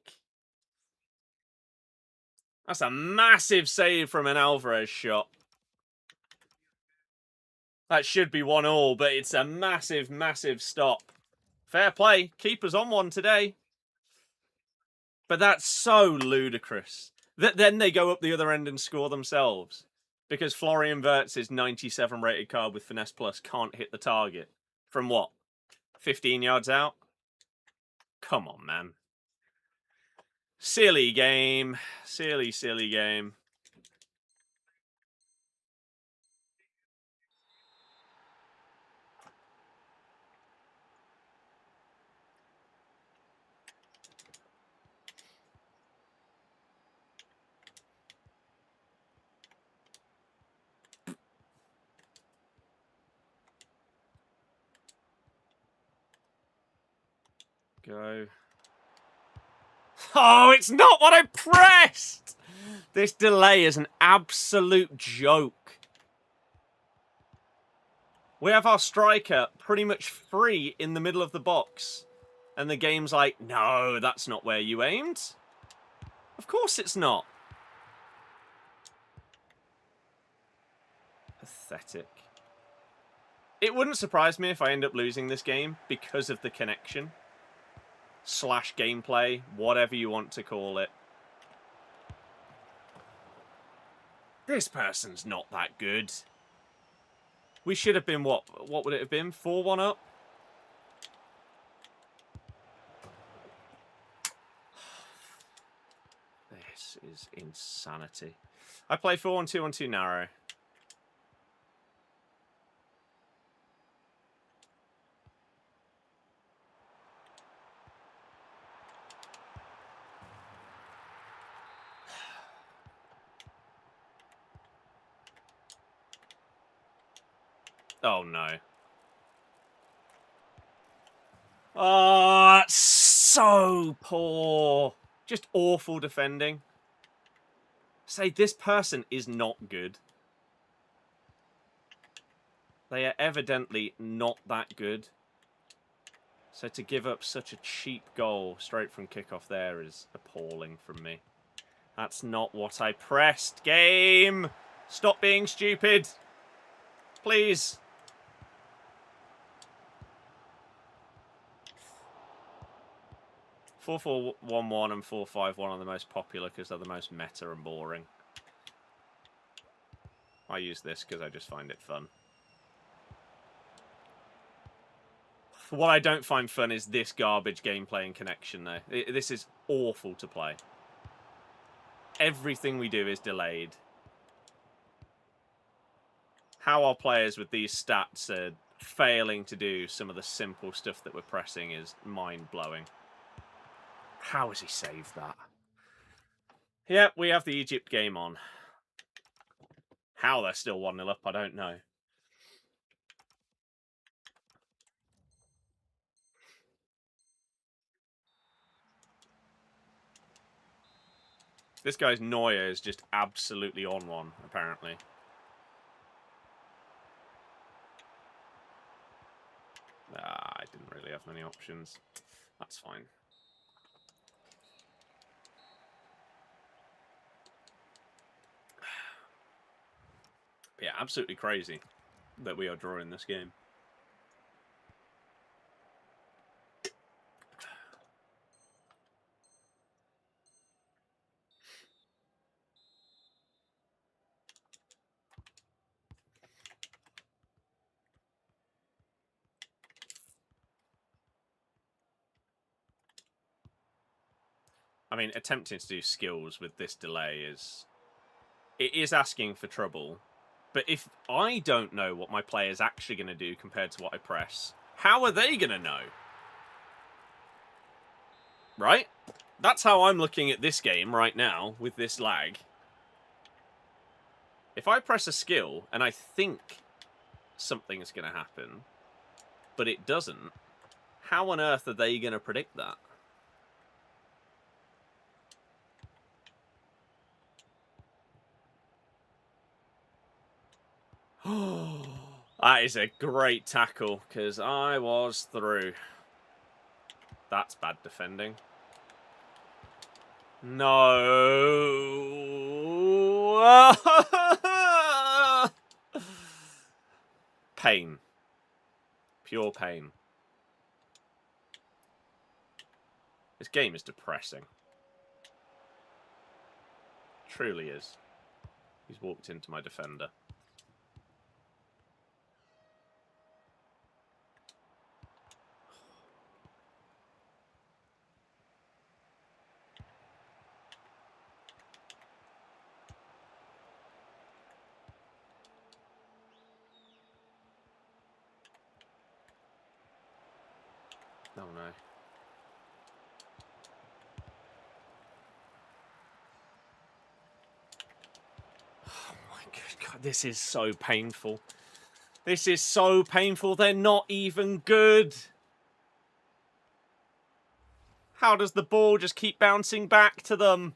That's a massive save from an Alvarez shot. That should be 1-1, but it's a massive, massive stop. Fair play. Keeper's on one today. But that's so ludicrous. That then they go up the other end and score themselves. Because Florian Wirtz's 97 rated card with Finesse Plus can't hit the target. From what? 15 yards out? Come on, man. Silly game. Silly, silly game. Go. Oh, it's not what I pressed! This delay is an absolute joke. We have our striker pretty much free in the middle of the box. And the game's like, no, that's not where you aimed. Of course it's not. Pathetic. It wouldn't surprise me if I end up losing this game because of the connection. Slash gameplay, whatever you want to call it. This person's not that good. We should have been, what? What would it have been? 4-1 up? This is insanity. I play 4-1-2-1-2 narrow. Oh, no. Oh, that's so poor. Just awful defending. Say, this person is not good. They are evidently not that good. So to give up such a cheap goal straight from kickoff there is appalling from me. That's not what I pressed. Game! Stop being stupid. Please. Four 4-1-1 and 4-5-1 are the most popular because they're the most meta and boring. I use this because I just find it fun. What I don't find fun is this garbage gameplay and connection, though. This is awful to play. Everything we do is delayed. How our players with these stats are failing to do some of the simple stuff that we're pressing is mind-blowing. How has he saved that? Yep, we have the Egypt game on. How they're still 1-0 up, I don't know. This guy's Neuer is just absolutely on one, apparently. I didn't really have many options. That's fine. Yeah, absolutely crazy that we are drawing this game. I mean, attempting to do skills with this delay is... It is asking for trouble. But if I don't know what my player's actually going to do compared to what I press, how are they going to know? Right? That's how I'm looking at this game right now with this lag. If I press a skill and I think something is going to happen, but it doesn't, how on earth are they going to predict that? That is a great tackle, because I was through. That's bad defending. No. Pain. Pure pain. This game is depressing. Truly is. He's walked into my defender. Oh no. Oh my God, this is so painful. This is so painful. They're not even good. How does the ball just keep bouncing back to them?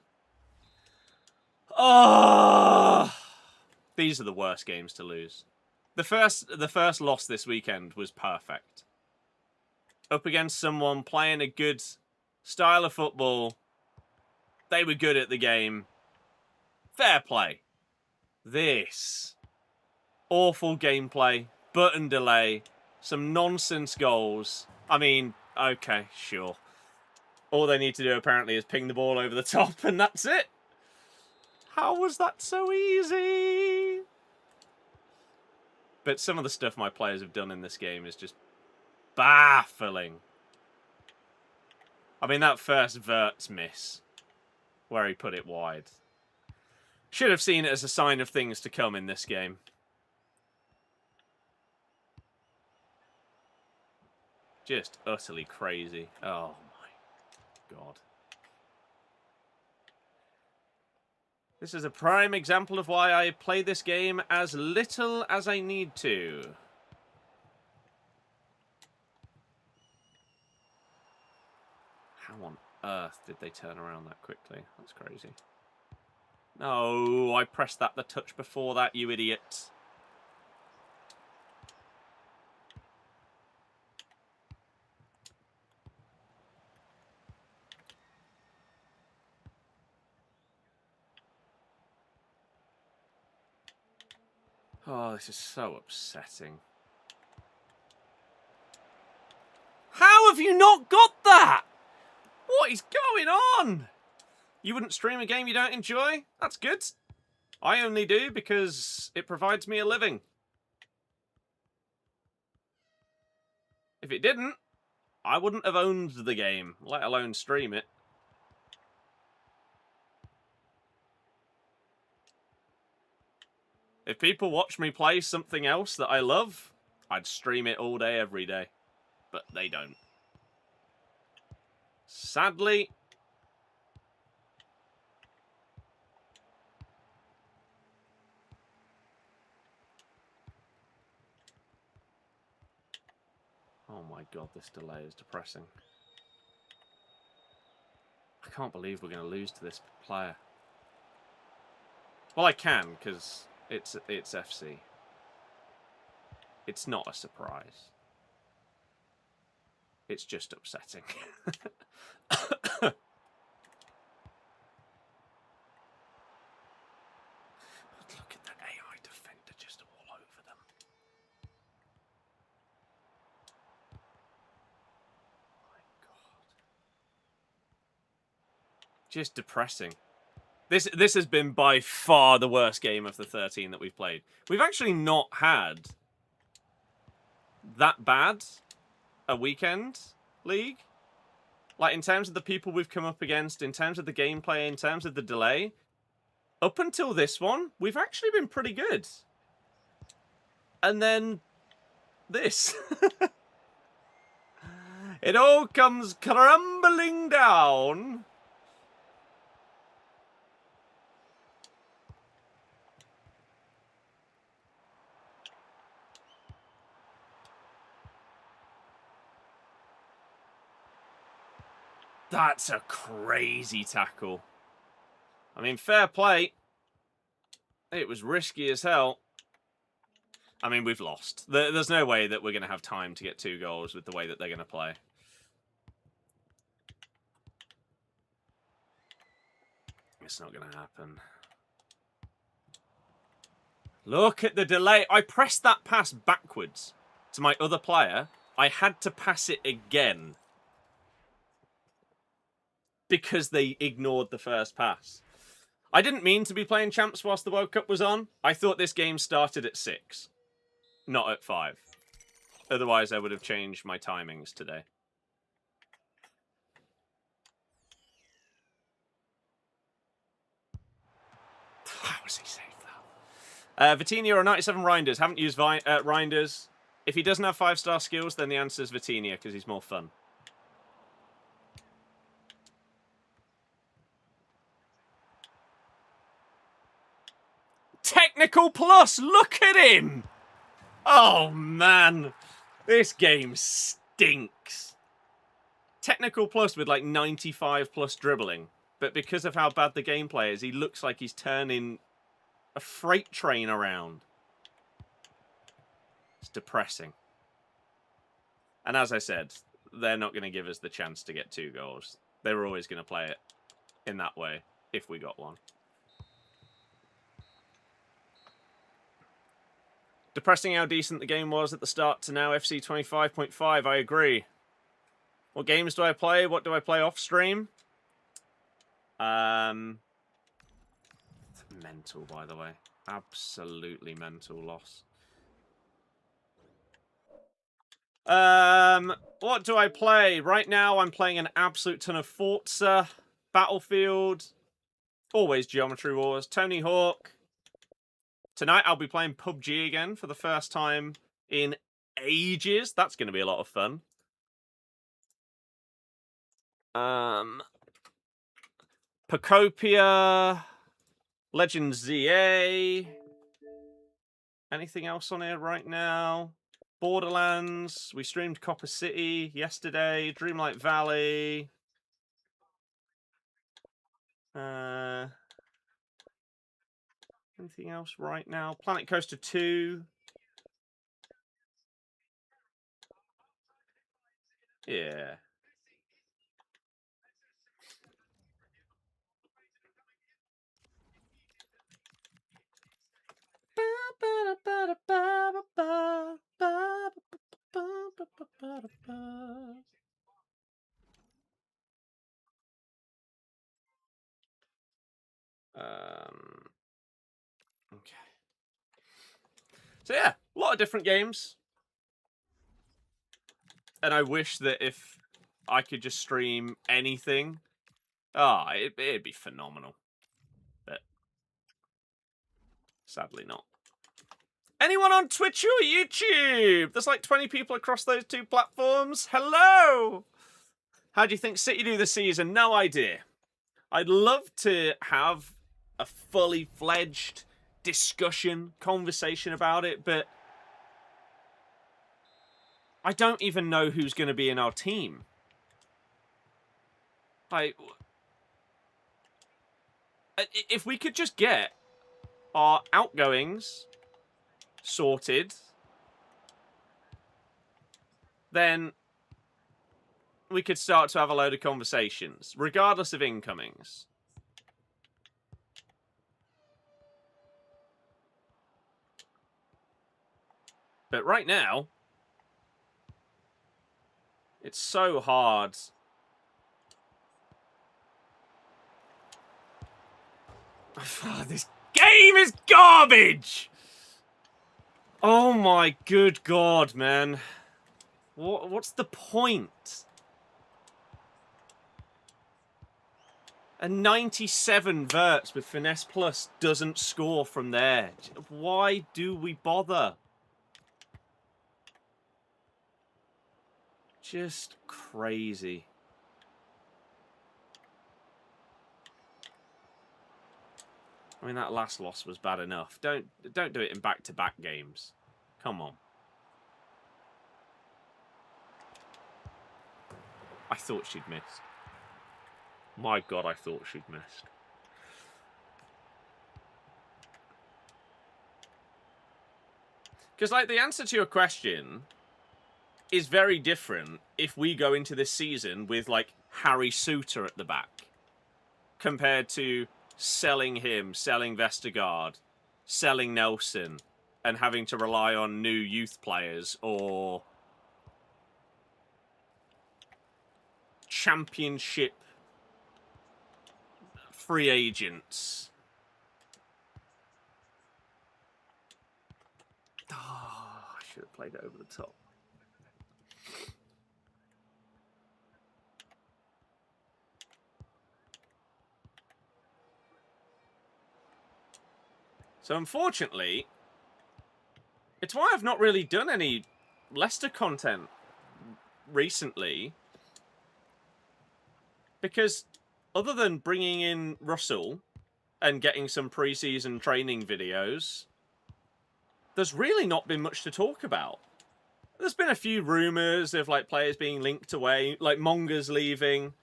Oh, these are the worst games to lose. The first loss this weekend was perfect. Up against someone playing a good style of football. They were good at the game. Fair play. This. Awful gameplay. Button delay. Some nonsense goals. I mean, okay, sure. All they need to do apparently is ping the ball over the top and that's it. How was that so easy? But some of the stuff my players have done in this game is just baffling. I mean, that first Verts miss, where he put it wide. Should have seen it as a sign of things to come in this game. Just utterly crazy. Oh my God. This is a prime example of why I play this game as little as I need to. How on earth did they turn around that quickly? That's crazy. No, I pressed the touch before that, you idiot. Oh, this is so upsetting. How have you not got that? What is going on? You wouldn't stream a game you don't enjoy? That's good. I only do because it provides me a living. If it didn't, I wouldn't have owned the game, let alone stream it. If people watch me play something else that I love, I'd stream it all day, every day. But they don't. Sadly. Oh my God, this delay is depressing. I can't believe we're going to lose to this player. Well, I can, because it's FC. It's not a surprise. It's just upsetting. Look at that AI defender just all over them. My God. Just depressing. This has been by far the worst game of the 13 that we've played. We've actually not had that bad a weekend league. Like, in terms of the people we've come up against, in terms of the gameplay, in terms of the delay, up until this one, we've actually been pretty good. And then this. It all comes crumbling down. That's a crazy tackle. I mean, fair play. It was risky as hell. I mean, we've lost. There's no way that we're going to have time to get 2 goals with the way that they're going to play. It's not going to happen. Look at the delay. I pressed that pass backwards to my other player. I had to pass it again. Because they ignored the first pass. I didn't mean to be playing Champs whilst the World Cup was on. I thought this game started at 6, not at 5. Otherwise, I would have changed my timings today. How was he safe, though? Vitinha or 97 Reinders. Haven't used Reinders. If he doesn't have 5-star skills, then the answer is Vitinha, because he's more fun. Technical Plus! Look at him! Oh, man. This game stinks. Technical Plus with, like, 95 plus dribbling. But because of how bad the gameplay is, he looks like he's turning a freight train around. It's depressing. And as I said, they're not going to give us the chance to get 2 goals. They were always going to play it in that way if we got one. Depressing how decent the game was at the start to now. FC 25.5, I agree. What games do I play? What do I play off stream? Mental, by the way. Absolutely mental loss. What do I play? Right now, I'm playing an absolute ton of Forza, Battlefield, always Geometry Wars, Tony Hawk. Tonight, I'll be playing PUBG again for the first time in ages. That's going to be a lot of fun. Pacopia, Legends ZA. Anything else on here right now? Borderlands. We streamed Copper City yesterday. Dreamlight Valley. Anything else right now? Planet Coaster 2. Yeah. Okay. So yeah, a lot of different games. And I wish that if I could just stream anything, it'd be phenomenal. But sadly not. Anyone on Twitch or YouTube? There's like 20 people across those 2 platforms. Hello! How do you think City do this season? No idea. I'd love to have a fully fledged discussion, conversation about it, but I don't even know who's going to be in our team. Like, if we could just get our outgoings sorted, then we could start to have a load of conversations, regardless of incomings. But right now, it's so hard. This game is garbage! Oh my good god, man. What's the point? A 97 verts with Finesse Plus doesn't score from there. Why do we bother? Just crazy. I mean, that last loss was bad enough. Don't do it in back-to-back games. Come on. I thought she'd missed. My god, I thought she'd missed. Because, like, the answer to your question is very different if we go into this season with, like, Harry Suter at the back compared to selling him, selling Vestergaard, selling Nelson, and having to rely on new youth players or championship free agents. should have played it over the top. So unfortunately, it's why I've not really done any Leicester content recently. Because other than bringing in Russell and getting some pre-season training videos, there's really not been much to talk about. There's been a few rumours of like players being linked away, like Monga's leaving.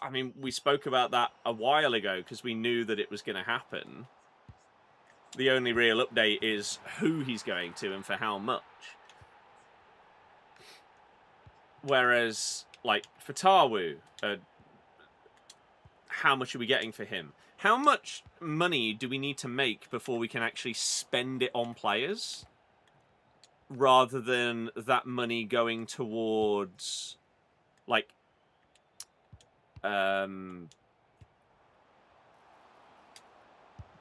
I mean, we spoke about that a while ago because we knew that it was going to happen. The only real update is who he's going to and for how much. Whereas, like, for Tarwu, how much are we getting for him? How much money do we need to make before we can actually spend it on players? Rather than that money going towards, like,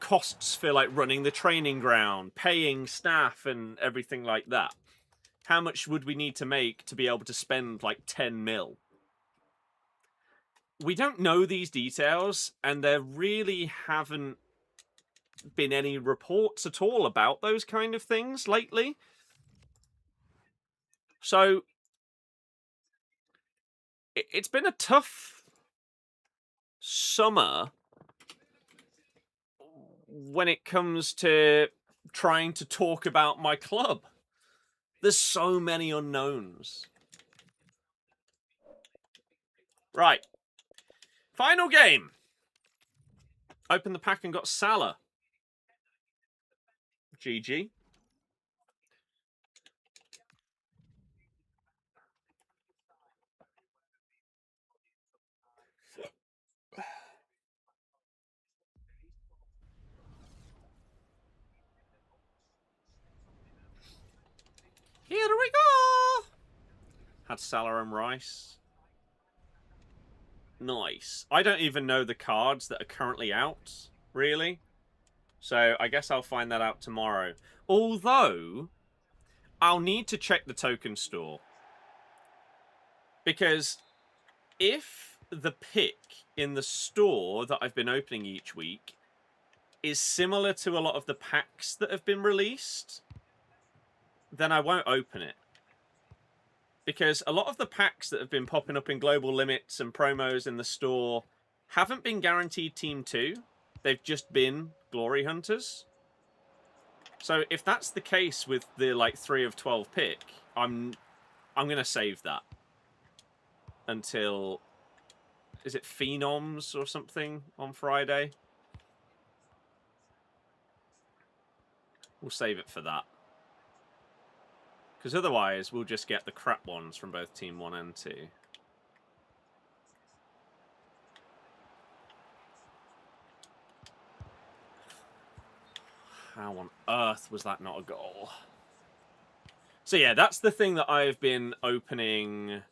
costs for like running the training ground, paying staff and everything like that. How much would we need to make to be able to spend like 10 mil? We don't know these details, and there really haven't been any reports at all about those kind of things lately. So it's been a tough summer when it comes to trying to talk about my club. There's so many unknowns. Right. Final game. Opened the pack and got Salah. GG. Here we go. Had Salah and Rice. Nice. I don't even know the cards that are currently out, really. So I guess I'll find that out tomorrow. Although, I'll need to check the token store. Because if the pick in the store that I've been opening each week is similar to a lot of the packs that have been released, then I won't open it. Because a lot of the packs that have been popping up in global limits and promos in the store haven't been guaranteed Team 2. They've just been Glory Hunters. So if that's the case with the like 3 of 12 pick, I'm going to save that until, is it Phenoms or something on Friday? We'll save it for that. Because otherwise, we'll just get the crap ones from both Team 1 and 2. How on earth was that not a goal? So yeah, that's the thing that I've been opening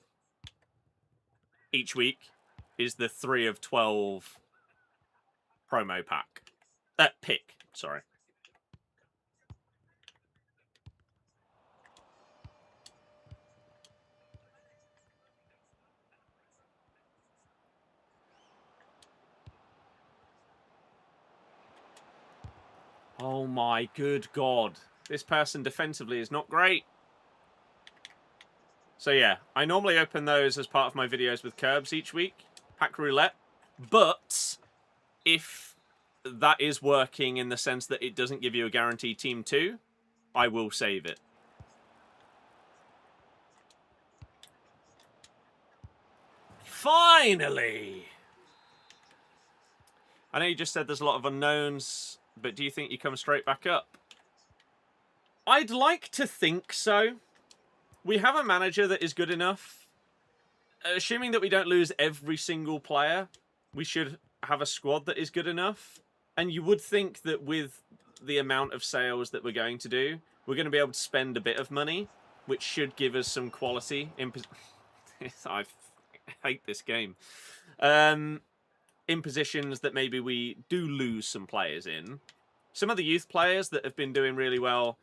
each week, is the 3 of 12 promo pack. Pick, sorry. Oh my good God. This person defensively is not great. So yeah, I normally open those as part of my videos with Curbs each week. Pack roulette. But if that is working in the sense that it doesn't give you a guaranteed Team 2, I will save it. Finally! I know you just said there's a lot of unknowns, but do you think you come straight back up? I'd like to think so. We have a manager that is good enough. Assuming that we don't lose every single player, we should have a squad that is good enough. And you would think that with the amount of sales that we're going to do, we're going to be able to spend a bit of money, which should give us some quality. I hate this game. In positions that maybe we do lose some players in. Some of the youth players that have been doing really well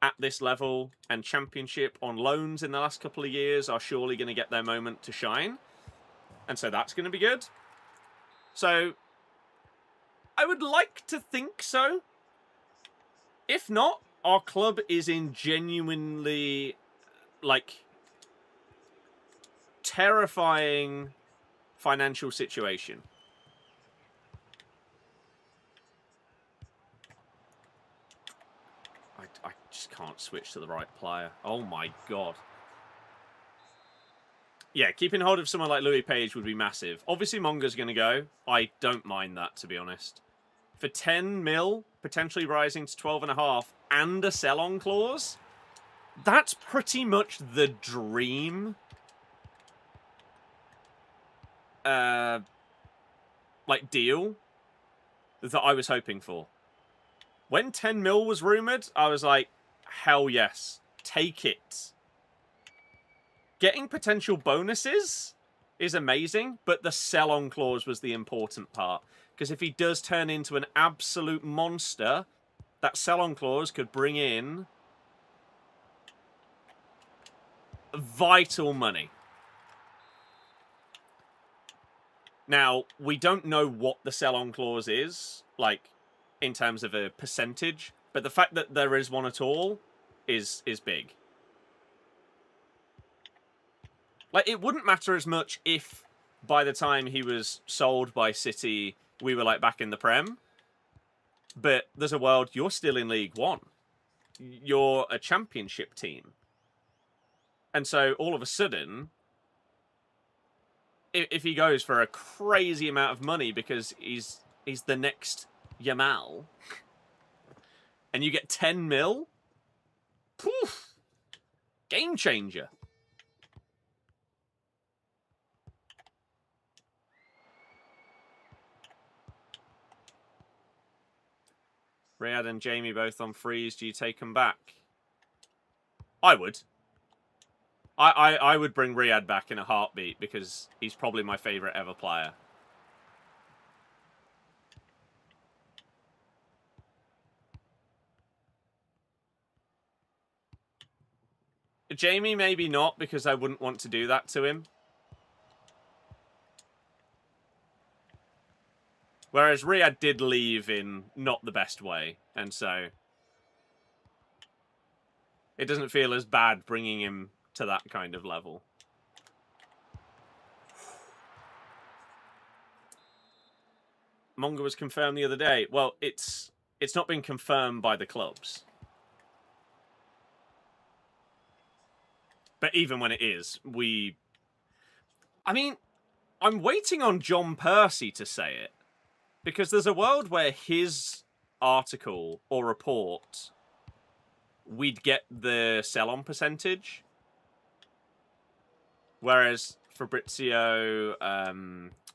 at this level and Championship on loans in the last couple of years are surely going to get their moment to shine. And so that's going to be good. So I would like to think so. If not, our club is in genuinely, like, terrifying financial situation. I just can't switch to the right player. Oh my god. Yeah, keeping hold of someone like Louis Page would be massive. Obviously, Monga's going to go. I don't mind that, to be honest. For 10 mil, potentially rising to 12.5, and a sell-on clause, that's pretty much the dream. Like, deal that I was hoping for. When 10 mil was rumoured, I was like, hell yes, take it. Getting potential bonuses is amazing, but the sell-on clause was the important part. Because if he does turn into an absolute monster, that sell-on clause could bring in vital money. Now, we don't know what the sell-on clause is, like, in terms of a percentage, but the fact that there is one at all is big. Like, it wouldn't matter as much if by the time he was sold by City, we were, like, back in the Prem. But there's a world, you're still in League One. You're a Championship team. And so, all of a sudden, if he goes for a crazy amount of money because he's the next Yamal, and you get 10 mil, poof, game changer. Riyad and Jamie both on freeze. Do you take them back? I would. I would bring Riyad back in a heartbeat because he's probably my favourite ever player. Jamie, maybe not, because I wouldn't want to do that to him. Whereas Riyad did leave in not the best way, and so it doesn't feel as bad bringing him to that kind of level. Monga was confirmed the other day. Well, it's not been confirmed by the clubs. But even when it is, I mean, I'm waiting on John Percy to say it. Because there's a world where his article or report, we'd get the sell-on percentage. Whereas Fabrizio,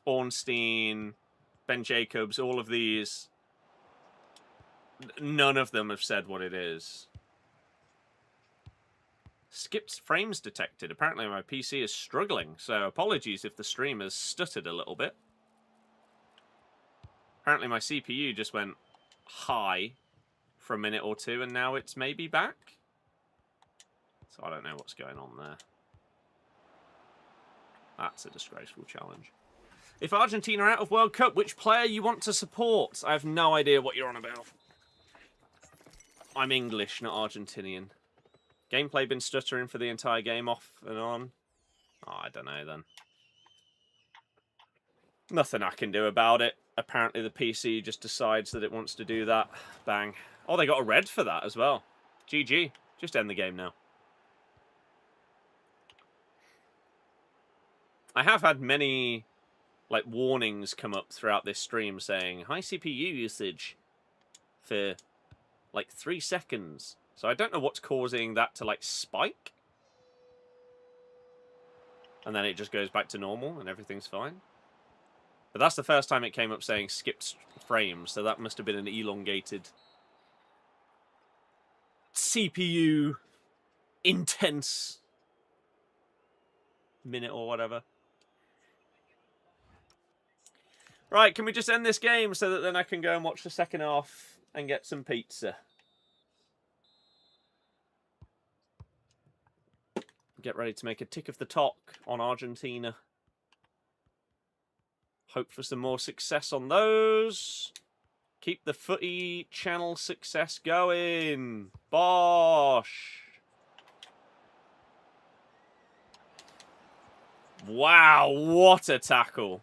Ornstein, Ben Jacobs, all of these, none of them have said what it is. Skipped frames detected. Apparently my PC is struggling, so apologies if the stream has stuttered a little bit. Apparently my CPU just went high for a minute or two, and now it's maybe back. So I don't know what's going on there. That's a disgraceful challenge. If Argentina are out of World Cup, which player you want to support? I have no idea what you're on about. I'm English, not Argentinian. Gameplay been stuttering for the entire game, off and on? Oh, I don't know then. Nothing I can do about it. Apparently the PC just decides that it wants to do that. Bang. Oh, they got a red for that as well. GG. Just end the game now. I have had many, like, warnings come up throughout this stream saying high CPU usage for, like, 3 seconds. So I don't know what's causing that to, like, spike. And then it just goes back to normal and everything's fine. But that's the first time it came up saying skipped frames, so that must have been an elongated CPU intense minute or whatever. Right, can we just end this game so that then I can go and watch the second half and get some pizza? Get ready to make a tick of the talk on Argentina. Hope for some more success on those. Keep the footy channel success going. Bosh. Wow, what a tackle.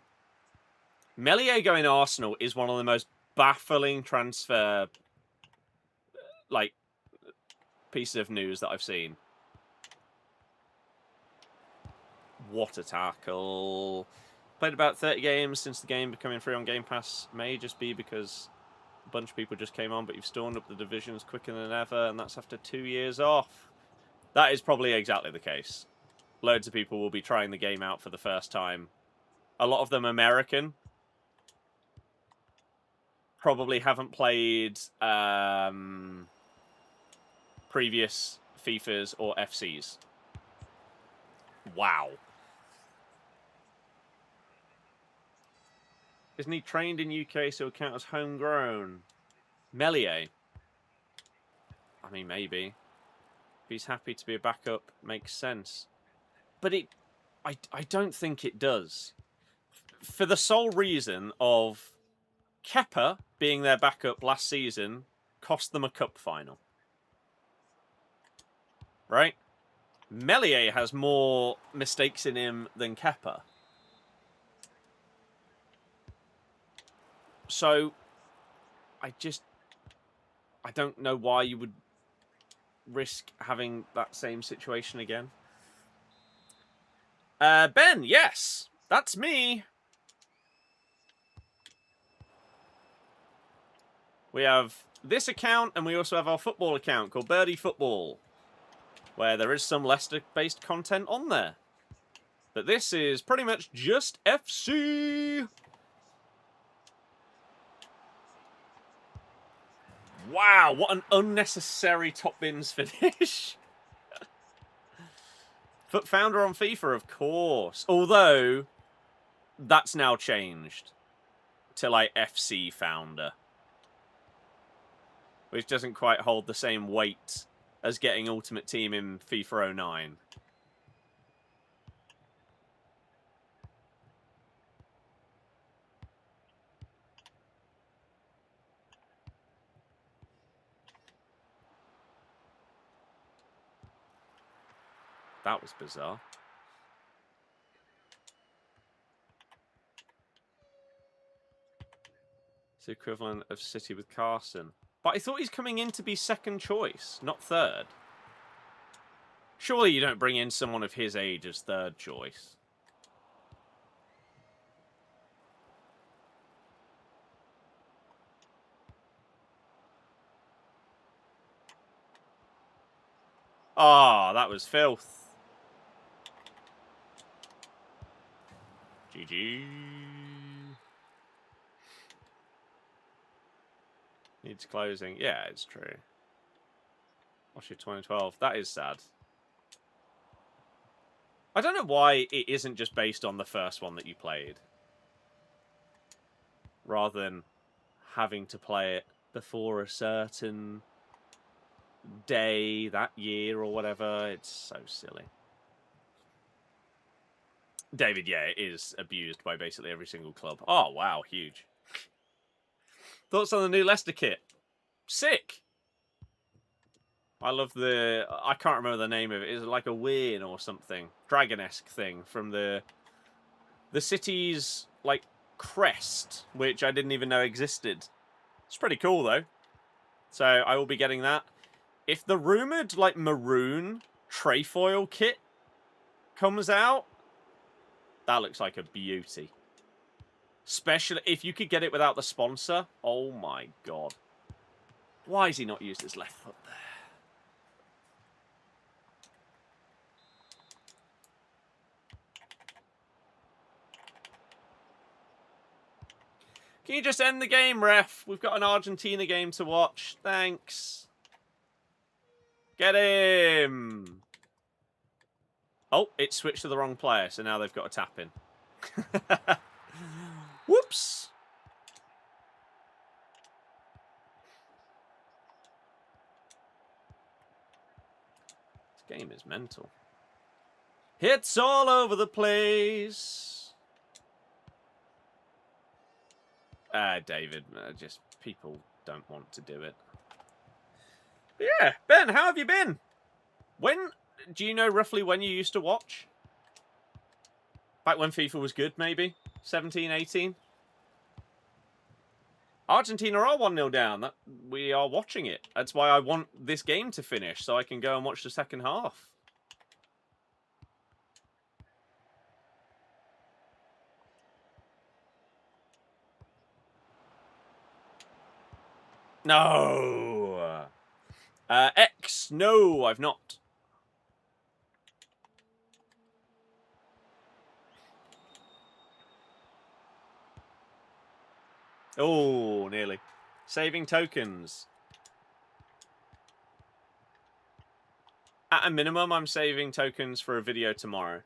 Meslier going Arsenal is one of the most baffling transfer, like, pieces of news that I've seen. What a tackle. Played about 30 games since the game becoming free on Game Pass. May just be because a bunch of people just came on, but you've stormed up the divisions quicker than ever, and that's after 2 years off. That is probably exactly the case. Loads of people will be trying the game out for the first time. A lot of them American. Probably haven't played previous FIFAs or FCs. Wow. Isn't he trained in UK, so he'll count as homegrown? Meslier. I mean, maybe. If he's happy to be a backup, makes sense. But I don't think it does. For the sole reason of Kepa being their backup last season cost them a cup final. Right? Meslier has more mistakes in him than Kepa. So, I don't know why you would risk having that same situation again. Ben, yes, that's me. We have this account, and we also have our football account called Birdie Football, where there is some Leicester-based content on there. But this is pretty much just FC. Wow, what an unnecessary top bins finish. Founder on FIFA, of course. Although, that's now changed to, like, FC founder. Which doesn't quite hold the same weight as getting Ultimate Team in FIFA 09. That was bizarre. It's the equivalent of City with Carson. But I thought he's coming in to be second choice, not third. Surely you don't bring in someone of his age as third choice. Ah, that was filth. GG. Needs closing. Yeah, it's true. Watch your 2012. That is sad. I don't know why it isn't just based on the first one that you played. Rather than having to play it before a certain day, that year, or whatever. It's so silly. David, yeah, it is abused by basically every single club. Oh, wow, huge. Thoughts on the new Leicester kit? Sick! I love the... I can't remember the name of it. It's like a win or something. Dragon-esque thing from the city's, like, crest, which I didn't even know existed. It's pretty cool, though. So I will be getting that. If the rumoured, like, maroon trefoil kit comes out, that looks like a beauty. Especially if you could get it without the sponsor. Oh, my God. Why has he not used his left foot there? Can you just end the game, ref? We've got an Argentina game to watch. Thanks. Get him. Oh, it switched to the wrong player, so now they've got a tap in. Whoops. This game is mental. Hits all over the place. David, just people don't want to do it. But yeah, Ben, how have you been? When do you know roughly when you used to watch? Back when FIFA was good, maybe 17, 18. Argentina are 1-0 down. We are watching it. That's why I want this game to finish, so I can go and watch the second half. No. X. No, I've not. Oh, nearly. Saving tokens. At a minimum, I'm saving tokens for a video tomorrow.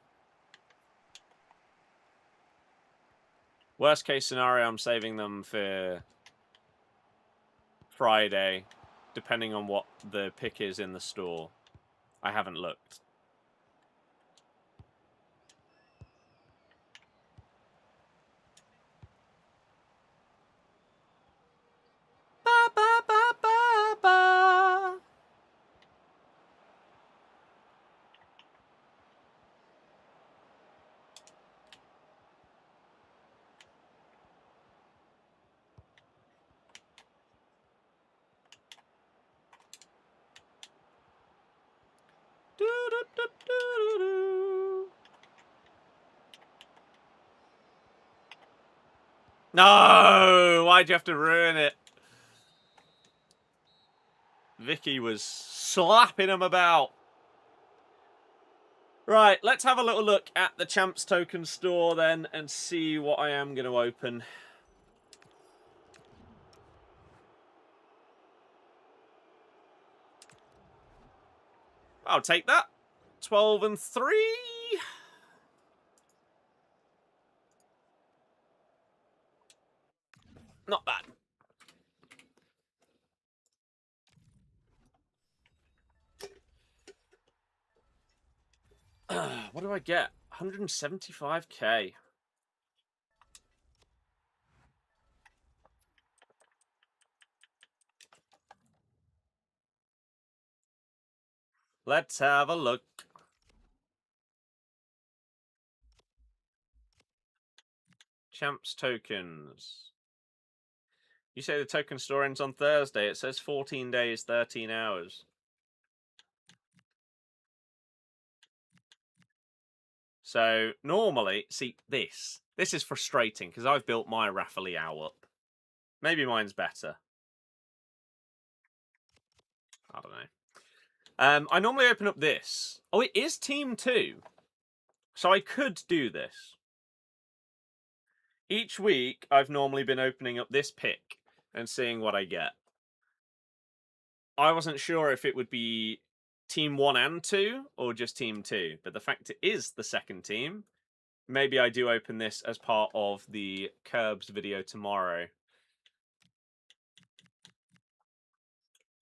Worst case scenario, I'm saving them for Friday, depending on what the pick is in the store. I haven't looked. Ba, ba, ba, ba, ba. Do, do, do, do, do. No! Why'd you have to ruin it? Vicky was slapping him about. Right, let's have a little look at the Champs Token store then and see what I am going to open. I'll take that. 12 and 3. Not bad. What do I get? 175k. Let's have a look. Champs tokens. You say the token store ends on Thursday. It says 14 days, 13 hours. So, normally, see, this is frustrating because I've built my Raffleau up. Maybe mine's better. I don't know. I normally open up this. Oh, it is Team 2. So I could do this. Each week, I've normally been opening up this pick and seeing what I get. I wasn't sure if it would be Team 1 and 2 or just Team 2. But the fact it is the second team, maybe I do open this as part of the Curbs video tomorrow.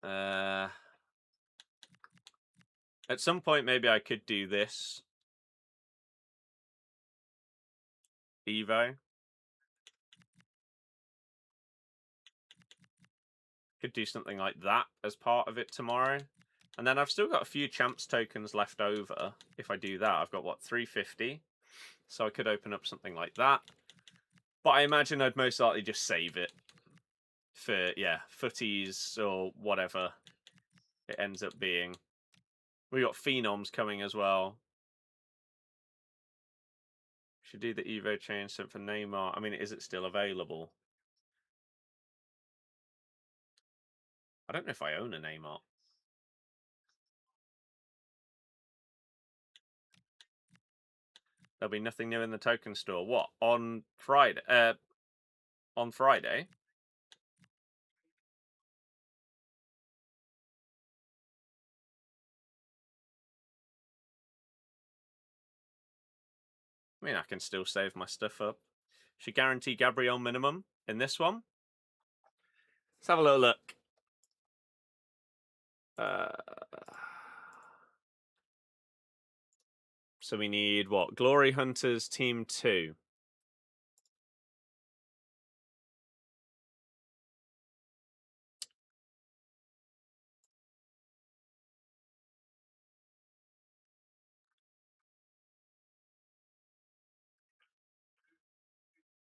At some point, maybe I could do this. Evo. Could do something like that as part of it tomorrow. And then I've still got a few Champs tokens left over. If I do that, I've got, what, 350? So I could open up something like that. But I imagine I'd most likely just save it for, yeah, footies or whatever it ends up being. We got Phenoms coming as well. Should do the Evo change sent for Neymar. I mean, is it still available? I don't know if I own a Neymar. There'll be nothing new in the token store. What? On Friday? On Friday? I mean, I can still save my stuff up. Should guarantee Gabriel minimum in this one. Let's have a little look. So we need, what? Glory Hunters Team 2.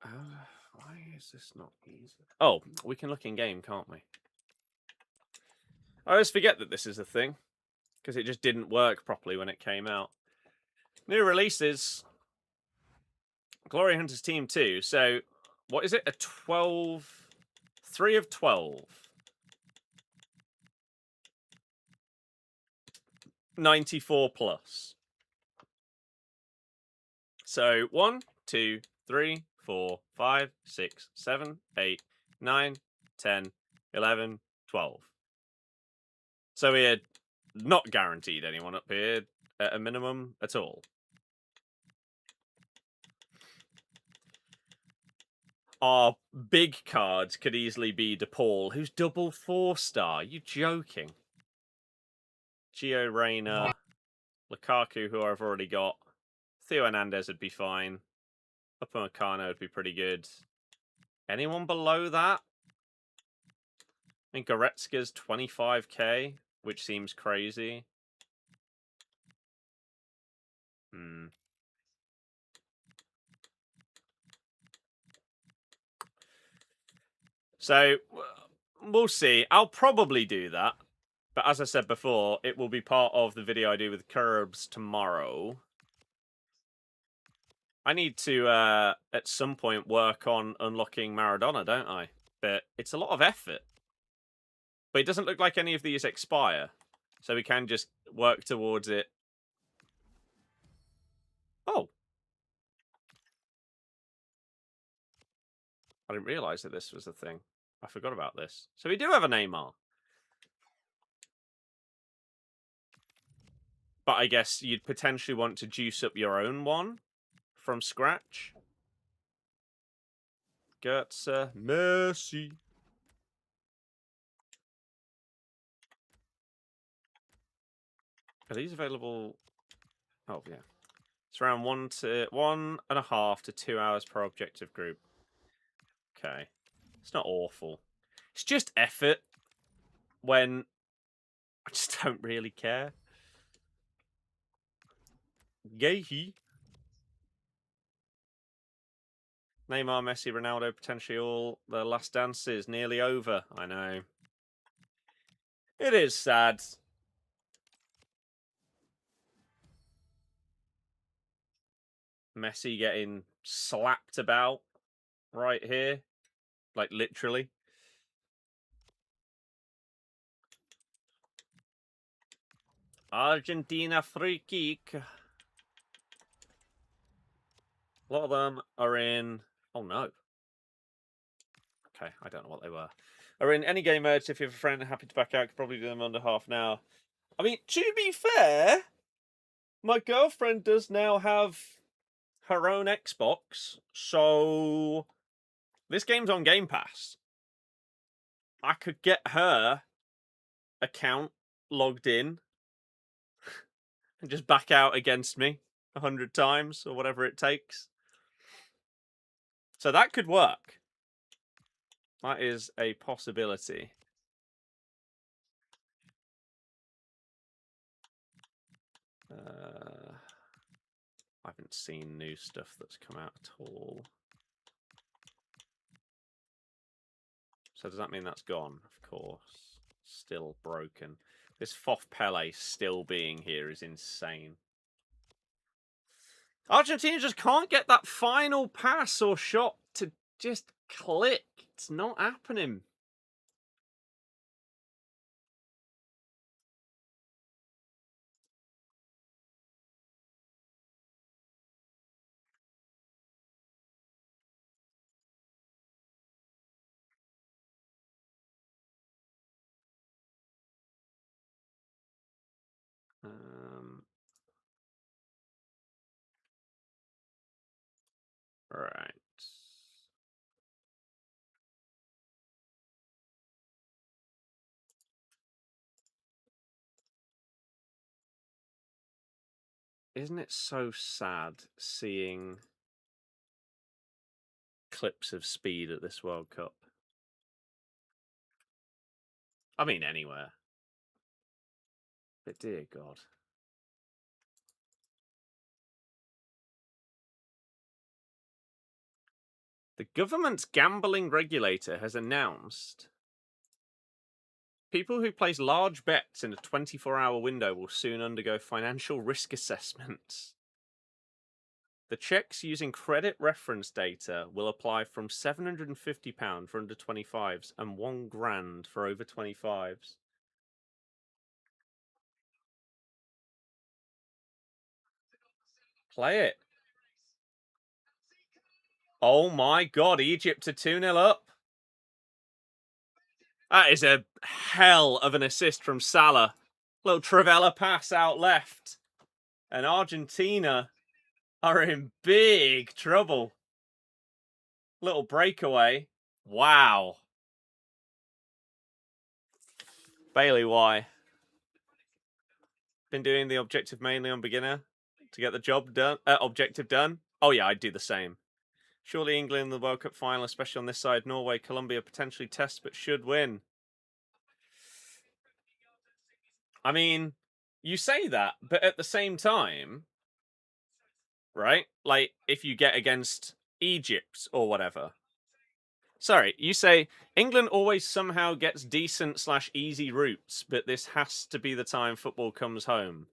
Why is this not easy? Oh, we can look in game, can't we? I always forget that this is a thing, because it just didn't work properly when it came out. New releases. Glory Hunters Team 2. So, what is it? A 12... 3 of 12. 94 plus. So, 1, 2, 3, 4, 5, 6, 7, 8, 9, 10, 11, 12. So we're not guaranteed anyone up here at a minimum at all. Our big cards could easily be DePaul, who's double 4-star. You joking? Gio Reyna, Lukaku, who I've already got. Theo Hernandez would be fine. Upamecano would be pretty good. Anyone below that? I mean, Goretzka's 25k, which seems crazy. So, we'll see. I'll probably do that. But as I said before, it will be part of the video I do with Curbs tomorrow. I need to, at some point, work on unlocking Maradona, don't I? But it's a lot of effort. But it doesn't look like any of these expire. So we can just work towards it. Oh. I didn't realise that this was a thing. I forgot about this. So we do have a Neymar. But I guess you'd potentially want to juice up your own one from scratch. Götze, Messi. Are these available? Oh, yeah. It's around 1.5 to 2 hours per objective group. Okay. It's not awful. It's just effort when I just don't really care. Yay. Neymar, Messi, Ronaldo, potentially all their last dances nearly over. I know. It is sad. Messi getting slapped about right here. Like, literally. Argentina free kick. A lot of them are in... Oh, no. Okay, I don't know what they were. Are in any game modes. If you have a friend happy to back out, could probably do them under half an hour. I mean, to be fair, my girlfriend does now have her own Xbox, so this game's on Game Pass. I could get her account logged in and just back out against me 100 times or whatever it takes. So that could work. That is a possibility. I haven't seen new stuff that's come out at all. So does that mean that's gone? Of course. Still broken. This Fof Pele still being here is insane. Argentina just can't get that final pass or shot to just click. It's not happening. Right. Isn't it so sad seeing clips of speed at this World Cup? I mean, anywhere. But dear God. The government's gambling regulator has announced people who place large bets in a 24-hour window will soon undergo financial risk assessments. The checks using credit reference data will apply from £750 for under 25s and £1,000 for over 25s. Play it. Oh my God, Egypt are 2-0 up. That is a hell of an assist from Salah. Little Trivela pass out left. And Argentina are in big trouble. Little breakaway. Wow. Bailey, why? Been doing the objective mainly on beginner to get the job done. Objective done. Oh yeah, I'd do the same. Surely England in the World Cup final, especially on this side. Norway, Colombia potentially test, but should win. I mean, you say that, but at the same time, right? Like, if you get against Egypt or whatever. Sorry, you say England always somehow gets decent/easy routes, but this has to be the time football comes home.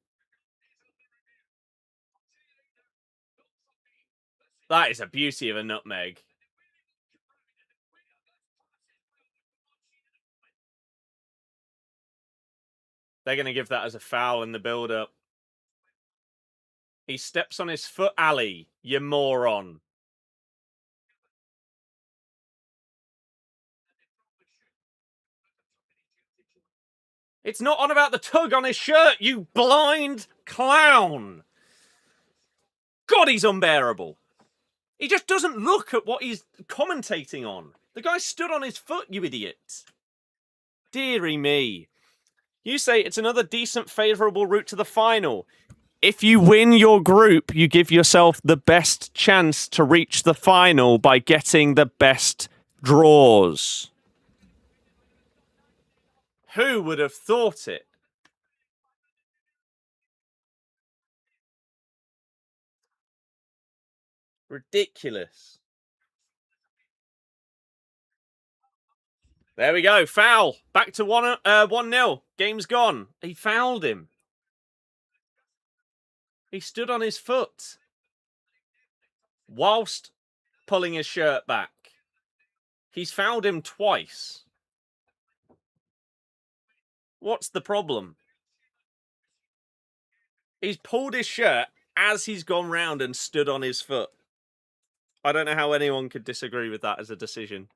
That is a beauty of a nutmeg. They're going to give that as a foul in the build-up. He steps on his foot, Ali, you moron. It's not on about the tug on his shirt, you blind clown. God, he's unbearable. He just doesn't look at what he's commentating on. The guy stood on his foot, you idiot. Dearie me. You say it's another decent, favourable route to the final. If you win your group, you give yourself the best chance to reach the final by getting the best draws. Who would have thought it? Ridiculous. There we go. Foul. Back to 1-0. Game's gone. He fouled him. He stood on his foot whilst pulling his shirt back. He's fouled him twice. What's the problem? He's pulled his shirt as he's gone round and stood on his foot. I don't know how anyone could disagree with that as a decision.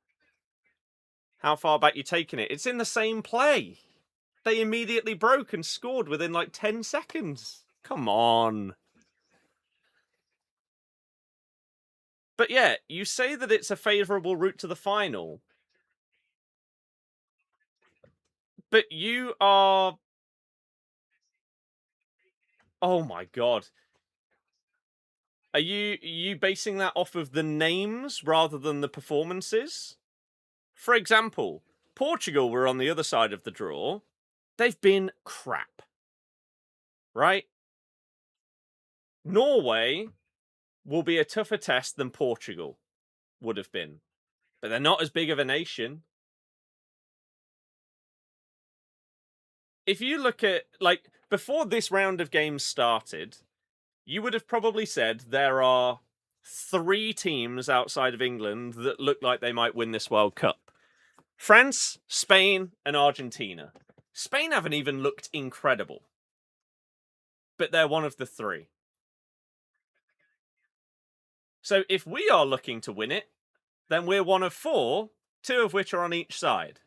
How far back you taking it? It's in the same play. They immediately broke and scored within like 10 seconds. Come on. But yeah, you say that it's a favourable route to the final. But you are... Oh my God. Are you basing that off of the names rather than the performances? For example, Portugal were on the other side of the draw. They've been crap. Right? Norway will be a tougher test than Portugal would have been. But they're not as big of a nation. If you look at, like, before this round of games started, you would have probably said there are 3 teams outside of England that look like they might win this World Cup. France, Spain, and Argentina. Spain haven't even looked incredible. But they're one of the 3. So if we are looking to win it, then we're one of 4, 2 of which are on each side.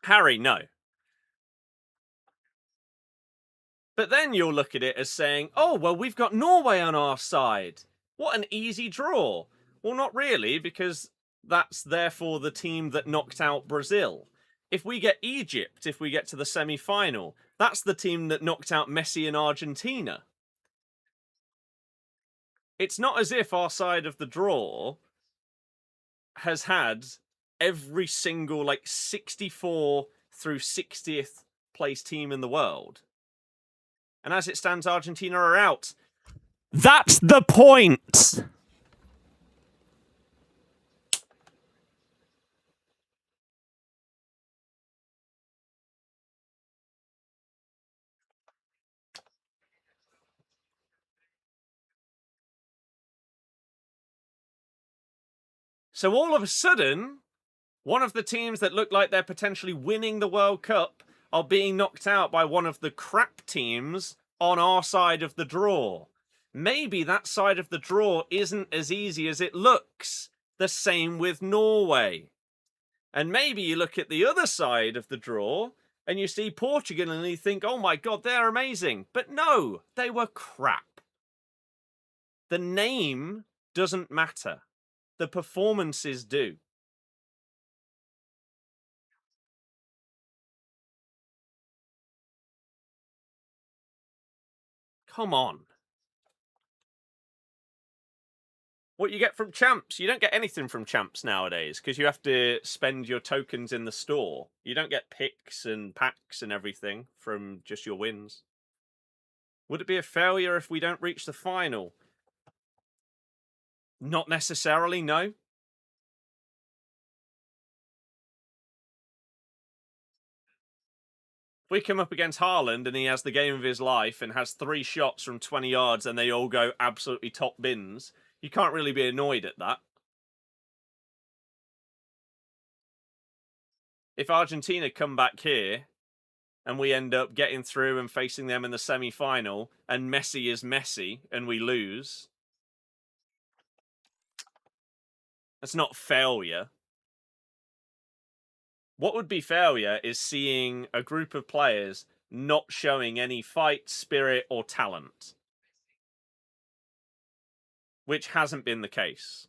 Harry, no. But then you'll look at it as saying, oh, well, we've got Norway on our side. What an easy draw. Well, not really, because that's therefore the team that knocked out Brazil. If we get Egypt, if we get to the semi-final, That's the team that knocked out Messi in Argentina. It's not as if our side of the draw has had every single, like, 64 through 60th place team in the world. And as it stands, Argentina are out. That's the point! So all of a sudden, one of the teams that look like they're potentially winning the World Cup are being knocked out by one of the crap teams on our side of the draw. Maybe that side of the draw isn't as easy as it looks. The same with Norway. And maybe you look at the other side of the draw and you see Portugal and you think, oh my god, they're amazing. But no, they were crap. The name doesn't matter. The performances do. Come on. What you get from champs? You don't get anything from champs nowadays because you have to spend your tokens in the store. You don't get picks and packs and everything from just your wins. Would it be a failure if we don't reach the final? Not necessarily, no. If we come up against Haaland and he has the game of his life and has 3 shots from 20 yards and they all go absolutely top bins, you can't really be annoyed at that. If Argentina come back here and we end up getting through and facing them in the semi-final and Messi is Messi and we lose, that's not failure. What would be failure is seeing a group of players not showing any fight, spirit, or talent, which hasn't been the case.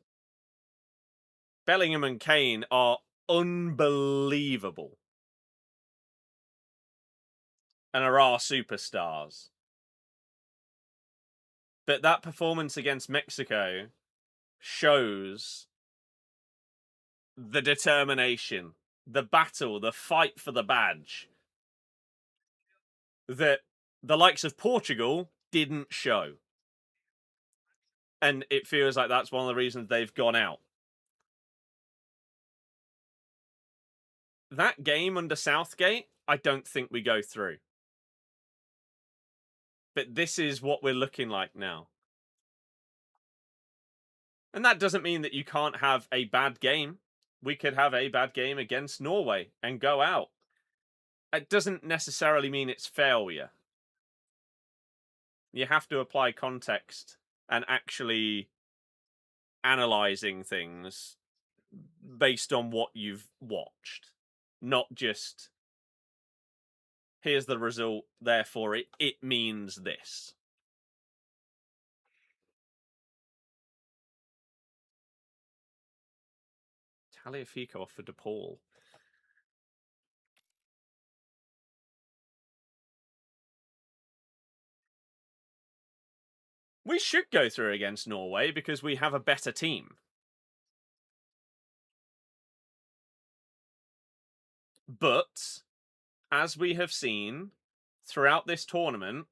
Bellingham and Kane are unbelievable and are our superstars. But that performance against Mexico shows the determination, the battle, the fight for the badge that the likes of Portugal didn't show. And it feels like that's one of the reasons they've gone out. That game under Southgate, I don't think we go through. But this is what we're looking like now. And that doesn't mean that you can't have a bad game. We could have a bad game against Norway and go out. It doesn't necessarily mean it's failure. You have to apply context and actually analysing things based on what you've watched. Not just, here's the result, therefore it means this. Taliafico off for DePaul. We should go through against Norway because we have a better team. But, as we have seen throughout this tournament,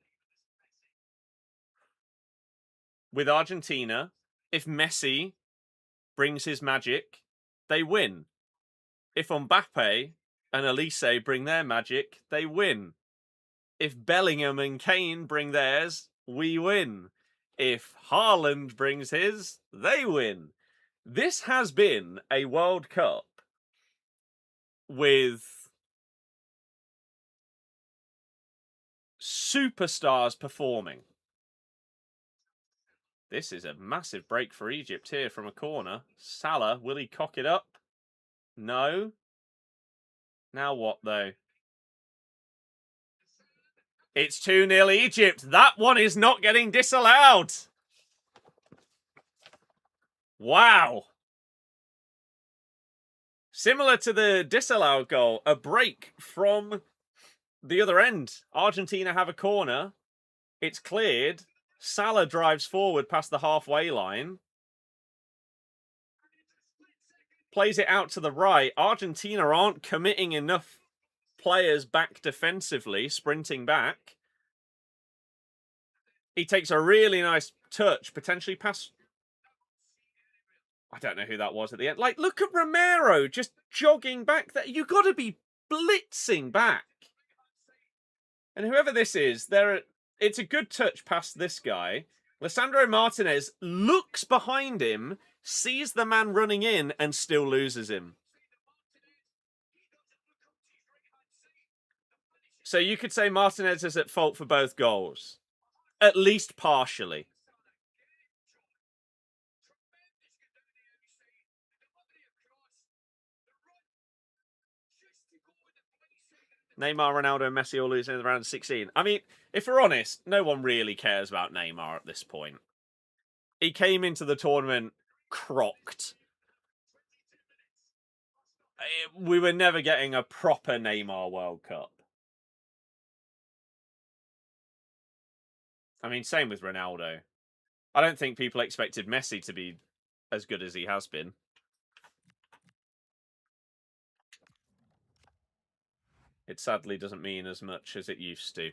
with Argentina, if Messi brings his magic, they win. If Mbappe and Elise bring their magic, they win. If Bellingham and Kane bring theirs, we win. If Haaland brings his, they win. This has been a World Cup with superstars performing. This is a massive break for Egypt here from a corner. Salah, will he cock it up? No. Now what, though? It's 2-0 Egypt. That one is not getting disallowed. Wow. Similar to the disallowed goal, a break from the other end. Argentina have a corner. It's cleared. Salah drives forward past the halfway line. Plays it out to the right. Argentina aren't committing enough players back defensively, sprinting back. He takes a really nice touch, potentially past... I don't know who that was at the end. Like, look at Romero just jogging back there. You've got to be blitzing back. And whoever this is, it's a good touch past this guy. Lisandro Martinez looks behind him, sees the man running in, and still loses him. So you could say Martinez is at fault for both goals. At least partially. Neymar, Ronaldo, and Messi all losing in the round of 16. I mean, if we're honest, no one really cares about Neymar at this point. He came into the tournament crocked. We were never getting a proper Neymar World Cup. I mean, same with Ronaldo. I don't think people expected Messi to be as good as he has been. It sadly doesn't mean as much as it used to.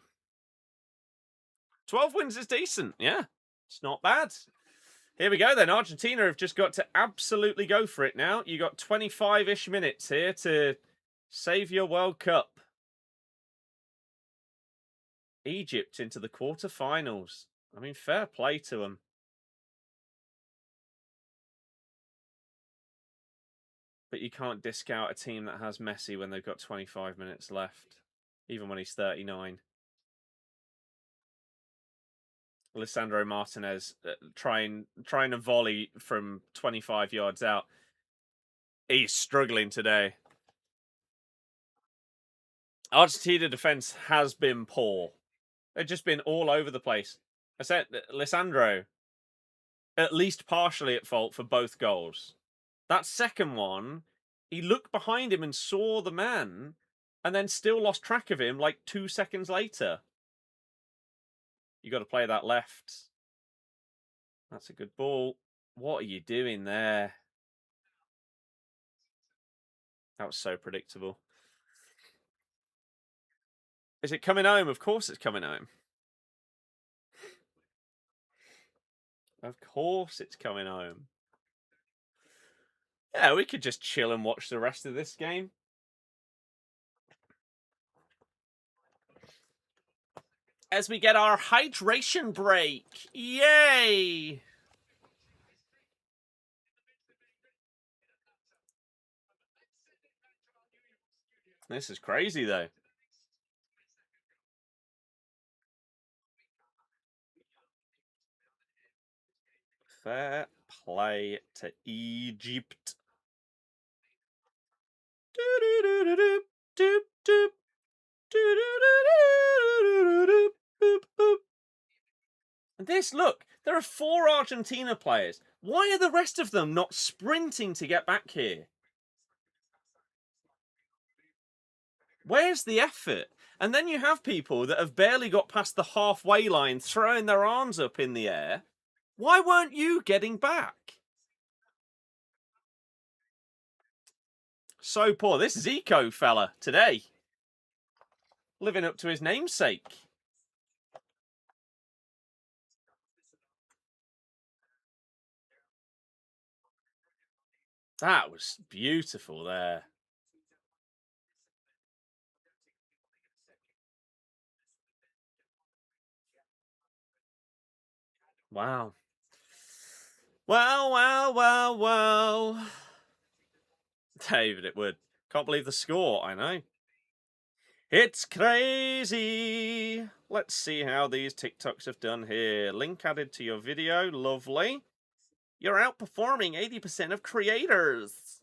12 wins is decent, yeah. It's not bad. Here we go then. Argentina have just got to absolutely go for it now. You got 25-ish minutes here to save your World Cup. Egypt into the quarterfinals. I mean, fair play to them. But you can't discount a team that has Messi when they've got 25 minutes left, even when he's 39. Lisandro Martinez trying to volley from 25 yards out. He's struggling today. Argentina defense has been poor. They've just been all over the place. I said Lisandro, at least partially at fault for both goals. That second one, he looked behind him and saw the man, and then still lost track of him like 2 seconds later. You got to play that left. That's a good ball. What are you doing there? That was so predictable. Is it coming home? Of course it's coming home. Of course it's coming home. Yeah, we could just chill and watch the rest of this game. As we get our hydration break. Yay! This is crazy, though. Fair play to Egypt. And this, look, there are 4 Argentina players. Why are the rest of them not sprinting to get back here? Where's the effort? And then you have people that have barely got past the halfway line throwing their arms up in the air. Why weren't you getting back? So poor. This Zico fella today. Living up to his namesake. That was beautiful there. Wow. Well. David, it would. Can't believe the score, I know. It's crazy. Let's see how these TikToks have done here. Link added to your video. Lovely. You're outperforming 80% of creators.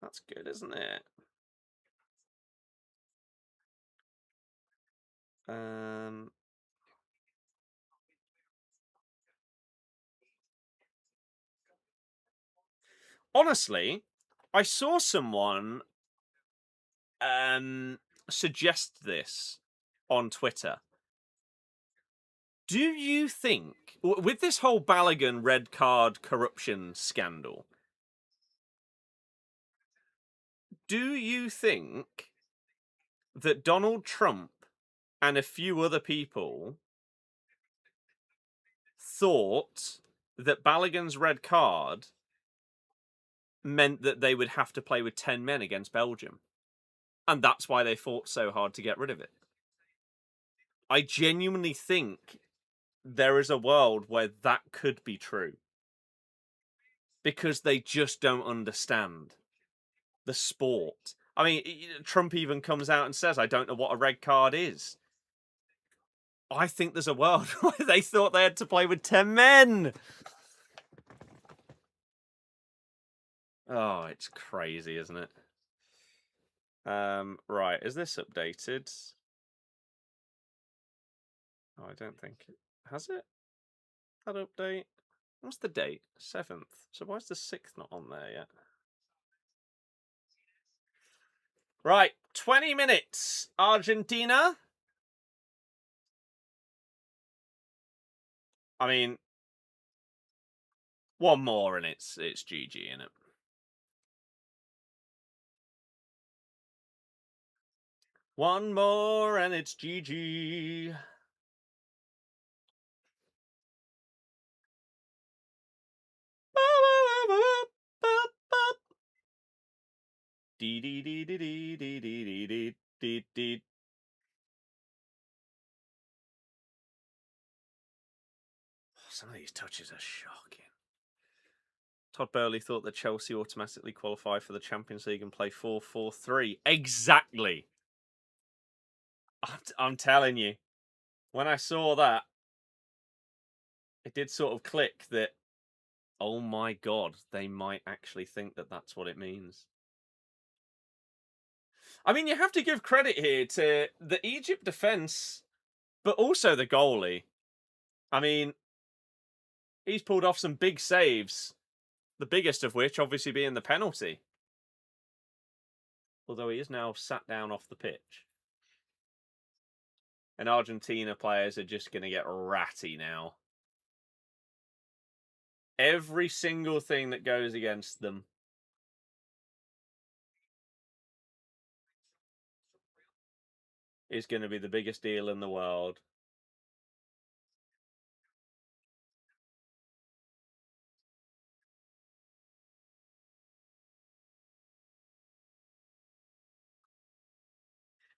That's good, isn't it? Honestly, I saw someone suggest this on Twitter. Do you think, with this whole Balogun red card corruption scandal, do you think that Donald Trump and a few other people thought that Balogun's red card meant that they would have to play with 10 men against Belgium? And that's why they fought so hard to get rid of it. I genuinely think there is a world where that could be true. Because they just don't understand the sport. I mean, Trump even comes out and says, I don't know what a red card is. I think there's a world where they thought they had to play with 10 men. Oh, it's crazy, isn't it? Right, is this updated? Oh, I don't think it has it. That update. What's the date? 7th. So why is the 6th not on there yet? Right, 20 minutes. Argentina. I mean, one more and it's GG in it. One more and it's GG. Some of these touches are shocking. Todd Burley thought that Chelsea automatically qualify for the Champions League and play 4-4-3. Exactly. I'm telling you, when I saw that, it did sort of click that, oh my God, they might actually think that that's what it means. I mean, you have to give credit here to the Egypt defence, but also the goalie. I mean, he's pulled off some big saves, the biggest of which obviously being the penalty. Although he is now sat down off the pitch. And Argentina players are just going to get ratty now. Every single thing that goes against them. Is going to be the biggest deal in the world.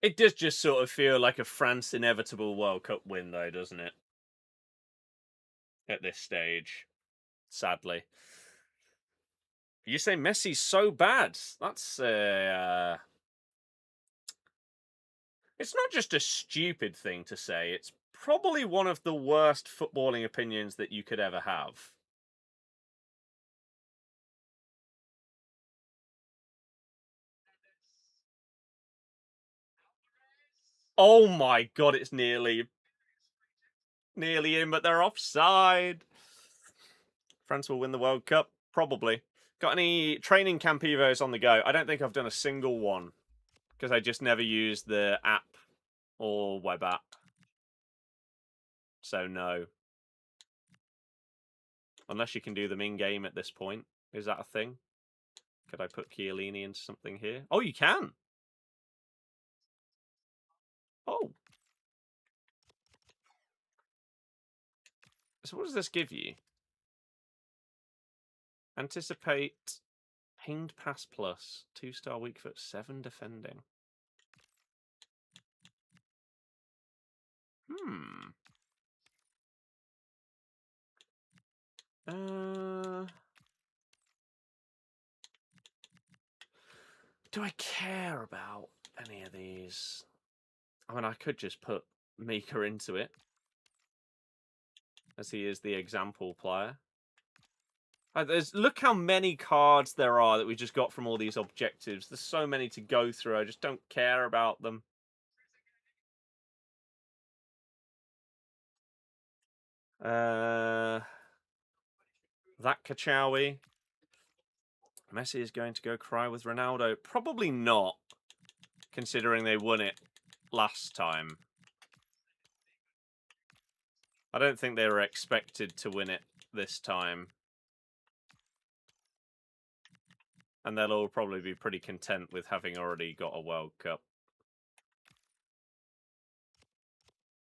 It does just sort of feel like a France inevitable World Cup win, though, doesn't it? At this stage, sadly. You say Messi's so bad. That's it's not just a stupid thing to say. It's probably one of the worst footballing opinions that you could ever have. Oh my God, it's nearly in, but they're offside. France will win the World Cup, probably. Got any training camp evos on the go? I don't think I've done a single one because I just never use the app or web app. So no. Unless you can do them in-game at this point. Is that a thing? Could I put Chiellini into something here? Oh, you can! Oh. So what does this give you? Anticipate pinged pass plus 2-star weak foot 7 defending. Do I care about any of these? I mean, I could just put Mika into it, as he is the example player. Look how many cards there are that we just got from all these objectives. There's so many to go through. I just don't care about them. That Kachawi. Messi is going to go cry with Ronaldo. Probably not. considering they won it last time. I don't think they were expected to win it this time. And they'll all probably be pretty content with having already got a World Cup.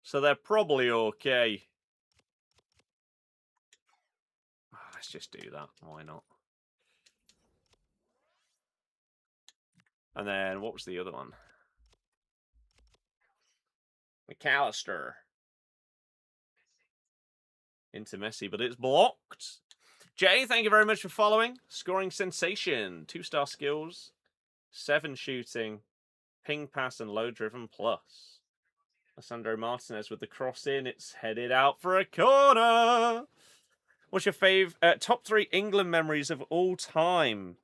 So they're probably okay. Let's just do that. Why not? And then, what was the other one? McAllister. Into Messi, but it's blocked. Jay, thank you very much for following. Scoring sensation. 2-star skills. 7 shooting. Ping pass and low driven plus. Alessandro Martinez with the cross in. It's headed out for a corner. What's your top 3 England memories of all time?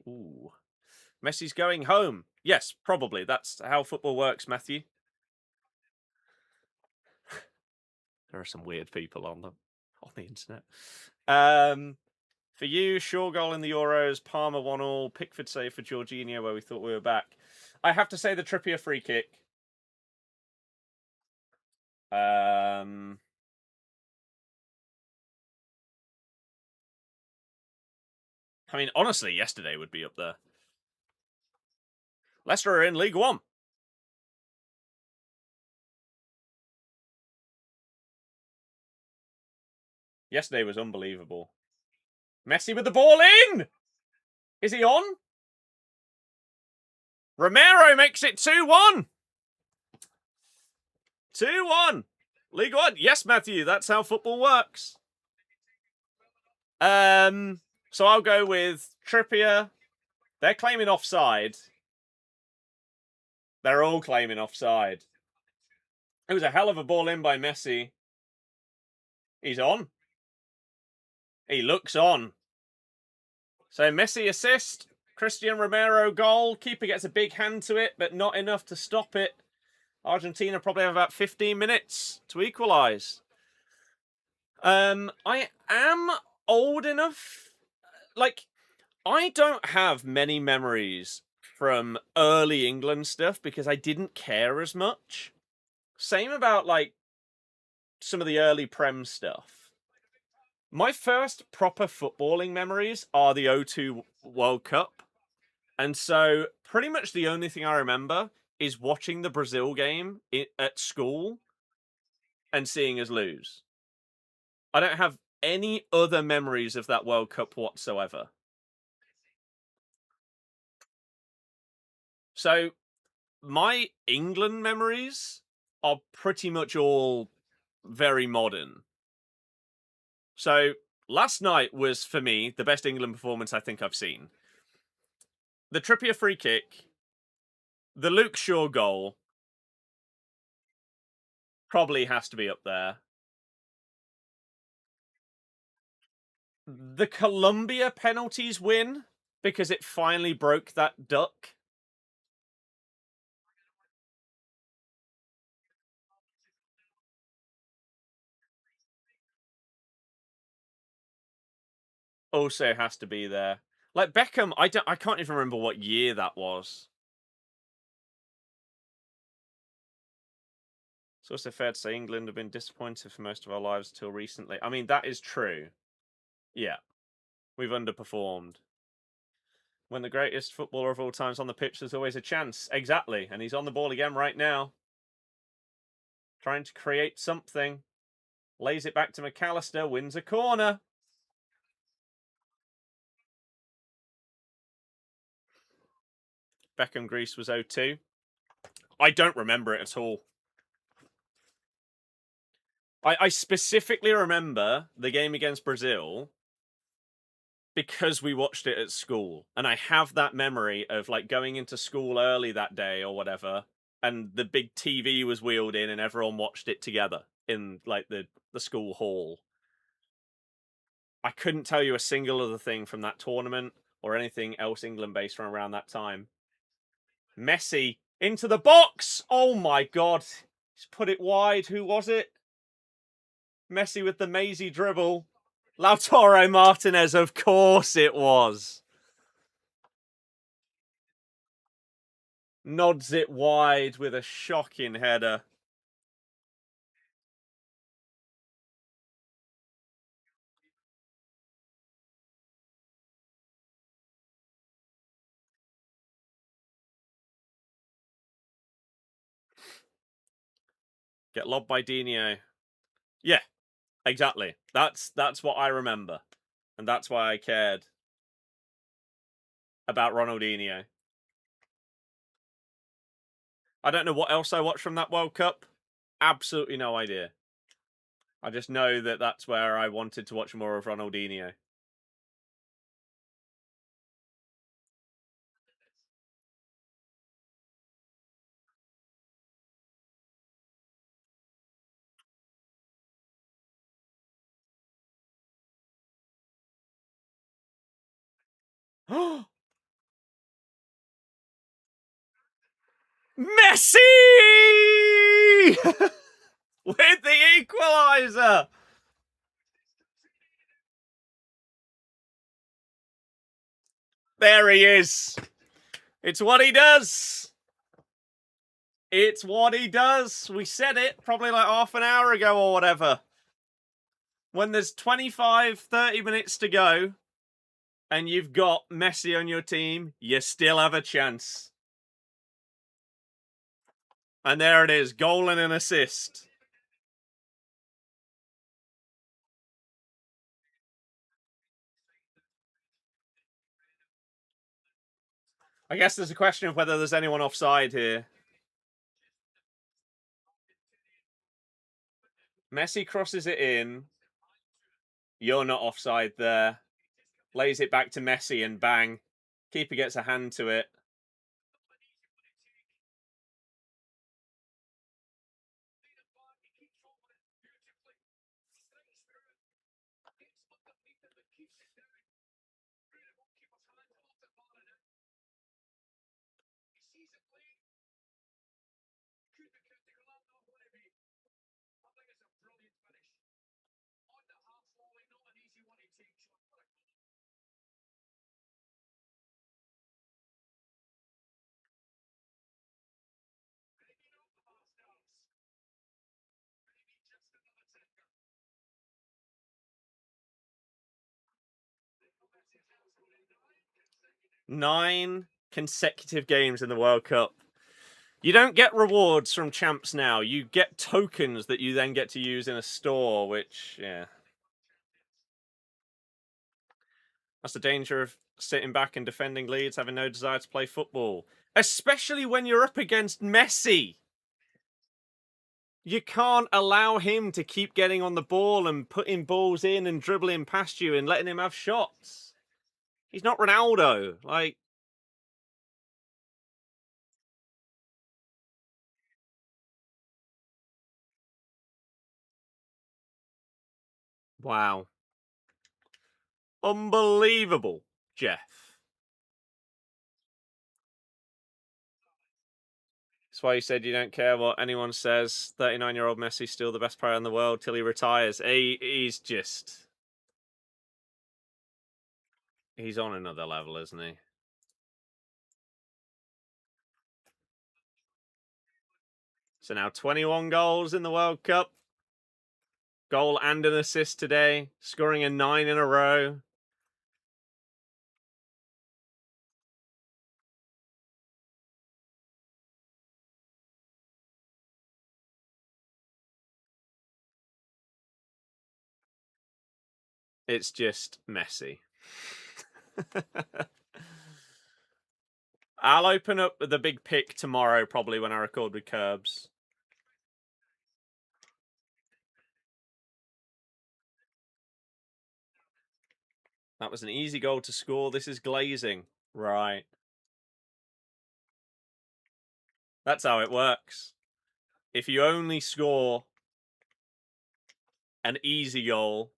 Ooh. Messi's going home. Yes, probably. That's how football works, Matthew. There are some weird people on the internet. For you, Shaw goal in the Euros, Palmer 1-1, Pickford save for Jorginho where we thought we were back. I have to say the Trippier free kick. I mean, honestly, yesterday would be up there. Leicester are in League One. Yesterday was unbelievable. Messi with the ball in! Is he on? Romero makes it 2-1! 2-1! League One. Yes, Matthew, that's how football works. So I'll go with Trippier. They're claiming offside. They're all claiming offside. It was a hell of a ball in by Messi. He's on. He looks on. So Messi assist. Christian Romero goal. Keeper gets a big hand to it, but not enough to stop it. Argentina probably have about 15 minutes to equalise. I am old enough. Like, I don't have many memories from early England stuff because I didn't care as much. Same about, like, some of the early Prem stuff. My first proper footballing memories are the 2002 World Cup. And so pretty much the only thing I remember is watching the Brazil game at school and seeing us lose. I don't have any other memories of that World Cup whatsoever. So my England memories are pretty much all very modern. So last night was, for me, the best England performance I think I've seen. The Trippier free kick, the Luke Shaw goal, probably has to be up there. The Colombia penalties win, because it finally broke that duck. Also has to be there. Like Beckham, I can't even remember what year that was. It's also fair to say England have been disappointed for most of our lives until recently. I mean, that is true. Yeah. We've underperformed. When the greatest footballer of all time is on the pitch, there's always a chance. Exactly. And he's on the ball again right now. Trying to create something. Lays it back to McAllister. Wins a corner. Beckham Greece was 0-2. I don't remember it at all. I specifically remember the game against Brazil because we watched it at school. And I have that memory of like going into school early that day or whatever, and the big TV was wheeled in and everyone watched it together in like the school hall. I couldn't tell you a single other thing from that tournament or anything else England-based from around that time. Messi into the box! Oh my god. He's put it wide. Who was it? Messi with the mazy dribble. Lautaro Martinez, of course it was. Nods it wide with a shocking header. Get lobbed by Dino. Yeah, exactly. That's what I remember. And that's why I cared about Ronaldinho. I don't know what else I watched from that World Cup. Absolutely no idea. I just know that that's where I wanted to watch more of Ronaldinho. Messi! With the equaliser! There he is. It's what he does. It's what he does. We said it probably like half an hour ago or whatever. When there's 25, 30 minutes to go and you've got Messi on your team, you still have a chance. And there it is, goal and an assist. I guess there's a question of whether there's anyone offside here. Messi crosses it in. You're not offside there. Lays it back to Messi and bang. Keeper gets a hand to it. Nine consecutive games in the World Cup. You don't get rewards from champs now. You get tokens that you then get to use in a store, which, yeah. That's the danger of sitting back and defending leads, having no desire to play football. Especially when you're up against Messi. You can't allow him to keep getting on the ball and putting balls in and dribbling past you and letting him have shots. He's not Ronaldo. Like, wow. Unbelievable, Jeff. That's why you said you don't care what anyone says. 39-year-old Messi's still the best player in the world till he retires. He's just... He's on another level, isn't he? So now 21 goals in the World Cup. Goal and an assist today. Scoring a 9 in a row. It's just Messi. I'll open up the big pick tomorrow, probably, when I record with Curbs. That was an easy goal to score. This is glazing. Right. That's how it works. If you only score an easy goal,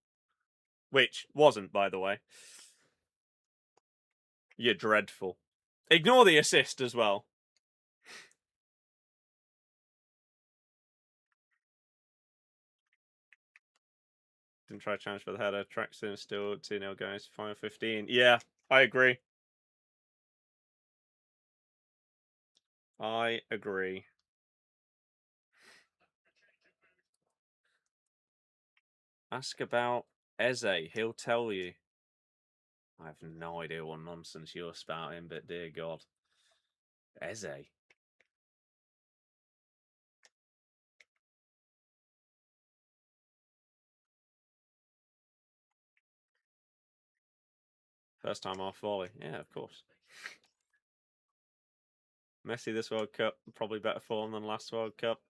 which wasn't, by the way, you're dreadful. Ignore the assist as well. Didn't try to challenge for the header. Trackson still 2-0 guys. 5-15. Yeah, I agree. I agree. Ask about Eze. He'll tell you. I have no idea what nonsense you're spouting, but dear God. Eze. First time off volley. Yeah, of course. Messi this World Cup. Probably better form than last World Cup.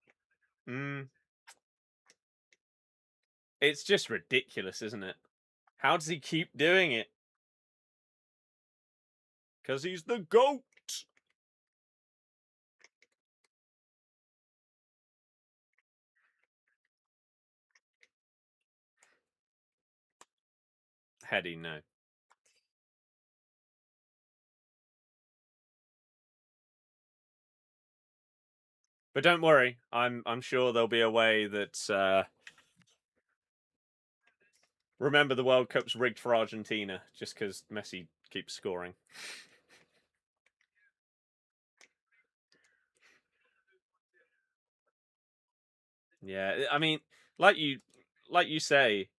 It's just ridiculous, isn't it? How does he keep doing it? Because he's the GOAT. Heady, no. But don't worry, I'm sure there'll be a way that remember the World Cup's rigged for Argentina just because Messi keeps scoring. Yeah, I mean, like you say,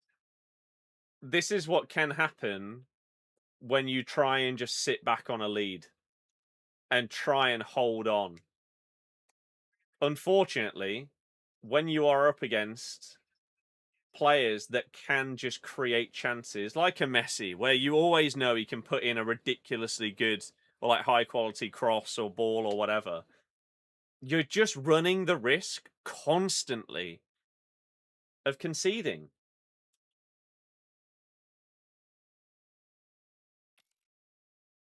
this is what can happen when you try and just sit back on a lead and try and hold on. Unfortunately, when you are up against players that can just create chances, like a Messi, where you always know he can put in a ridiculously good or like high quality cross or ball or whatever, you're just running the risk constantly of conceding.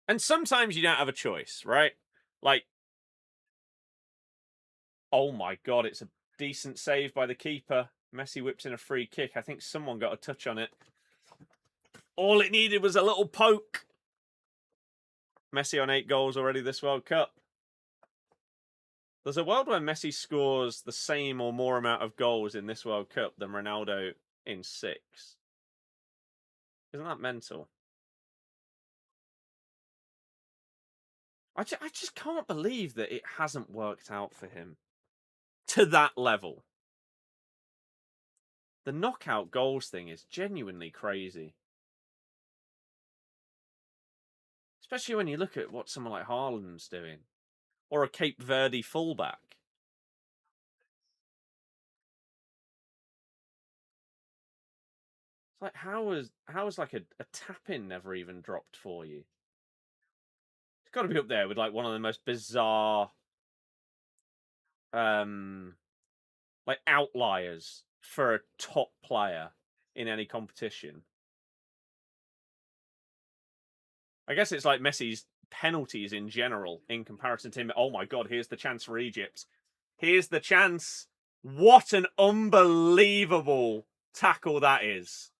And sometimes you don't have a choice, right? Like, oh my God, it's a decent save by the keeper. Messi whips in a free kick. I think someone got a touch on it. All it needed was a little poke. Messi on 8 goals already this World Cup. There's a world where Messi scores the same or more amount of goals in this World Cup than Ronaldo in 6. Isn't that mental? I just can't believe that it hasn't worked out for him to that level. The knockout goals thing is genuinely crazy. Especially when you look at what someone like Haaland's doing. Or a Cape Verde fullback. It's like, how is like a tap-in never even dropped for you? It's got to be up there with like one of the most bizarre like outliers for a top player in any competition. I guess it's like Messi's penalties in general in comparison to him. Oh my God, here's the chance for Egypt. Here's the chance. What an unbelievable tackle that is.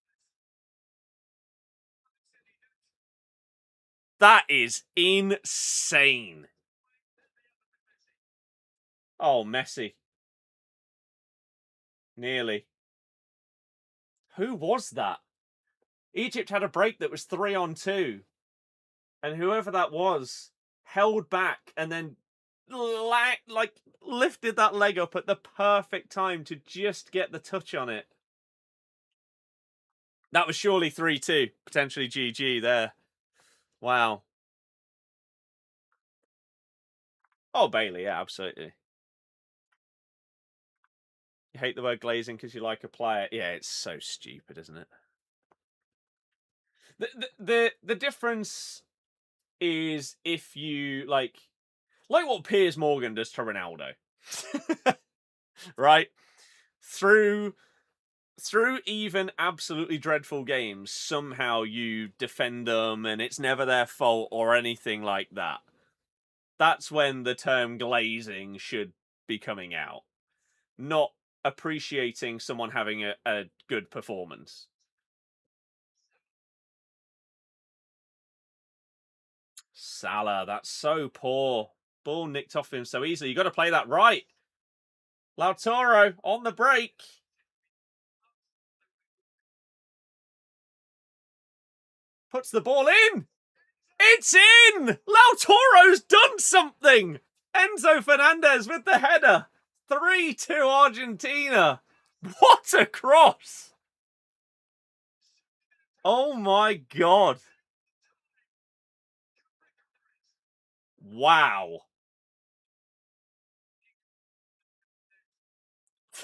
That is insane. Oh, Messi. Nearly. Who was that? Egypt had a break that was 3-on-2. And whoever that was held back and then like lifted that leg up at the perfect time to just get the touch on it. That was surely 3-2, potentially GG there. Wow. Oh, Bailey, yeah, absolutely. You hate the word glazing because you like a player. Yeah, it's so stupid, isn't it? The difference is if you like what Piers Morgan does to Ronaldo. Right? Through even absolutely dreadful games, somehow you defend them and it's never their fault or anything like that. That's when the term glazing should be coming out. Not appreciating someone having a good performance. Salah, that's so poor. Ball nicked off him so easily. You got to play that right. Lautaro on the break. Puts the ball in. It's in! Lautaro's done something! Enzo Fernandez with the header. 3-2 Argentina. What a cross. Oh my God. Wow.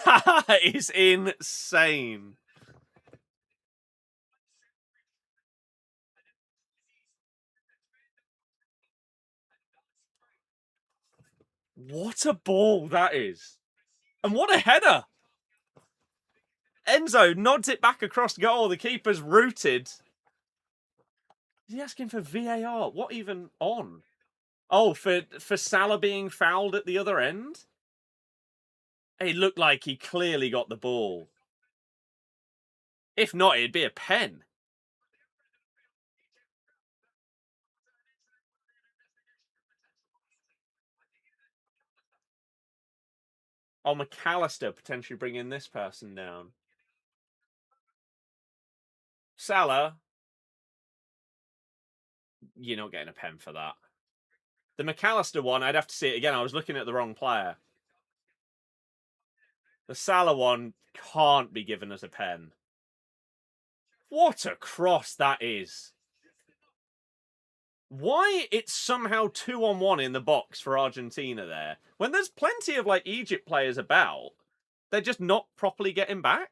That is insane. What a ball that is. And what a header. Enzo nods it back across goal. The keeper's rooted. Is he asking for VAR? What even on? Oh, for Salah being fouled at the other end? It looked like he clearly got the ball. If not, it'd be a pen. Oh, McAllister potentially bringing this person down. Salah, you're not getting a pen for that. The McAllister one, I'd have to see it again. I was looking at the wrong player. The Salah one can't be given as a pen. What a cross that is. Why it's somehow 2-on-1 in the box for Argentina there, when there's plenty of like Egypt players about, they're just not properly getting back?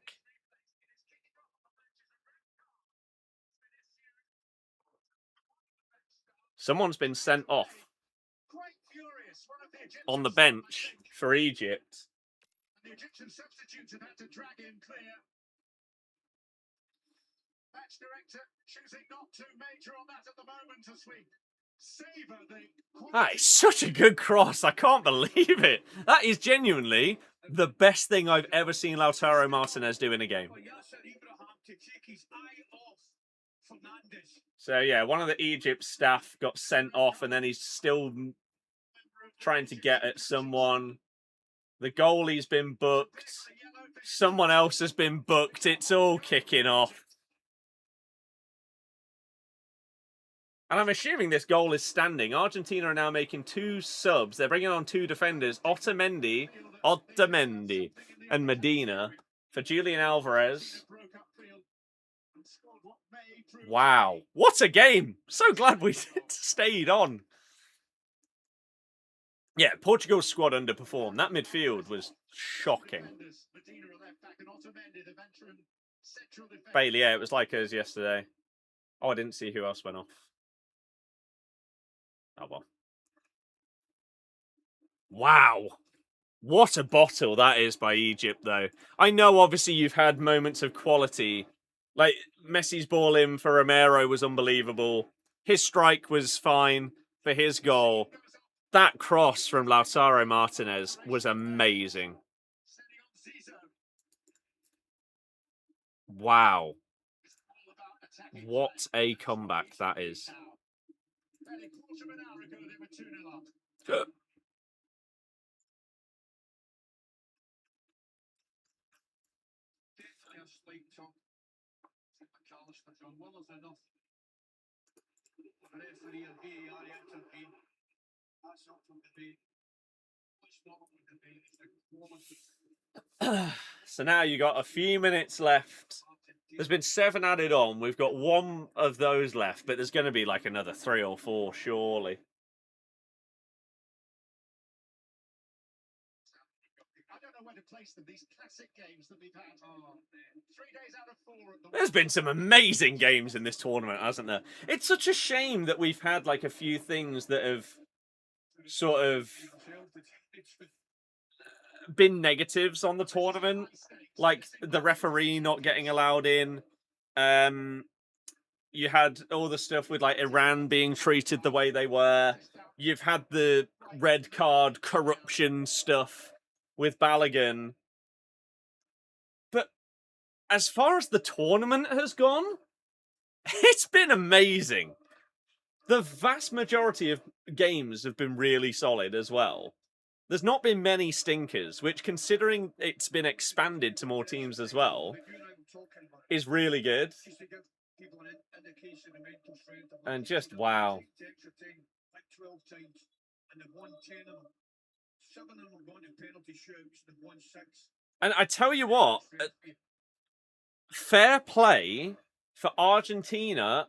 Someone's been sent off on the bench for Egypt. The Egyptian substitutes have had to drag him clear. Match director choosing not to major on that at the moment as we savor the... That is such a good cross. I can't believe it. That is genuinely the best thing I've ever seen Lautaro Martinez do in a game. So yeah, one of the Egypt staff got sent off and then he's still trying to get at someone. The goalie's been booked. Someone else has been booked. It's all kicking off. And I'm assuming this goal is standing. Argentina are now making 2 subs. They're bringing on 2 defenders. Otamendi, and Medina for Julian Alvarez. Wow. What a game. So glad we stayed on. Yeah, Portugal's squad underperformed. That midfield was shocking. Bailey, yeah, it was like us yesterday. Oh, I didn't see who else went off. Oh, well. Wow. What a bottle that is by Egypt, though. I know, obviously, you've had moments of quality. Like, Messi's ball in for Romero was unbelievable. His strike was fine for his goal. That cross from Lautaro Martinez was amazing. Wow. What a comeback that is. So now you got a few minutes left. There's been 7 added on. We've got 1 of those left, but there's going to be like another 3 or 4, surely. There's been some amazing games in this tournament, hasn't there? It's such a shame that we've had like a few things that have sort of been negatives on the tournament, like the referee not getting allowed in. You had all the stuff with like Iran being treated the way they were. You've had the red card corruption stuff with Balogun. But as far as the tournament has gone, it's been amazing. The vast majority of games have been really solid as well. There's not been many stinkers, which, considering it's been expanded to more teams as well, is really good. And just, wow. And I tell you what, fair play for Argentina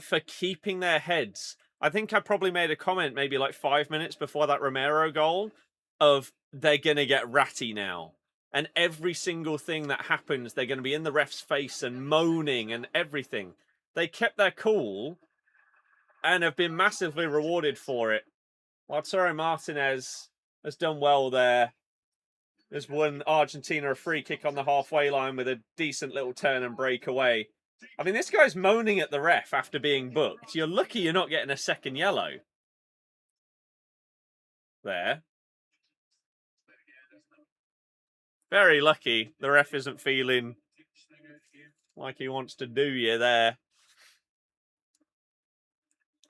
for keeping their heads. I think I probably made a comment maybe like 5 minutes before that Romero goal of they're going to get ratty now. And every single thing that happens, they're going to be in the ref's face and moaning and everything. They kept their cool and have been massively rewarded for it. Lautaro Martinez has done well there. There's won Argentina a free kick on the halfway line with a decent little turn and break away. I mean, this guy's moaning at the ref after being booked. You're lucky you're not getting a second yellow. There. Very lucky the ref isn't feeling like he wants to do you there.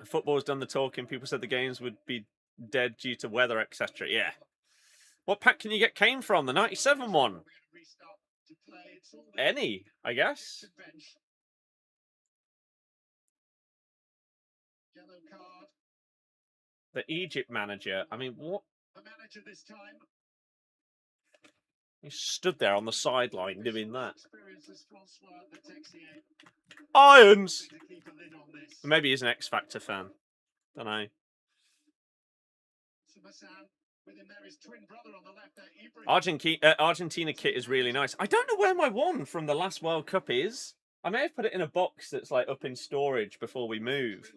Football's done the talking. People said the games would be dead due to weather, etc. Yeah. What pack can you get Kane from? The 97 one? Any, I guess. The Egypt manager. I mean, what? He stood there on the sideline doing that. Irons! Maybe he's an X Factor fan. Don't know. Argentina kit is really nice. I don't know where my one from the last World Cup is. I may have put it in a box that's like up in storage before we move.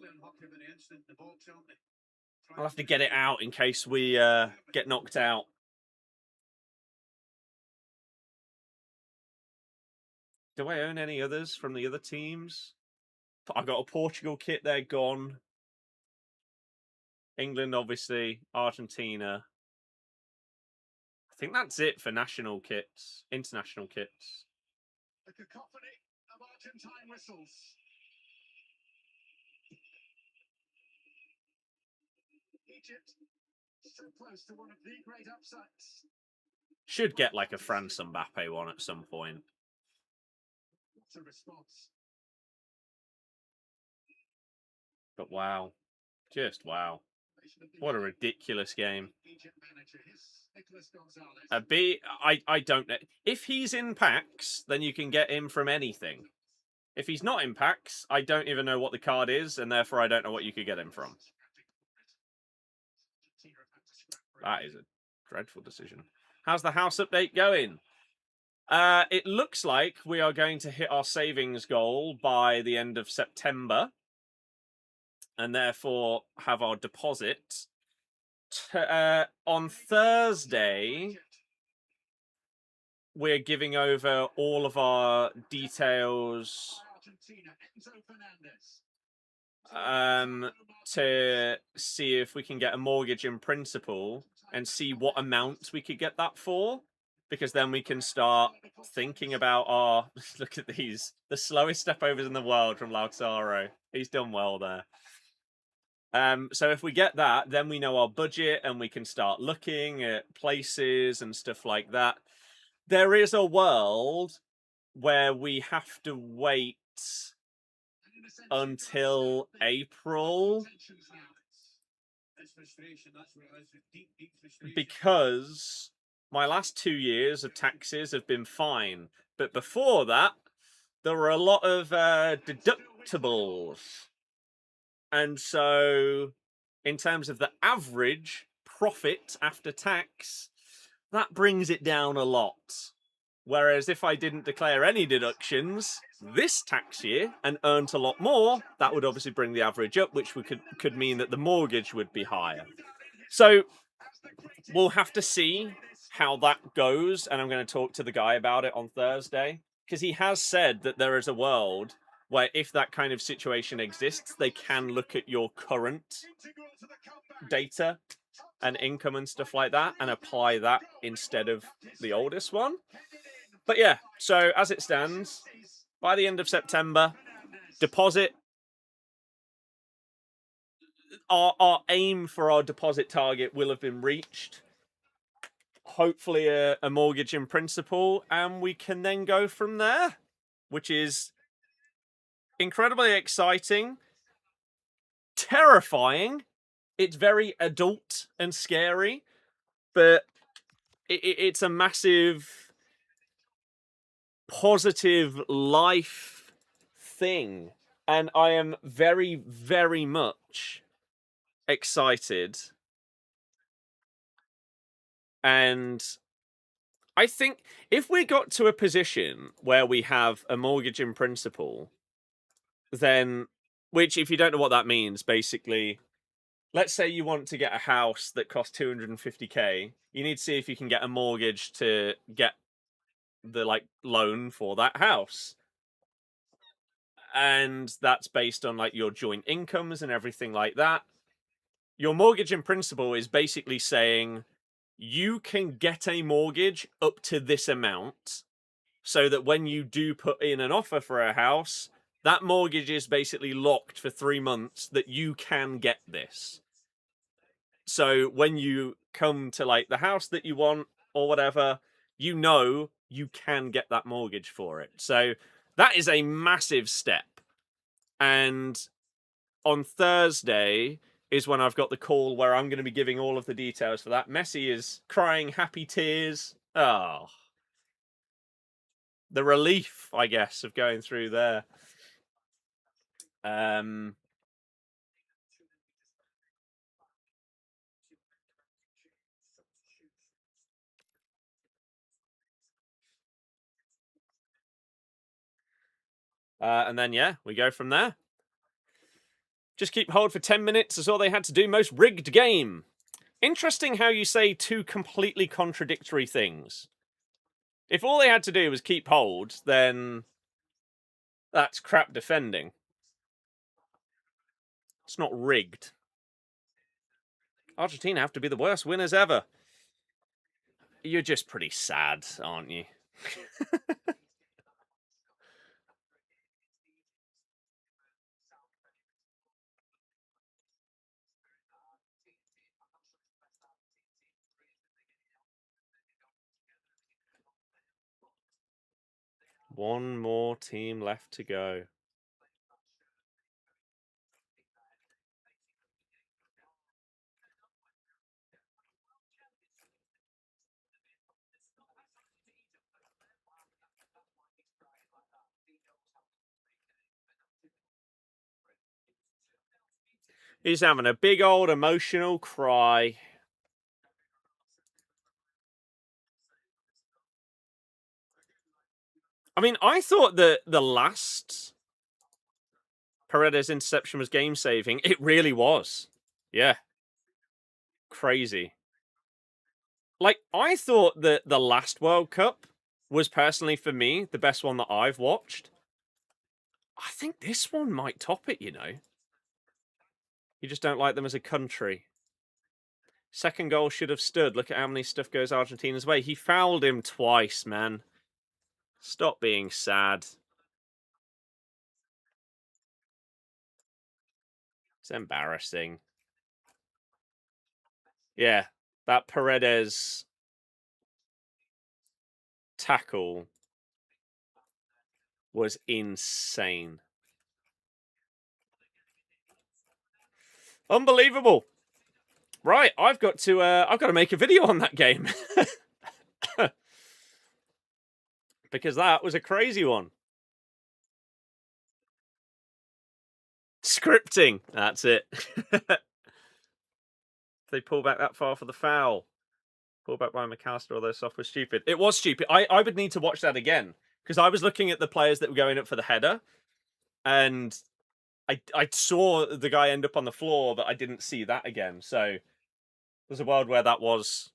I'll have to get it out in case we get knocked out. Do I own any others from the other teams? I've got a Portugal kit, they're gone. England, obviously. Argentina. I think that's it for national kits, international kits. The cacophony of Argentine whistles. Egypt, so close to one of the great upsets. Should get like a France Mbappe one at some point. What's a response? But wow. Just wow. What a ridiculous game. I don't know. If he's in packs, then you can get him from anything. If he's not in packs, I don't even know what the card is, and therefore I don't know what you could get him from. That is a dreadful decision. How's the house update going? It looks like we are going to hit our savings goal by the end of September, and therefore have our deposit. On Thursday, we're giving over all of our details to see if we can get a mortgage in principle and see what amount we could get that for, because then we can start thinking about our look at these, the slowest step overs in the world from Lautaro. He's done well there. So if we get that, then we know our budget and we can start looking at places and stuff like that. There is a world where we have to wait until April because my last 2 years of taxes have been fine. But before that, there were a lot of deductibles. And so, in terms of the average profit after tax, that brings it down a lot. Whereas if I didn't declare any deductions this tax year and earned a lot more, that would obviously bring the average up, which could mean that the mortgage would be higher. So we'll have to see how that goes, and I'm going to talk to the guy about it on Thursday, because he has said that there is a world where if that kind of situation exists, they can look at your current data and income and stuff like that and apply that instead of the oldest one. But yeah, so as it stands, by the end of September, deposit, our aim for our deposit target will have been reached. Hopefully a mortgage in principle, and we can then go from there, which is incredibly exciting, terrifying. It's very adult and scary, But it's a massive positive life thing. And I am very, very much excited. And I think if we got to a position where we have a mortgage in principle, then, which, if you don't know what that means, basically, let's say you want to get a house that costs 250k, you need to see if you can get a mortgage to get the loan for that house. And that's based on your joint incomes and everything like that. Your mortgage in principle is basically saying you can get a mortgage up to this amount, so that when you do put in an offer for a house, that mortgage is basically locked for 3 months that you can get this. So when you come to the house that you want or whatever, you know you can get that mortgage for it. So that is a massive step. And on Thursday is when I've got the call where I'm going to be giving all of the details for that. Messi is crying happy tears. Oh, the relief, I guess, of going through there. And then, yeah, we go from there. Just keep hold for 10 minutes is all they had to do. Most rigged game. Interesting how you say two completely contradictory things. If all they had to do was keep hold, then that's crap defending. It's not rigged. Argentina have to be the worst winners ever. You're just pretty sad, aren't you? One more team left to go. He's having a big old emotional cry. I mean, I thought that the last Paredes interception was game saving. It really was. Yeah. Crazy. I thought that the last World Cup was personally, for me, the best one that I've watched. I think this one might top it, you know. You just don't like them as a country. Second goal should have stood. Look at how many stuff goes Argentina's way. He fouled him twice, man. Stop being sad. It's embarrassing. Yeah, that Paredes tackle was insane. Unbelievable. Right, I've got to make a video on that game. Because that was a crazy one. Scripting. That's it. They pull back that far for the foul. Pull back by McAllister, although soft was stupid. It was stupid. I would need to watch that again. Because I was looking at the players that were going up for the header. And I saw the guy end up on the floor, but I didn't see that again. So there's a world where that was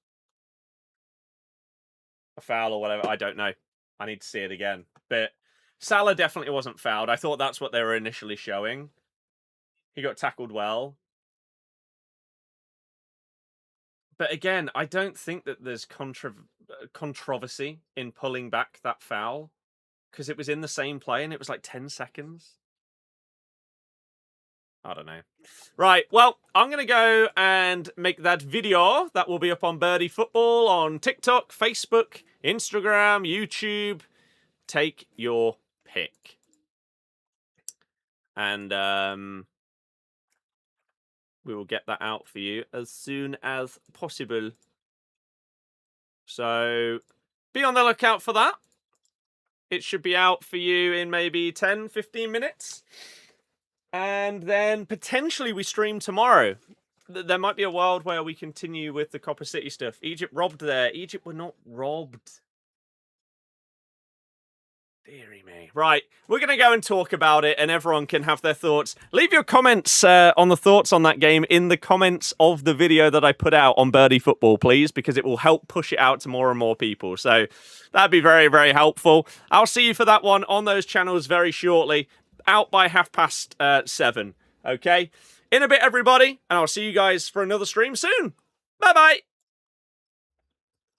a foul or whatever. I don't know. I need to see it again. But Salah definitely wasn't fouled. I thought that's what they were initially showing. He got tackled well. But again, I don't think that there's controversy in pulling back that foul. Because it was in the same play and it was 10 seconds. I don't know. Right, well, I'm going to go and make that video. That will be up on Birdie Football on TikTok, Facebook, Instagram, YouTube. Take your pick. And we will get that out for you as soon as possible. So be on the lookout for that. It should be out for you in maybe 10, 15 minutes. And then potentially we stream tomorrow. There might be a world where we continue with the Copper City stuff. Egypt robbed there. Egypt were not robbed. Deary me. Right, we're going to go and talk about it, and everyone can have their thoughts. Leave your comments on the thoughts on that game in the comments of the video that I put out on Birdie Football, please, because it will help push it out to more and more people. So that'd be very, very helpful. I'll see you for that one on those channels very shortly, out by 7:30. Okay? In a bit, everybody, and I'll see you guys for another stream soon. Bye-bye.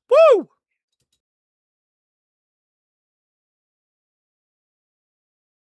Woo!